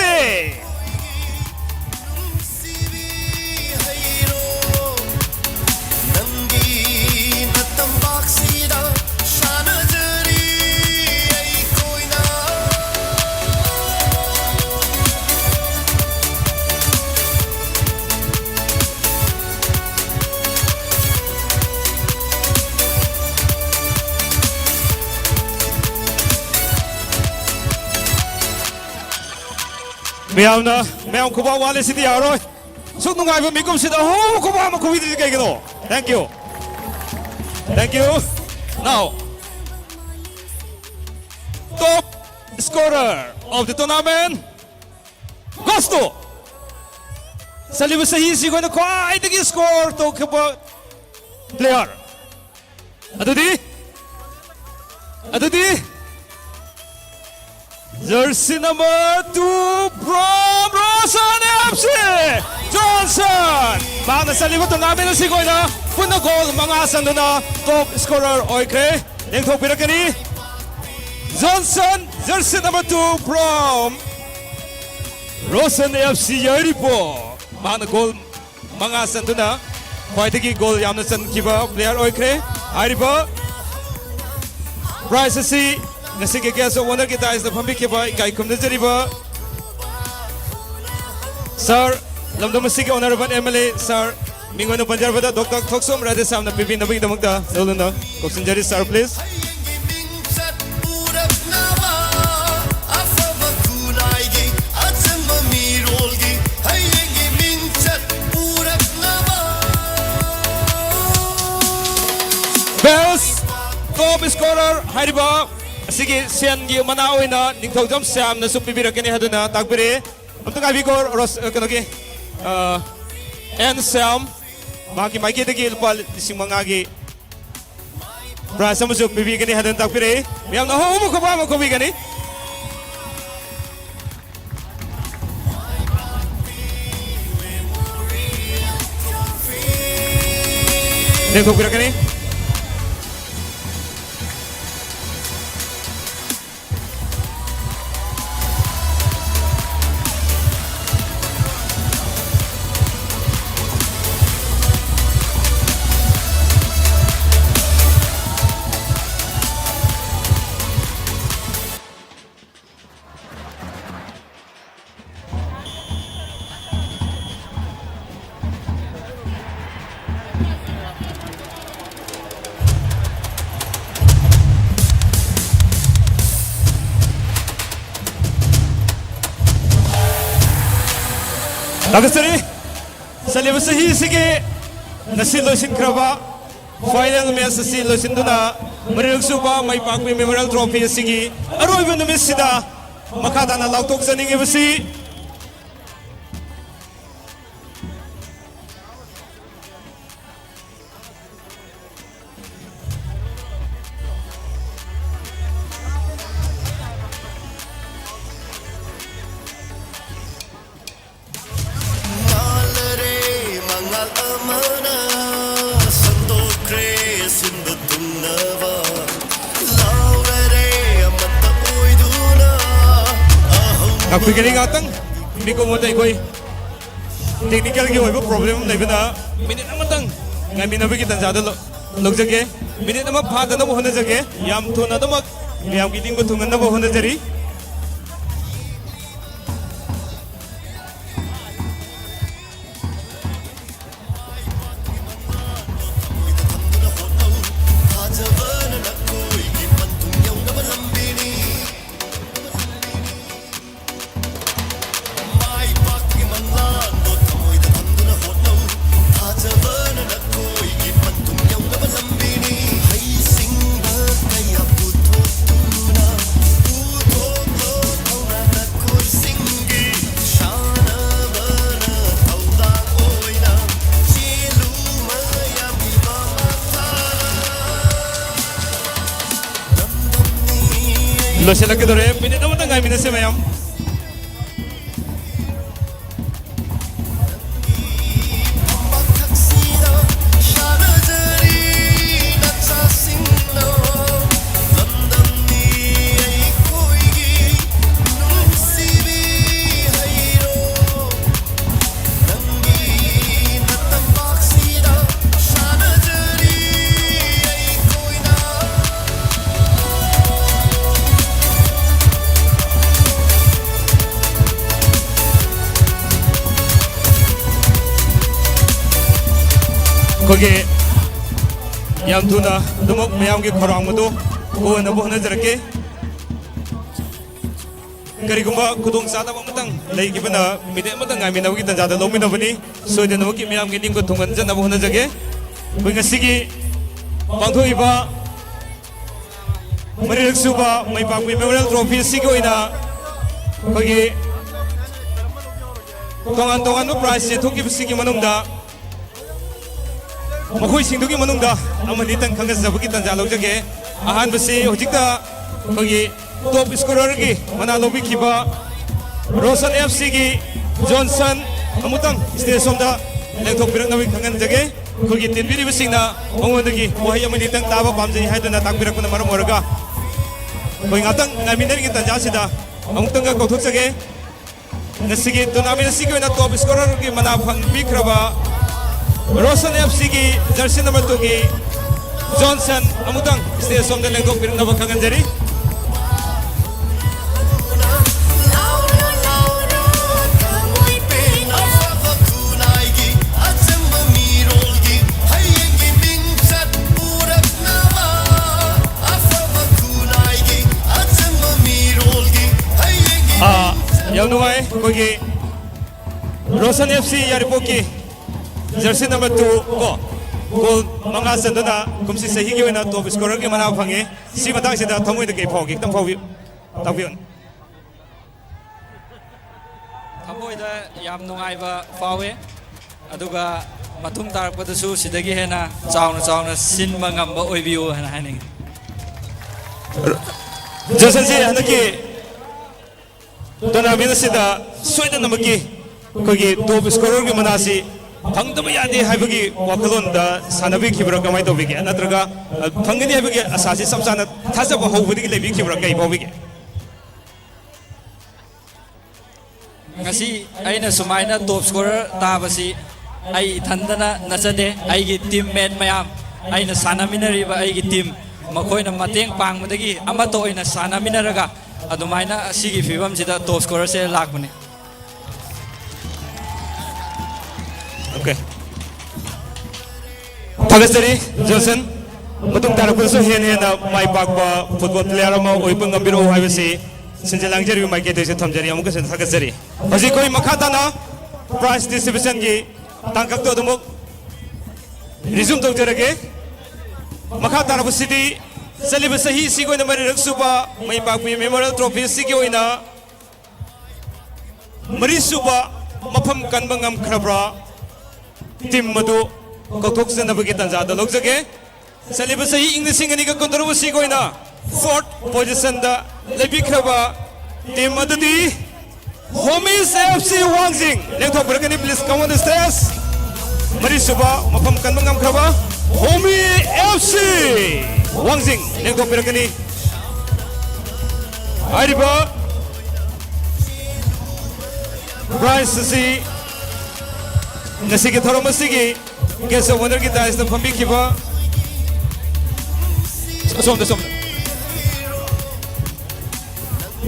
Meyam kuba wale sidi aroy. Suk nungai ba mikum sida ho kuba ma kubi di kay gino. Thank you. Thank you. Now, top scorer of the tournament goes to sa libo sa hisi ko na kwai digi score to kuba player. Adudi jersey number 2 from Rosan FC, Johnson. Mga nasa libot namin na sigoy na puno goal mga sando na top scorer oikre. Yung top pinakani Johnson, jersey number 2 from 로선 FC 열리포 마는 골 망아 선두나 화이트기 골 얌나 선기바 플레이어 오이크레 아리바 프라이스 씨 ngasi ke so wonder ke dais da phambi ke ba kai kum nazari ba sir lamdam si ke honorable MLA sir mingono banjar bada Dr. Thoksom Radhe samna pipin nabi damakta dolunda koksin jari sir please Bells top scorer hariba sige sian gi mana oina ningthau jam sam na supi birakani haduna takbire amta bi gor ros kanogi en sam maki maiki de gil pal simanga gi prasam supi bi gani hadun takbire miam na ho mo ko bi gani देखो बिrakani Dagasari, salib sahi sige nasil losin kraba final match nasil losin duna mariluk suba mai pakmi memorial trophy sige aroi ben match sida makada na lautok saning ibasi Aku kini ngatang, ini kau mau koi technical kau ibu problem lagi benda. Minit nama tang, ngai minat bagi kita jada log jage. Minit nama pada nama bohana jage. Yam tu nada mak, yam kiting betul nada bohana jari. Lo sila kedore, minit naman tangay minat siya mayam. 거기 양투나 너무 매양기 거랑무도 오나 보나 저렇게 그리고마 구동 싸다 먹는 레이기브나 미데마다 가미나 우기 단자다 너무나 보니 소이데 너기 매양기 닝고 동은 전나 보나 저게 우리가 시기 방토이바 머리력수바 마이방미 메모리얼 트로피 시기오이나 거기 동안 프라이스 토끼 시기 만웅다 Makoy singdugi manungda amani tang kangas sabagi tanja lojage ahan basi hojikta kogi top scorer gi mana lobi kiba Rosan FC gi Johnson amutang station da lengthok birang nawi kangan jage kogi tinbiri bisingna ongondagi wahai amani tang taba pamjai haidana takbirak na maram oraga koi ngatang naminari gi tanja sida amutang ga kauthok jage ngasi tournament sige na top scorer gi mana phang bikraba Rosan FC gi jersey number 2 gi Johnson amutang stage som den lengok pirna bakangan jari yang nungai kogi Rosan FC yaripoki jersey number 2 ko gol manga sendana kumsi sahi gi wena top scorer gi mana phange si matang sida thamoi de ke phogi tam phobi tabion ꯊꯃꯣꯏꯗ ꯌꯥꯝ ꯅꯨꯡꯉꯥꯏꯕ ꯐꯥꯎꯋꯦ ꯑꯗꯨꯒ ꯃꯇꯨꯡ ꯇꯥꯔꯛꯄꯗꯁꯨ ꯁꯤꯗꯒꯤ ꯍꯦꯟꯅ ꯆꯥꯎꯅ ꯁꯤꯟꯕ ꯉꯝꯕ ꯑꯣꯏꯕꯤꯌꯨ ꯍꯥꯏꯅ ꯍꯥꯏꯅꯤꯡꯉꯤ Johnson si hanaki tournament sida soidana maki kogi top scorer gi mana si phangdaba yade haibagi wakalon da sanabi khibra kamai to bigi natraga phangani haibagi asasi samsana thasaba hobudi lebi khibra kai bobigi ꯉꯁꯤ ꯑꯩꯅ ꯁꯨꯃꯥꯏꯅ ꯇꯣꯞ scorer ꯇꯥꯕꯁꯤ ꯑꯩ ꯏꯊꯟꯗꯅ ꯅꯠꯆꯗꯦ ꯑꯩꯒꯤ ꯇꯤꯝꯃꯦꯠ ꯃꯌꯥꯝ ꯑꯩꯅ ꯁꯥꯟꯅꯃꯤꯟꯅꯔꯤꯕ ꯑꯩꯒꯤ team ꯃꯈꯣꯏꯅ ꯃꯇꯦꯡ ꯄꯥꯡꯕꯗꯒꯤ ꯑꯃꯠꯇ ꯑꯣꯏꯅ ꯁꯥꯟꯅꯃꯤꯟꯅꯔꯒ ꯑꯗꯨꯃꯥꯏꯅ ꯑꯁꯤꯒꯤ ꯐꯤꯕꯝꯁꯤꯗ ꯇꯣꯞ ꯁ꯭ꯀꯣꯔꯔꯁꯦ ꯂꯥꯛꯄꯅꯤ Okay. Thagastari Johnson matung tarakpasu hena mai pakpa football player ama oipang gambiro haibasi sinjalangjari mai ke dese thamjari amuka sen thagastari haji koi makhatana prize distribution gi tangkak to dumuk resume tawjarage makhatana busidi saliba sahi sigoi na mari raksuba mai pakpi memorial trophy sigi oina mari suba mafam kanba ngam khrabra team madu kotok sanabagi tanjada logjage saliba sahi english ingani ka controversy goina fourth position da lebikraba team madudi Homies FC Wangjing lekthok berkani please come on the stage mari suba mafam kan mangam kraba Homi FC Wangjing lekthok berkani ariba prize si Nasi kita orang mesti kita wonder kita is the pembik kita. Som.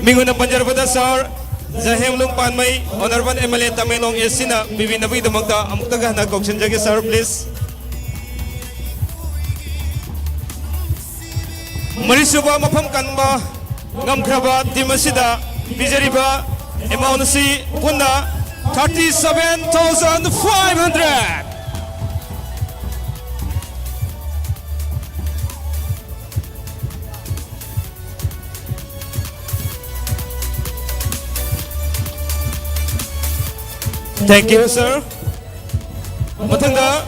Minggu na Panjar pada sar Zahem Lung Panmai Honorable MLA Tamenong Esina Bibi Nabi Damagda Amukta Gana Kokshan Jagi sir please. Marisuba mapam kanba ngam kraba timasida bijariba emanasi punna 37,500. Thank you, sir. Matanda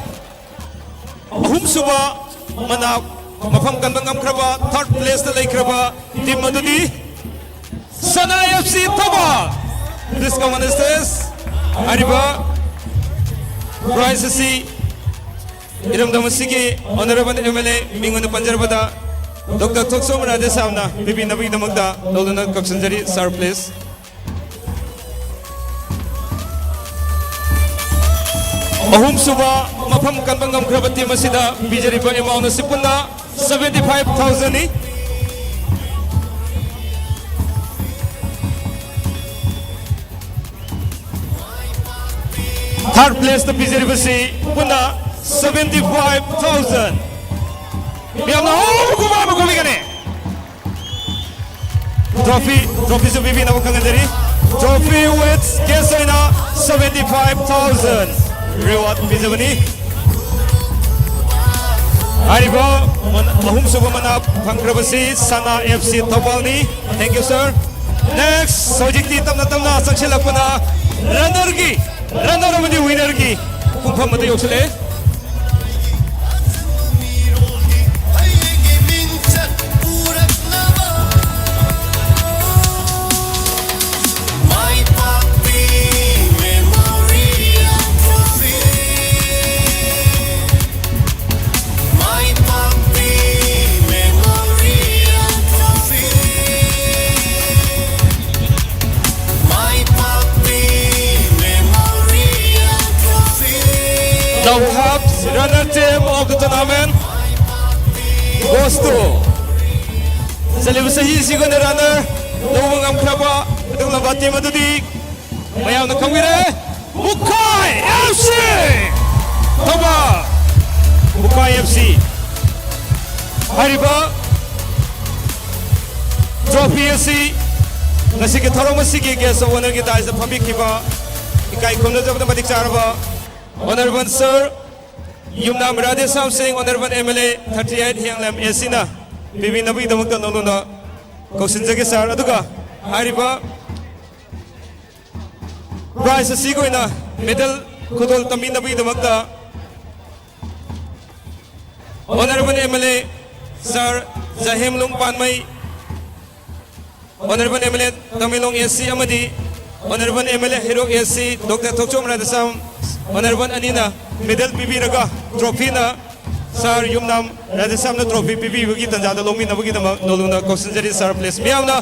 ahum suba mana mafam kan bangam kraba third place na lay kraba team madudi Sana FC Taba. Please come on the stage. Ariba prize si iram damasigi honorable MLA Mingun Panjarbada Dr. Toksom Radhe Samna Bibi Nabi Damagda Dolana Kaksanjari sir please. Ahum suba mafam kanbangam krabati masida bijari pa amount sipunda 75,000 ni third place the bijari basi punda 75,000 biamna kuma kami kane trophy so bibi na kanganjari trophy with kesaina 75,000 reward bijabani ariba ahum suba mana phangrabasi Sana FC Topalni. Thank you sir. Next sojikti tamna sakshilapana runner amadi winner ki pungpham mate yoksale Perhaps runner team of the tournament goes to Celebrity Sigon runner Lumang Kraba Dulaba team adudi Mayam na kamire Mukai FC Toba Mukai FC Hariba Trophy FC Nasiki Tharoma Siki guest of winner Gita is the public keeper Ikai Kundas of the Madik Charaba Honorable Sir Yumnam Radhesam Singh Honorable MLA 38 Hyanglam Esina Bibi Nabi Damakta Noluna Kosinjagi Sar Aduga Hariba Prize Sigoina Medal Kudol Tami Nabi Damakta Honorable MLA Sir Zahim Lumpanmai Honorable MLA Tamilong SC Amadi Honorable MLA Hero SC Dr. Tokchom Radhesam Honorable Anina Medal Bibi Raga Trophy na Sir Yumnam Radhesam na trophy Bibi Wagi Tanjada Lomi na Wagi Dama Noluna Kosinjari Sir please Miyam na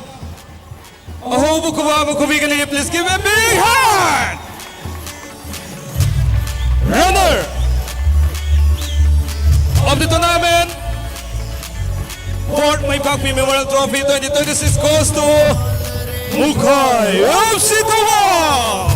Aho Bukuba Bukubi Gali please give a big hand Runner of the tournament Fort Maipakpi Memorial Trophy 2026 goes to Mukai FC Toba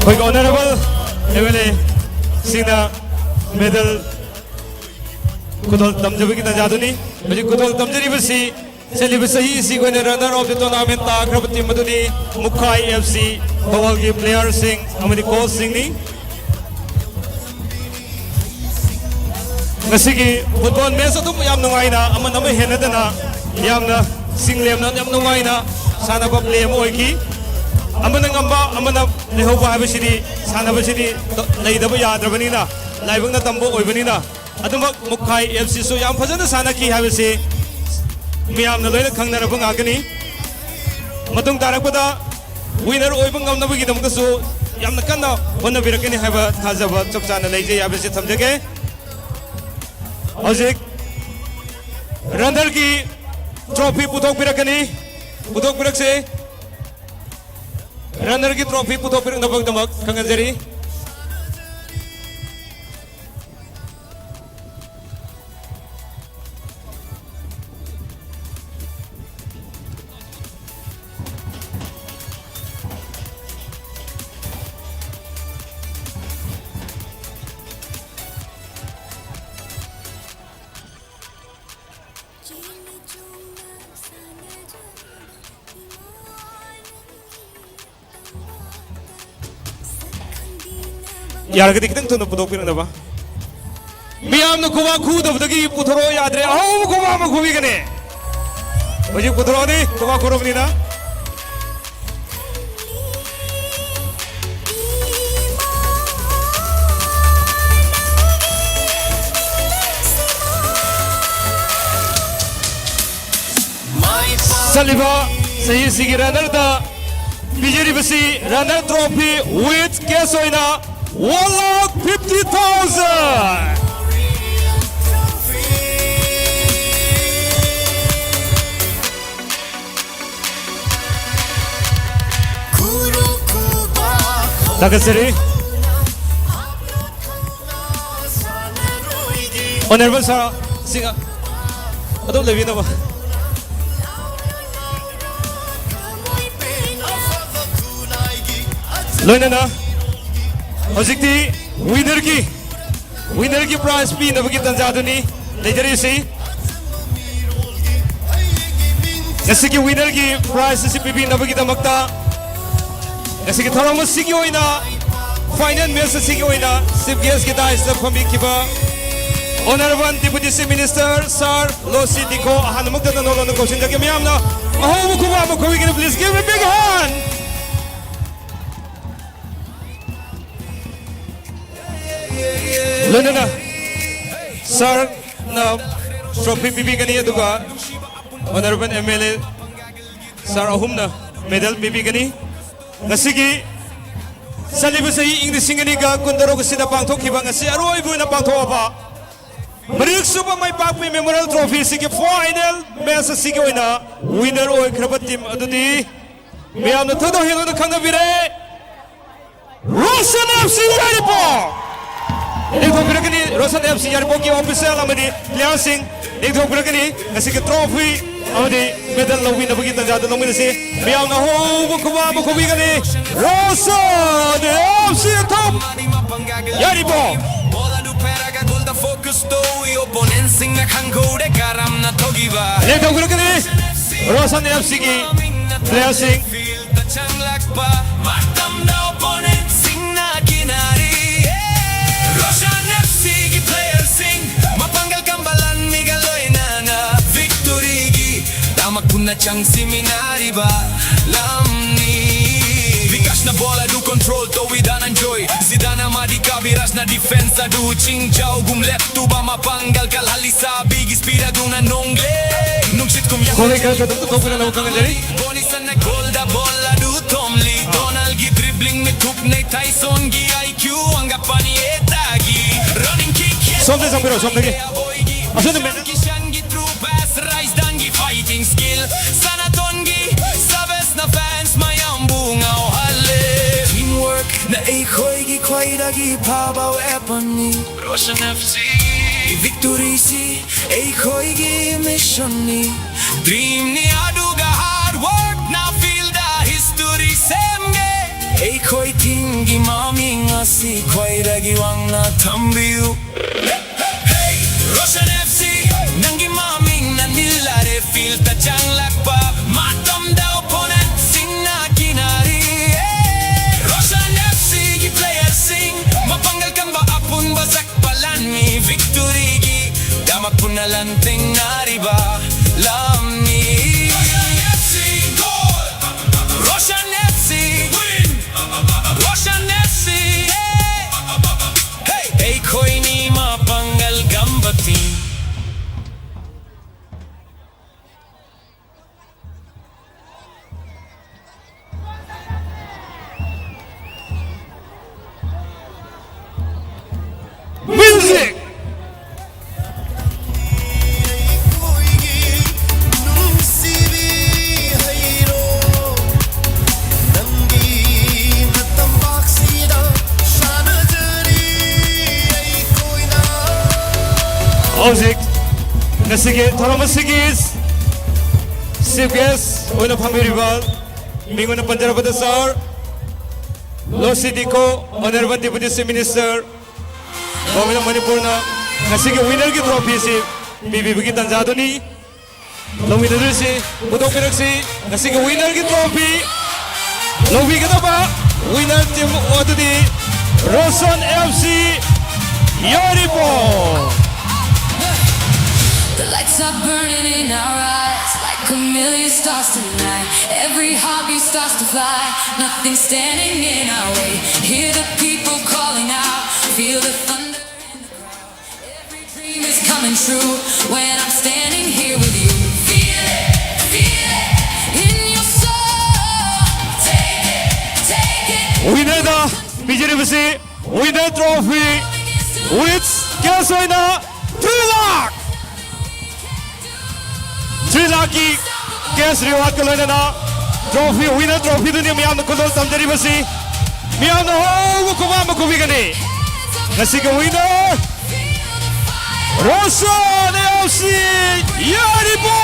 Quick Honorable MLA Sina Medal Kudol Tamjabi Kita Jaduni Maji Kudol Tamjari Basi Celebrity Sigo runner of the tournament Akrabati Maduni Mukai FC Bawalgi player Singh Amadi Coach Singh ni Ngasigi football match atum yam nungai na aman amay henada na yam na singlem na yam nungai na sana ba play mo oiki Amana ngamba amana lehoba habisidi sana basidi leidaba yadrabani na laibang na tambo oibani na aduma Mukai FC so yam phajana sana ki habisi miyam na loina khangnarabang agani matung tarakpada winner oibang ngamnabagi damka so yam na kanna honna birakani haba thajaba chapchana leije habisi thamjage Hojik runner ki trophy puthok birakani puthok birakse Runner की trophy पुतो फिर नबक दमक कंगजरी यार के दिखते तो न पुतो फिर नबा मियाम न कुवा खू दबदगी पुथरो याद रे आओ कुवा म खुबी कने मुझे पुथरो दी कुवा खुरो बनी ना सलिबा सही सिगी रनर दा बिजरी बसी रनर ट्रॉफी विथ केसोइना 1,50,000 Takasiri Honorable Sir Singa Adom levi na ba Loina na Hojikti winner ki prize P na bagi tanjaduni lejari si Kasi ki winner ki prize si PB na bagi tamakta Kasi ki tharong mas sigi oina final match sigi oina sip guest kita is the pambi kiba Honorable Deputy Chief Minister Sir Losi Diko ahan magda na nolon ko sinja ki miyam na aho mo kuwa mo kuwi please give a big hand Luna na Sarna trophy pibigani aduga honorable MLA Sar ahumna medal pibigani ngasigi salibasai ing singani ga kundaro kusida pangthokiba ngasi aroibu na pangthoaba Marik Suba may pagpi memorial trophy sige final match sige oina winner oi khrabat team adudi miyam na thodo helo na khangabire Roshan FC Yaripo एक दो ब्रेकनी रोशन FC यार बोकी official अमदी Lian Singh एक दो ब्रेकनी ऐसे के trophy अमदी medal लोगी नबगी तंजाद लोगी से मियां ना हो बुखवा बुखवी गने रोशन एफसी टॉप यारी बो Bola do peraga gol da focus to e opponent sing na khangode karam na thogiba एक दो ब्रेकनी रोशन एफसी की Lian Singh feel the changlak pa matam na opponent sing na kinari Roshan FC ki player sing mapanggal kambalan migaloy na victory gi damak punna chang seminari ba lamni Vikas na bola do control to we dan enjoy Zidane madi kabiras na defense do ching chao gum left to ba mapanggal kal halisa big spira do na nongle nung shit kum ya कोले का तो तो पुरा लोग कंगे जरी Boni sana gol da bola do Tomli Donald gi dribbling में thuk नहीं Tyson gi IQ anga pani etagi running kick somde sambiro somde के असले में Kishan gi through pass rise dan gi fighting skill sana tongi sabes na fans mayambung au halle teamwork na ei khoi gi khoi da gi phaba epani Roshan FC victory si ei khoi gi mission ni dream ni aduga hard work now feel the history same ge ei khoi tingi mami ngasi khoi ragi wang na thambiu hey Roshan FC nangi mami na nilare feel ta changlak pa matam da opponent sing na kinari hey Roshan FC gi player sing mapanggal kan ba apun basak palani victory gi damak punalanting nariba lamni Roshan FC goal Roshan FC win Roshan FC hey hey koi ni mapanggal gambati music Ozik Nasige Tharamasigi Chief guest Oina Phamirival Mingona Panjarabada Sir Lo Sidiko Honorable Deputy Chief Minister Government of Manipur na Nasige winner ki trophy si Bibi Bigi Tanzadoni Lo winner si Budok Pirak si Nasige winner ki trophy Lo Bigi ba winner team Odudi Roshan FC Yaripo The lights are burning in our eyes like a million stars tonight. Every heartbeat starts to fly, nothing standing in our way. Hear the people calling out, feel the thunder in the crowd. Every dream is coming true when I'm standing here with you. Feel it in your soul. Take it. Winner the BJDBC winner trophy with Kasoina 3 lakh 3 lakh की cash reward को लेने ना trophy winner trophy दुनिया में आम कुल तंजरी बसी में आम हो वो कुमार में कुबी गने नसी के विनर रोशन एफसी यारिबो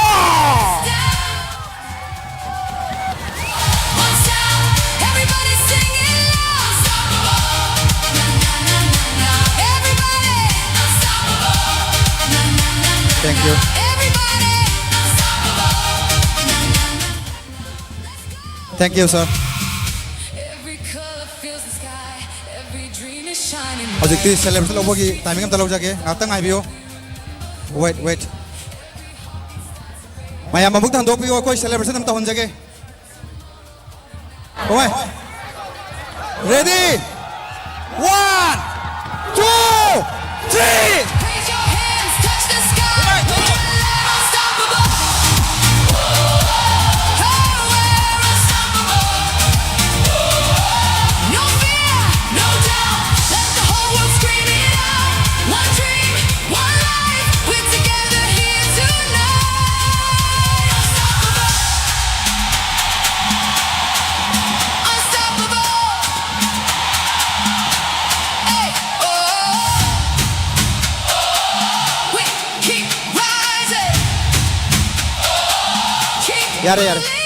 Everybody sing it loud. Everybody unstoppable. Thank you. Thank you, sir. Every color fills the sky. Every dream is shining. Hojikti celebration lobogi timing am talo jage ngatang ai bio. Wait. Maya mamuk tan dok bio koi celebration am tahon jage. Oi. Ready? 1 2 3 Raise your hands. Yare, yare.